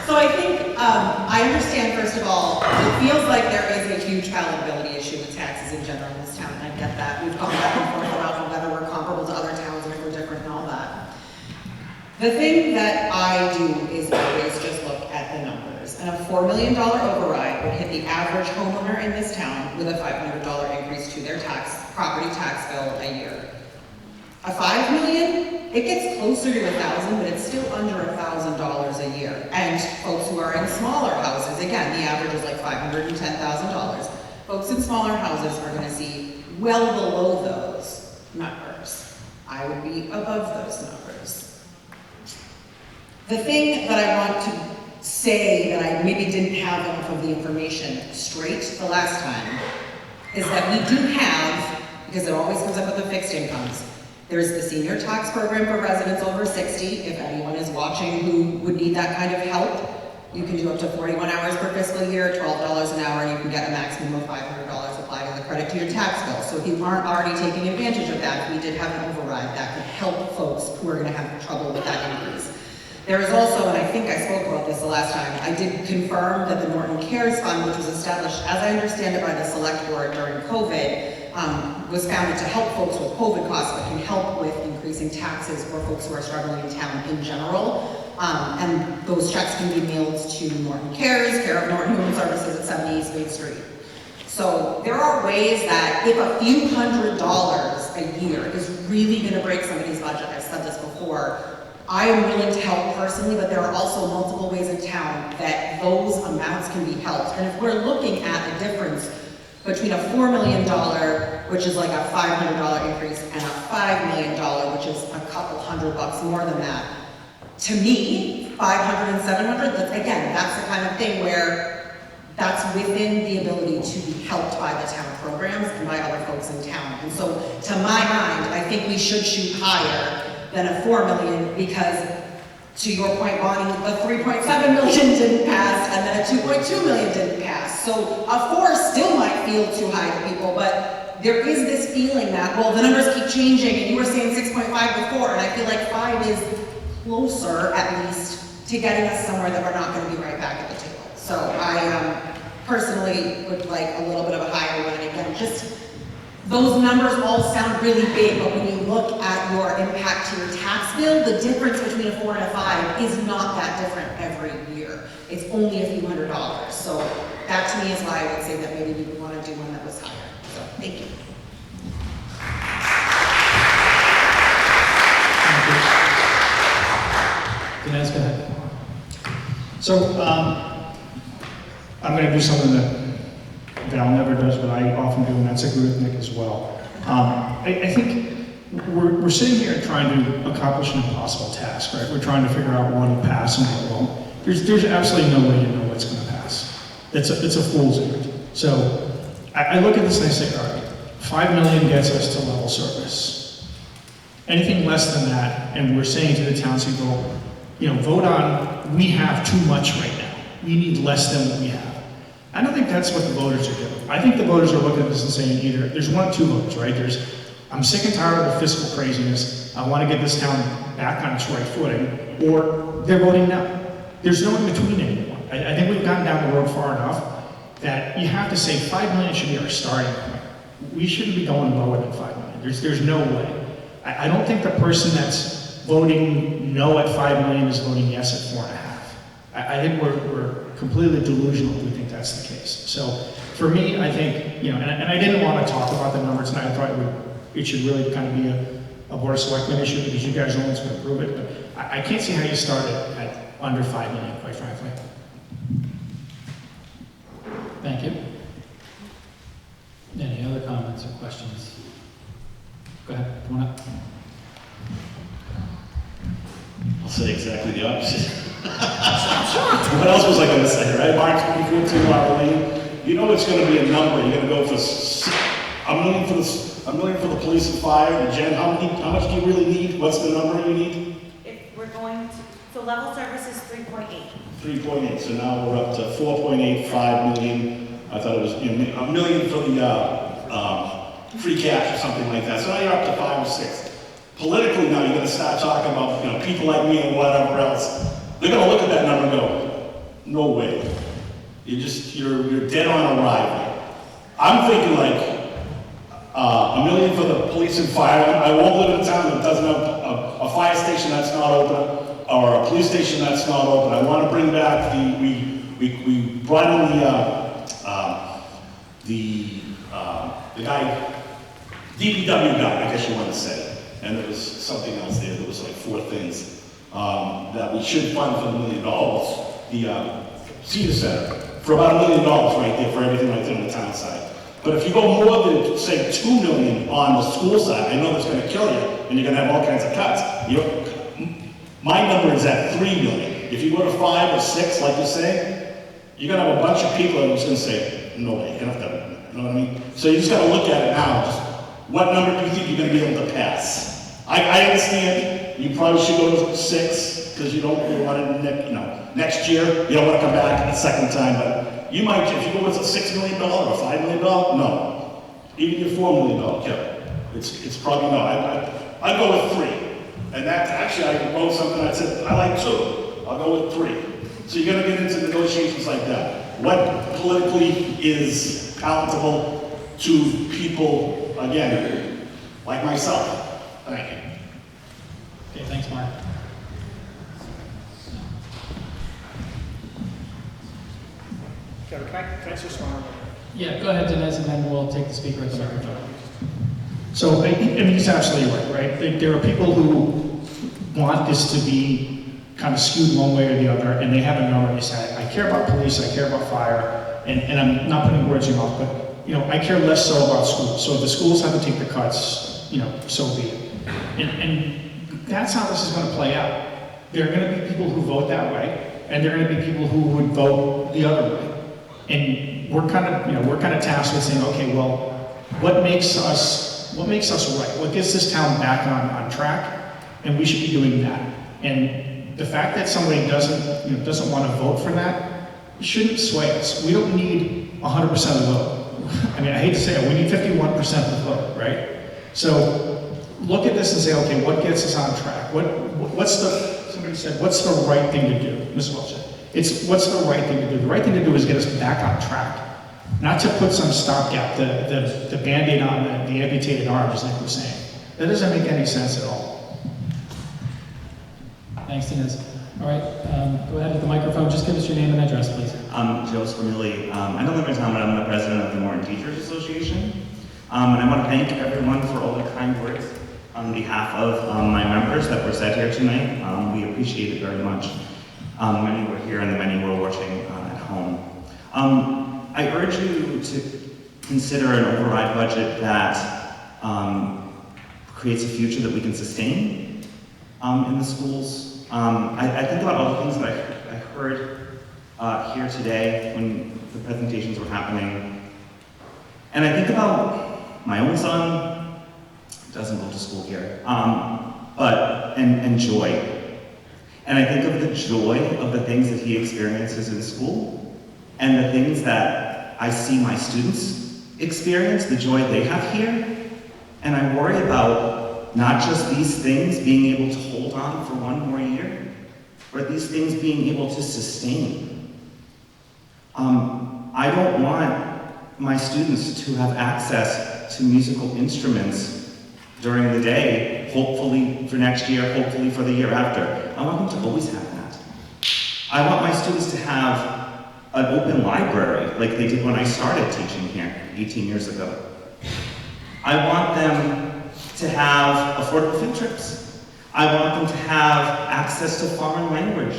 So I think, I understand, first of all, it feels like there is a huge palatability issue with taxes in general in this town, and I get that. We've gone back and forth about whether we're comparable to other towns and if we're different and all that. The thing that I do is always just look at the numbers. And a $4 million override would hit the average homeowner in this town with a $500 increase to their property tax bill a year. A $5 million, it gets closer to $1,000, but it's still under $1,000 a year. And folks who are in smaller houses, again, the average is like $510,000. Folks in smaller houses are going to see well below those numbers. I would be above those numbers. The thing that I want to say that I maybe didn't have enough of the information straight the last time is that we do have, because it always comes up with the fixed incomes, there's the senior tax program for residents over 60. If anyone is watching who would need that kind of help, you can do up to 41 hours per fiscal year, $12 an hour, and you can get a maximum of $500 applied as a credit to your tax bill. So if you aren't already taking advantage of that, if we did have an override, that could help folks who are going to have trouble with that increase. There is also, and I think I spoke about this the last time, I did confirm that the Norton Cares Fund, which was established, as I understand it, by the Select Board during COVID, was founded to help folks with COVID costs, but can help with increasing taxes for folks who are struggling in town in general. And those checks can be mailed to Norton Cares, care of Norton Human Services at 70 East Main Street. So there are ways that if a few $100s a year is really gonna break somebody's budget, I've said this before, I am willing to help personally, but there are also multiple ways in town that those amounts can be helped. And if we're looking at a difference between a $4 million, which is like a $500 increase, and a $5 million, which is a couple $100 more than that, to me, 500 and 700, again, that's the kind of thing where that's within the ability to be helped by the town programs and by other folks in town. And so, to my mind, I think we should shoot higher than a 4 million, because to your point, Bonnie, the 3.7 million didn't pass, and then a 2.2 million didn't pass. So a 4 still might feel too high to people, but there is this feeling that, well, the numbers keep changing, and you were saying 6.5 before, and I feel like 5 is closer, at least, to getting us somewhere that we're not gonna be right back at the table. So I personally would like a little bit of a higher one, and again, just those numbers all sound really big, but when you look at your impact to your tax bill, the difference between a 4 and a 5 is not that different every year. It's only a few $100s. So that to me is why I would say that maybe we would want to do one that was higher. So thank you. Dinesh, go ahead. So I'm going to do something that Val never does, but I often do, and that's agree with Nick as well. I think we're sitting here trying to accomplish an impossible task, right? We're trying to figure out what will pass and what won't. There's absolutely no way to know what's going to pass. It's a fool's errand. So I look at this and I say, all right, 5 million gets us to level service. Anything less than that, and we're saying to the townspeople, vote on, we have too much right now. We need less than what we have. I don't think that's what the voters are doing. I think the voters are looking at this and saying either, there's one of two votes, right? I'm sick and tired of the fiscal craziness, I want to get this town back on its right footing, or they're voting no. There's no in between anymore. I think we've gotten down the road far enough that you have to say 5 million should be our starting point. We shouldn't be going lower than 5 million. There's no way. I don't think the person that's voting no at 5 million is voting yes at 4.5. I think we're completely delusional if we think that's the case. So for me, I think, and I didn't want to talk about the numbers tonight. I thought it should really kind of be a board of selectmen issue because you guys are the ones going to approve it. But I can't see how you start it at under 5 million, quite frankly. Thank you. Any other comments or questions? Go ahead, come on up. I'll say exactly the opposite. What else was I going to say, right? March 2014, Marlene, you know it's going to be a number. You're going to go for $1 million for the police and fire. And Jen, how much do you really need? What's the number you need? If we're going to, so level service is 3.8. 3.8. So now we're up to 4.85 million. I thought it was $1 million for the free cash or something like that. So now you're up to 5 or 6. Politically now, you're going to start talking about people like me and whatever else. They're going to look at that number and go, no way. You're dead on arrival. I'm thinking like $1 million for the police and fire. I won't live in a town that doesn't have a fire station that's not open or a police station that's not open. I want to bring back we brought in the guy, DPW guy, I guess you want to say. And there was something else there. There was like 4 things that we should fund for $1 million. The Senior Center for about $1 million right there for everything right there on the town side. But if you go more than say $2 million on the school side, I know that's going to kill you, and you're going to have all kinds of cuts. My number is at $3 million. If you go to 5 or 6, like you say, you're going to have a bunch of people that are just going to say, no way, you don't have to. You know what I mean? So you just got to look at it now. Just what number do you think you're going to be able to pass? I understand you probably should go to 6 because you don't want it next year. You don't want to come back a second time, but you might, if you go with a $6 million or $5 million, no. Even your $4 million, yeah. It's probably no. I'd go with 3. And that, actually, I wrote something that said, I like 2. I'll go with 3. So you're going to get into negotiations like that. What politically is palatable to people again, like myself, thank you. Okay, thanks, Mark. Kevin, can I just respond? Yeah, go ahead, Dinesh, and then we'll take the speaker at the microphone. So, I mean, he's absolutely right? There are people who want this to be kind of skewed one way or the other, and they have a number, they say, I care about police, I care about fire, and I'm not putting words in your mouth, but, you know, I care less so about schools. So if the schools have to take the cuts, you know, so be it. And that's how this is gonna play out. There are gonna be people who vote that way, and there are gonna be people who would vote the other way. And we're kind of tasked with saying, okay, well, what makes us right? What gets this town back on track? And we should be doing that. And the fact that somebody doesn't want to vote for that shouldn't sway us. We don't need 100% of the vote. I mean, I hate to say it, we need 51% of the vote, right? So look at this and say, okay, what gets us on track? Somebody said, what's the right thing to do? Ms. Welch said, what's the right thing to do? The right thing to do is get us back on track. Not to put some stopgap, the Band-Aid on the amputated arms, like we're saying. That doesn't make any sense at all. Thanks, Dinesh. All right, go ahead with the microphone. Just give us your name and address, please. I'm Joe Spinelli. I don't live in town, but I'm the president of the Morton Teachers Association. And I want to thank everyone for all the kind words on behalf of my members that were said here tonight. We appreciate it very much. Many were here and many were watching at home. I urge you to consider an override budget that creates a future that we can sustain in the schools. I think about all the things that I heard here today when the presentations were happening. And I think about my own son, doesn't go to school here, and joy. And I think of the joy of the things that he experiences in school and the things that I see my students experience, the joy they have here. And I worry about not just these things being able to hold on for one more year, but these things being able to sustain. I don't want my students to have access to musical instruments during the day, hopefully for next year, hopefully for the year after. I want them to always have that. I want my students to have an open library like they did when I started teaching here 18 years ago. I want them to have affordable field trips. I want them to have access to foreign language.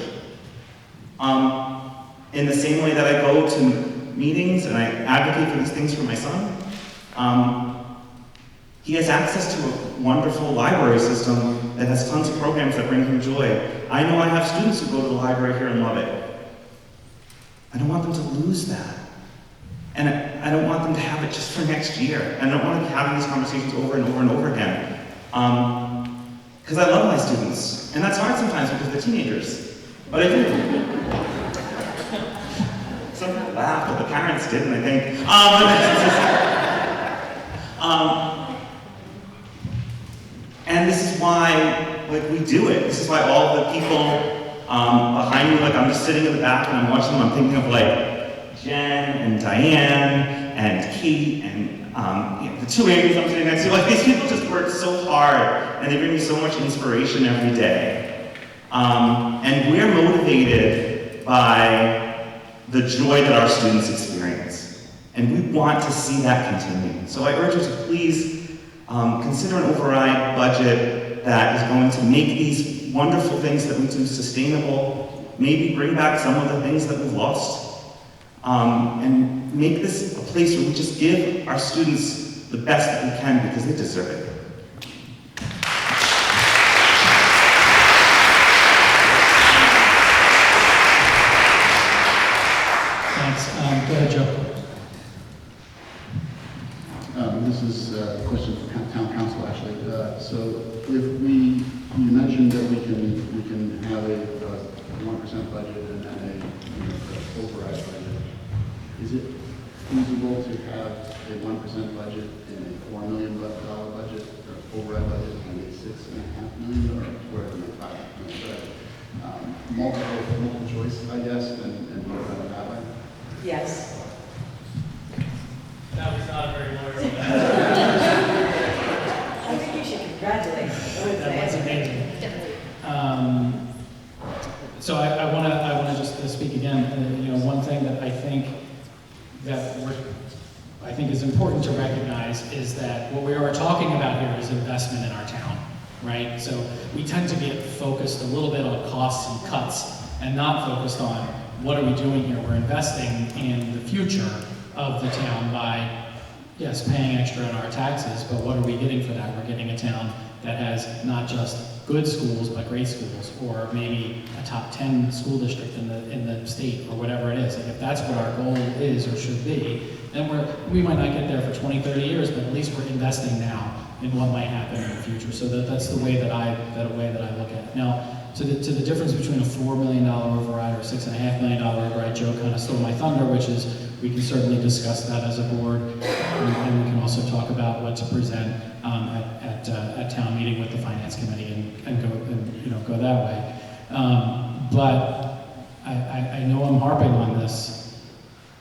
In the same way that I go to meetings and I advocate for these things for my son, he has access to a wonderful library system that has tons of programs that bring him joy. I know I have students who go to the library here and love it. I don't want them to lose that. And I don't want them to have it just for next year. I don't want to be having these conversations over and over and over again. Because I love my students. And that's hard sometimes because they're teenagers. But I do. Some people laugh, but the parents didn't, I think. And this is why, we do it. This is why all the people behind me, I'm just sitting in the back and I'm watching them, I'm thinking of Jen and Diane and Kate and the two Amy's I'm sitting next to. These people just work so hard and they bring me so much inspiration every day. And we're motivated by the joy that our students experience. And we want to see that continue. So I urge you to please consider an override budget that is going to make these wonderful things that we do sustainable, maybe bring back some of the things that we've lost, and make this a place where we just give our students the best that we can because they deserve it. Thanks. Go ahead, Joe. This is a question for town council, actually. So if you mentioned that we can have a 1% budget and then a override budget. Is it feasible to have a 1% budget and a $4 million budget, or override budget, and a $6.5 million, or whatever, $5 million, multiple choice, I guess, and work on it that way? Yes. That was not a very lawyer. So I wanna just speak again, one thing that I think is important to recognize is that what we are talking about here is investment in our town, right? So we tend to get focused a little bit on costs and cuts and not focused on what are we doing here. We're investing in the future of the town by, yes, paying extra in our taxes, but what are we getting for that? We're getting a town that has not just good schools, but great schools, or maybe a top 10 school district in the state, or whatever it is. And if that's what our goal is or should be, then we might not get there for 20, 30 years, but at least we're investing now in what might happen in the future. So that's the way that I look at it. Now, to the difference between a $4 million override or a $6.5 million override, Joe kind of stole my thunder, which is we can certainly discuss that as a board, and we can also talk about what to present at town meeting with the finance committee and go that way. But I know I'm harping on this.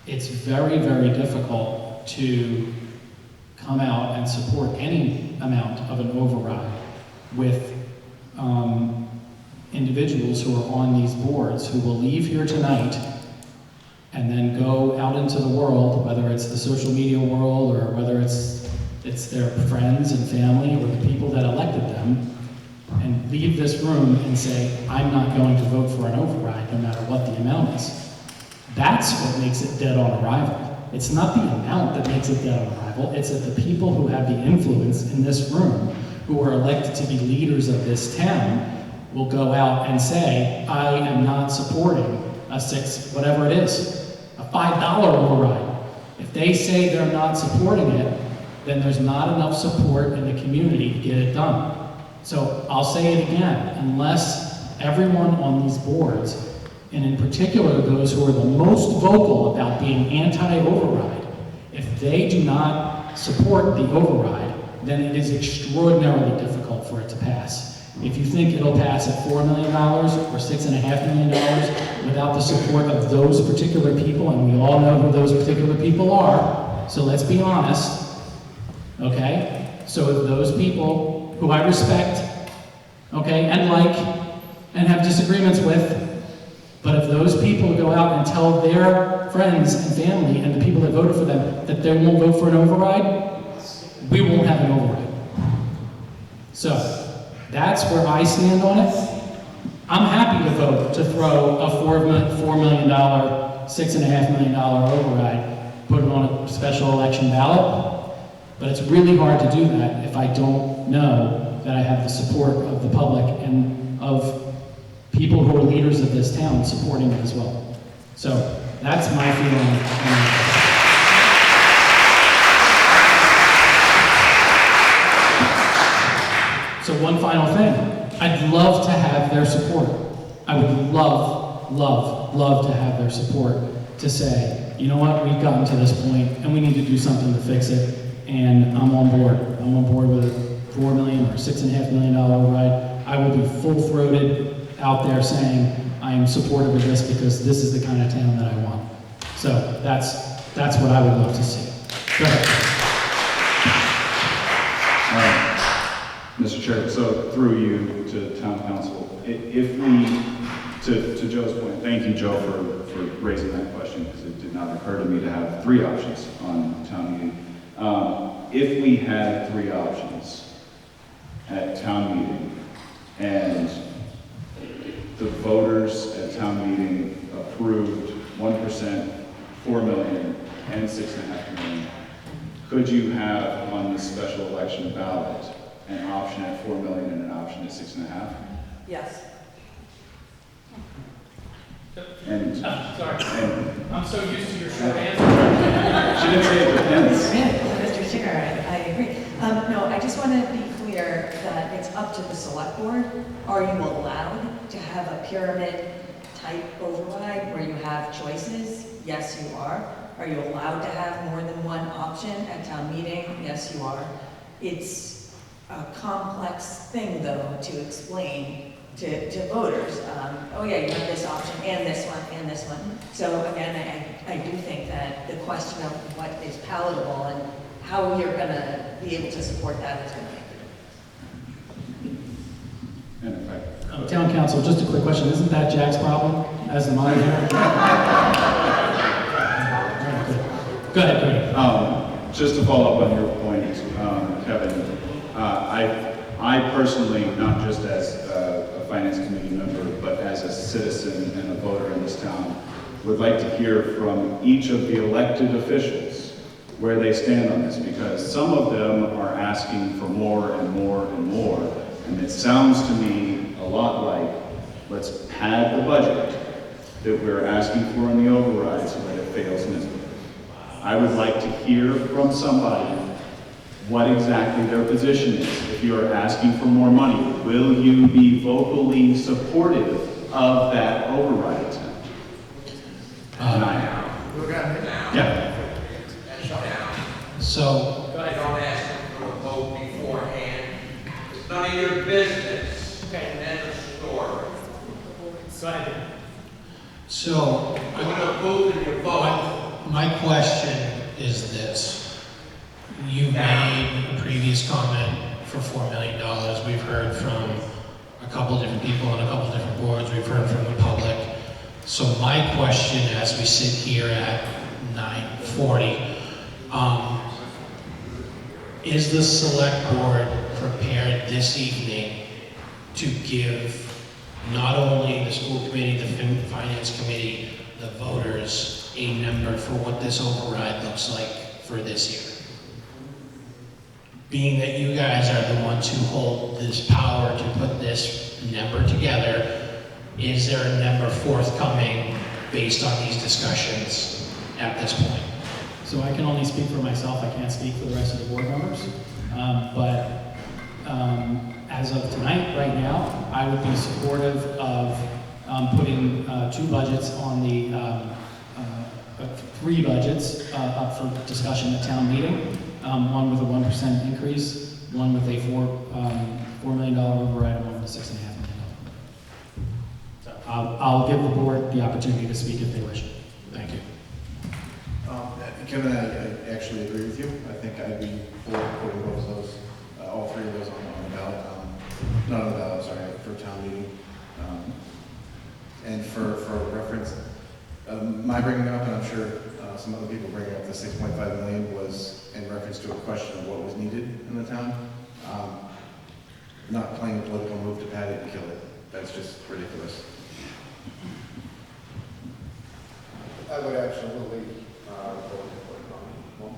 It's very, very difficult to come out and support any amount of an override with individuals who are on these boards who will leave here tonight and then go out into the world, whether it's the social media world or whether it's their friends and family or the people that elected them, and leave this room and say, I'm not going to vote for an override no matter what the amount is. That's what makes it dead on arrival. It's not the amount that makes it dead on arrival, it's that the people who have the influence in this room, who are elected to be leaders of this town, will go out and say, I am not supporting a whatever it is, a $5 override. If they say they're not supporting it, then there's not enough support in the community to get it done. So I'll say it again, unless everyone on these boards, and in particular those who are the most vocal about being anti-override, if they do not support the override, then it is extraordinarily difficult for it to pass. If you think it'll pass at $4 million or $6.5 million without the support of those particular people, and we all know who those particular people are, so let's be honest, okay? So if those people who I respect, okay, and like, and have disagreements with, but if those people go out and tell their friends and family and the people that voted for them that they won't vote for an override, we won't have an override. So that's where I stand on it. I'm happy to vote to throw a $4 million, $6.5 million override, put it on a special election ballot, but it's really hard to do that if I don't know that I have the support of the public and of people who are leaders of this town supporting it as well. So that's my feeling on it. So one final thing, I'd love to have their support. I would love to have their support to say, you know what, we've gotten to this point and we need to do something to fix it, and I'm on board. I'm on board with a $4 million or $6.5 million override. I will be full-throated out there saying I am supportive of this because this is the kind of town that I want. So that's what I would love to see. Go ahead. Mr. Chair, so through you to town council, if we, to Joe's point, thank you, Joe, for raising that question, because it did not occur to me to have 3 options on town meeting. If we had 3 options at town meeting, and the voters at town meeting approved 1%, 4 million, and 6.5 million, could you have on the special election ballot an option at 4 million and an option at 6.5? Yes. And sorry, I'm so used to your short answer. She didn't say it depends. Mr. Chair, I agree. No, I just want to be clear that it's up to the select board. Are you allowed to have a pyramid type override where you have choices? Yes, you are. Are you allowed to have more than one option at town meeting? Yes, you are. It's a complex thing, though, to explain to voters. Oh yeah, you have this option and this one and this one. So again, I do think that the question of what is palatable and how you're going to be able to support that is going to make it. And if I could, town council, just a quick question, isn't that Jack's problem as the monitor? Go ahead. Just to follow up on your point, Kevin, I personally, not just as a finance committee member, but as a citizen and a voter in this town, would like to hear from each of the elected officials where they stand on this, because some of them are asking for more and more and more, and it sounds to me a lot like, let's pad the budget that we're asking for in the override so that it fails miserably. I would like to hear from somebody what exactly their position is. If you are asking for more money, will you be vocally supportive of that override attempt? Yeah. So, I don't ask them for a vote beforehand. It's none of your business. And then the story. Go ahead. so, I'm gonna move in your vote. my question is this. You made a previous comment for $4 million. We've heard from a couple different people on a couple different boards. We've heard from the public. So my question, as we sit here at 9:40, is the select board prepared this evening to give not only the school committee, the finance committee, the voters, a number for what this override looks like for this year? Being that you guys are the ones who hold this power to put this number together, is there a number forthcoming based on these discussions at this point? So I can only speak for myself, I can't speak for the rest of the board members. As of tonight, right now, I would be supportive of putting two budgets on the, three budgets up for discussion at town meeting. One with a 1% increase, one with a $4 million override, and one with a $6.5 million. So I'll give the board the opportunity to speak if they wish. Thank you. Kevin, I actually agree with you. I think I'd be for putting both of those, all three of those on the ballot. Not on the ballot, sorry, for town meeting. And for reference, my bringing up, and I'm sure some other people bringing up the 6.5 million was in reference to a question of what was needed in the town. Not playing a political move to pad it and kill it. That's just ridiculous. I would absolutely vote for 1%, 4%.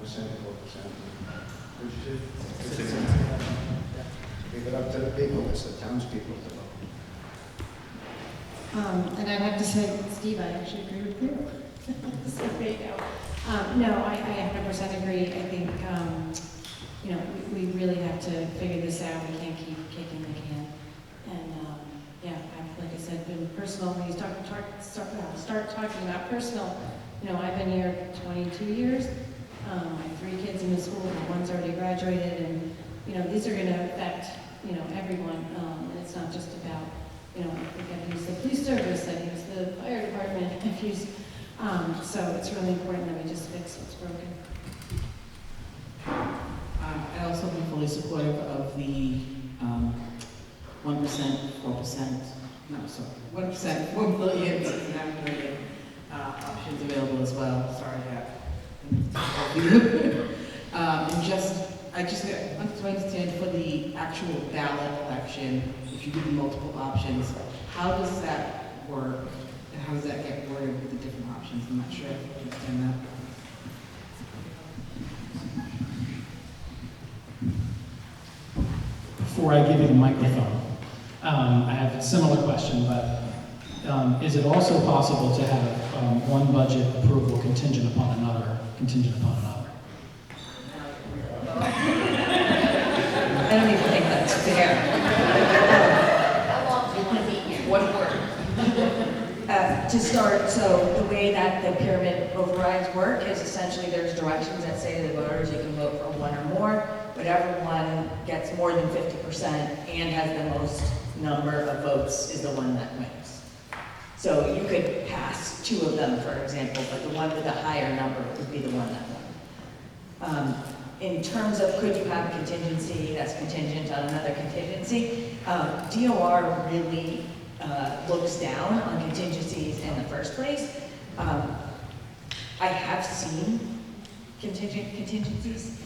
Leave it up to the people, it's the townspeople to vote. And I'd have to say, Steve, I actually agree with you. So there you go. No, I 100% agree. I think, we really have to figure this out. We can't keep kicking the can. And, like I said, been personal. When you start talking about personal, I've been here 22 years. I have 3 kids in the school, and one's already graduated, and, these are going to affect, everyone. And it's not just about, I think I've used the police service, I've used the fire department, I've used, so it's really important that we just fix what's broken. I also be fully supportive of the 1%, 4%, no, sorry, 1%, 1 billion, 6.5 million options available as well. Sorry, I just want to understand for the actual ballot election, if you do multiple options, how does that work? And how does that get worded with the different options? I'm not sure if I understand that. Before I give you the microphone, I have a similar question, but is it also possible to have one budget approval contingent upon another? I don't even think that's fair. How long do you want to be here? 1 word. To start, so the way that the pyramid overrides work is essentially there's directions that say to the voters you can vote for one or more. Whatever one gets more than 50% and has the most number of votes is the one that wins. So you could pass 2 of them, for example, but the one with the higher number would be the one that won. In terms of could you have a contingency that's contingent on another contingency, DOR really looks down on contingencies in the first place. I have seen contingencies.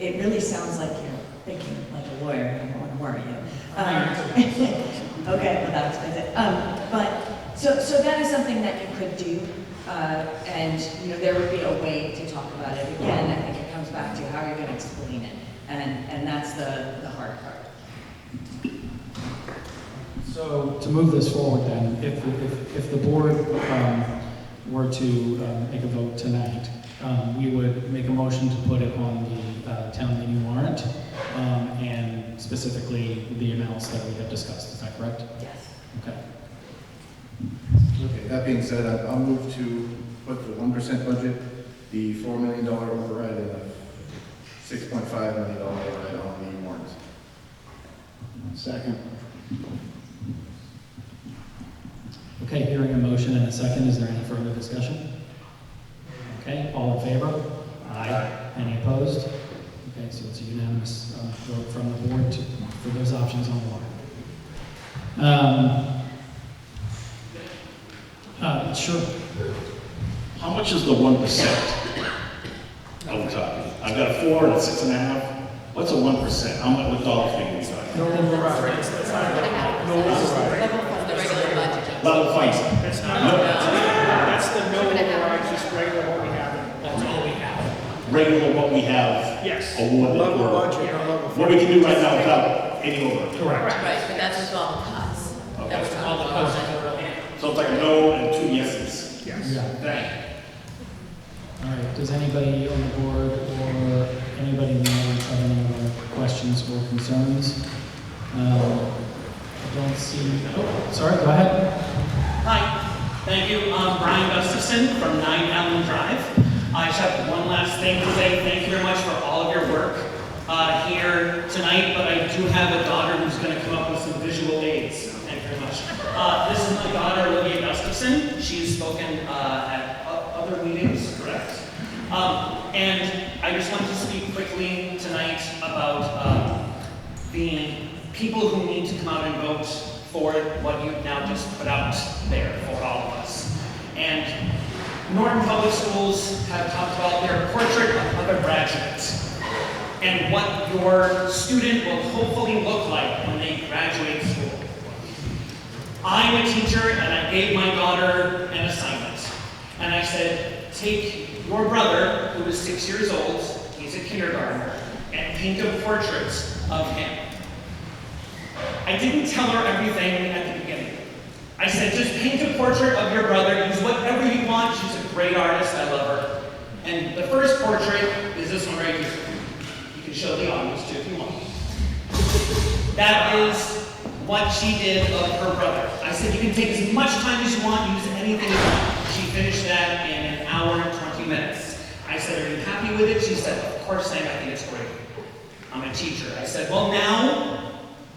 It really sounds like you're thinking like a lawyer. I don't want to worry you. Okay, well, that explains it. But so that is something that you could do, and there would be a way to talk about it. Again, I think it comes back to how you're going to explain it, and that's the hard part. So to move this forward then, if the board were to make a vote tonight, we would make a motion to put it on the town meeting warrant, and specifically the amounts that we have discussed. Is that correct? Yes. Okay. Okay, that being said, I'll move to put the 1% budget, the $4 million override, and a $6.5 million override on the warrant. Second. Okay, hearing a motion and a second, is there any further discussion? Okay, all in favor? Aye. Any opposed? Okay, so it's a unanimous vote from the board for those options on the warrant. Sure. How much is the 1%? Are we talking? I've got a 4 and a 6.5. What's a 1%? How much, what dollar figure are we talking? No override. No override. The regular budget. Level funds. That's the no override, just regular what we have. That's all we have. Regular what we have Yes. awarded. Level or budget or level. what we can do right now without any override. Correct. Right, but that's just all the cuts. Okay. That was all the cuts. So it's like a no and 2 yeses. Yes. Yeah. Thank you. All right, does anybody on the board or anybody in the audience have any other questions or concerns? I don't see, oh, sorry, go ahead. Hi, thank you. I'm Brian Gustafson from 9 Allen Drive. I just have one last thing to say. Thank you very much for all of your work here tonight, but I do have a daughter who's going to come up with some visual aids. Thank you very much. This is my daughter, Olivia Gustafson. She's spoken at other meetings, correct? And I just wanted to speak quickly tonight about the people who need to come out and vote for what you've now just put out there for all of us. And Norton Public Schools have talked about their portrait of a graduate and what your student will hopefully look like when they graduate school. I'm a teacher and I gave my daughter an assignment. And I said, take your brother, who is 6 years old, he's a kindergartner, and paint a portrait of him. I didn't tell her everything at the beginning. I said, just paint a portrait of your brother, use whatever you want, she's a great artist, I love her. And the first portrait is this one right here. You can show the audience too if you want. That is what she did of her brother. I said, you can take as much time as you want, use anything you want. She finished that in 1 hour and 20 minutes. I said, are you happy with it? She said, of course I am, I think it's great. I'm a teacher. I said, well now,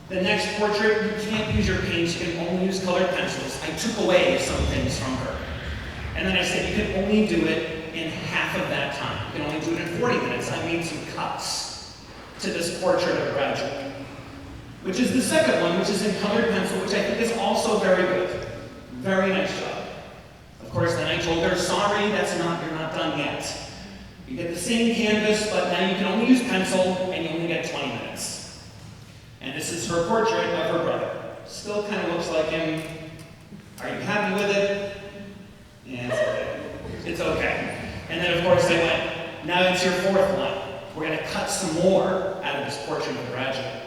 the next portrait, you can't use your paints, you can only use colored pencils. I took away some things from her. And then I said, you can only do it in half of that time. You can only do it in 40 minutes. I made some cuts to this portrait of a graduate, which is the second one, which is in colored pencil, which I think is also very good. Very nice job. Of course, then I told her, sorry, you're not done yet. You get the same canvas, but now you can only use pencil, and you only get 20 minutes. And this is her portrait of her brother. Still kind of looks like him. Are you happy with it? Yeah, it's okay. It's okay. And then, of course, I went, now it's your fourth one. We're going to cut some more out of this portrait of the graduate.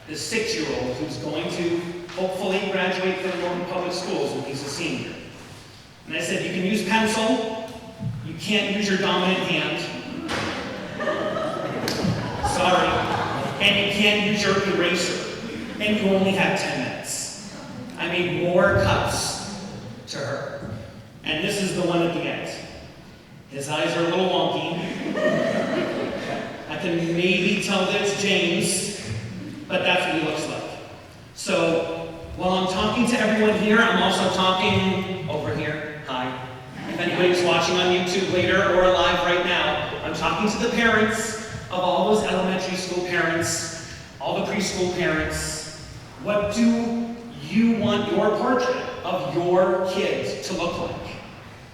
This 6-year-old who's going to hopefully graduate from Norton Public Schools when he's a senior. And I said, you can use pencil. You can't use your dominant hand. Sorry. And you can't use your eraser. And you only have 10 minutes. I made more cuts to her. And this is the one at the end. His eyes are a little wonky. I can maybe tell that it's James, but that's what he looks like. So while I'm talking to everyone here, I'm also talking over here. Hi. If anybody's watching on YouTube later or live right now, I'm talking to the parents of all those elementary school parents, all the preschool parents. What do you want your portrait of your kids to look like?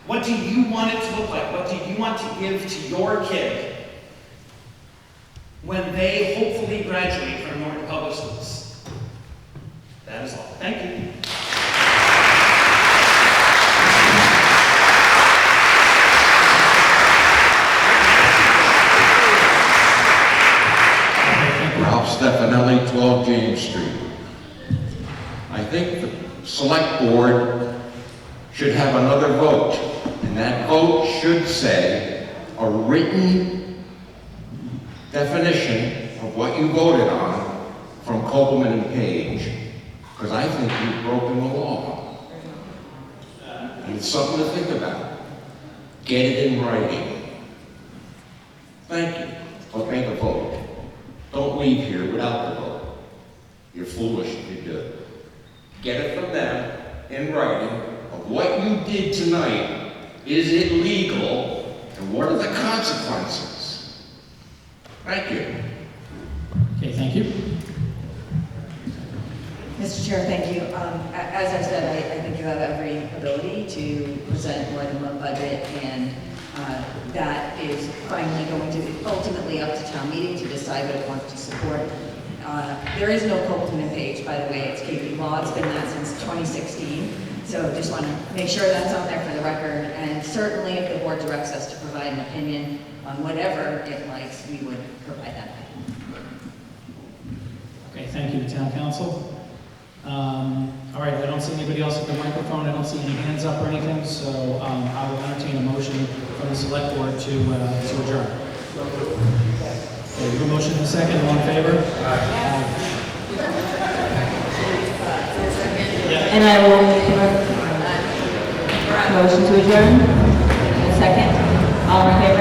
What do you want it to look like? What do you want to give to your kid when they hopefully graduate from Norton Public Schools? That is all. Thank you. Ralph Stefanelli, 12 James Street. I think the select board should have another vote, and that vote should say a written definition of what you voted on from Copeland and Page, because I think you've broken the law. And it's something to think about. Get it in writing. Thank you, but make a vote. Don't leave here without the vote. You're foolish if you do. Get it from them in writing of what you did tonight. Is it legal? And what are the consequences? Thank you. Okay, thank you. Mr. Chair, thank you. As I said, I think you have every ability to present more than one budget, and that is finally going to be ultimately up to town meeting to decide what it wants to support. There is no Copeland and Page, by the way, it's KP Law. It's been that since 2016. So just want to make sure that's on there for the record. And certainly if the board directs us to provide an opinion on whatever it likes, we would provide that. Okay, thank you to town council. All right, I don't see anybody else at the microphone. I don't see any hands up or anything, so I will entertain a motion from the select board to adjourn. Okay, your motion in a second. All in favor? And I will make a motion to adjourn. A second. All in favor?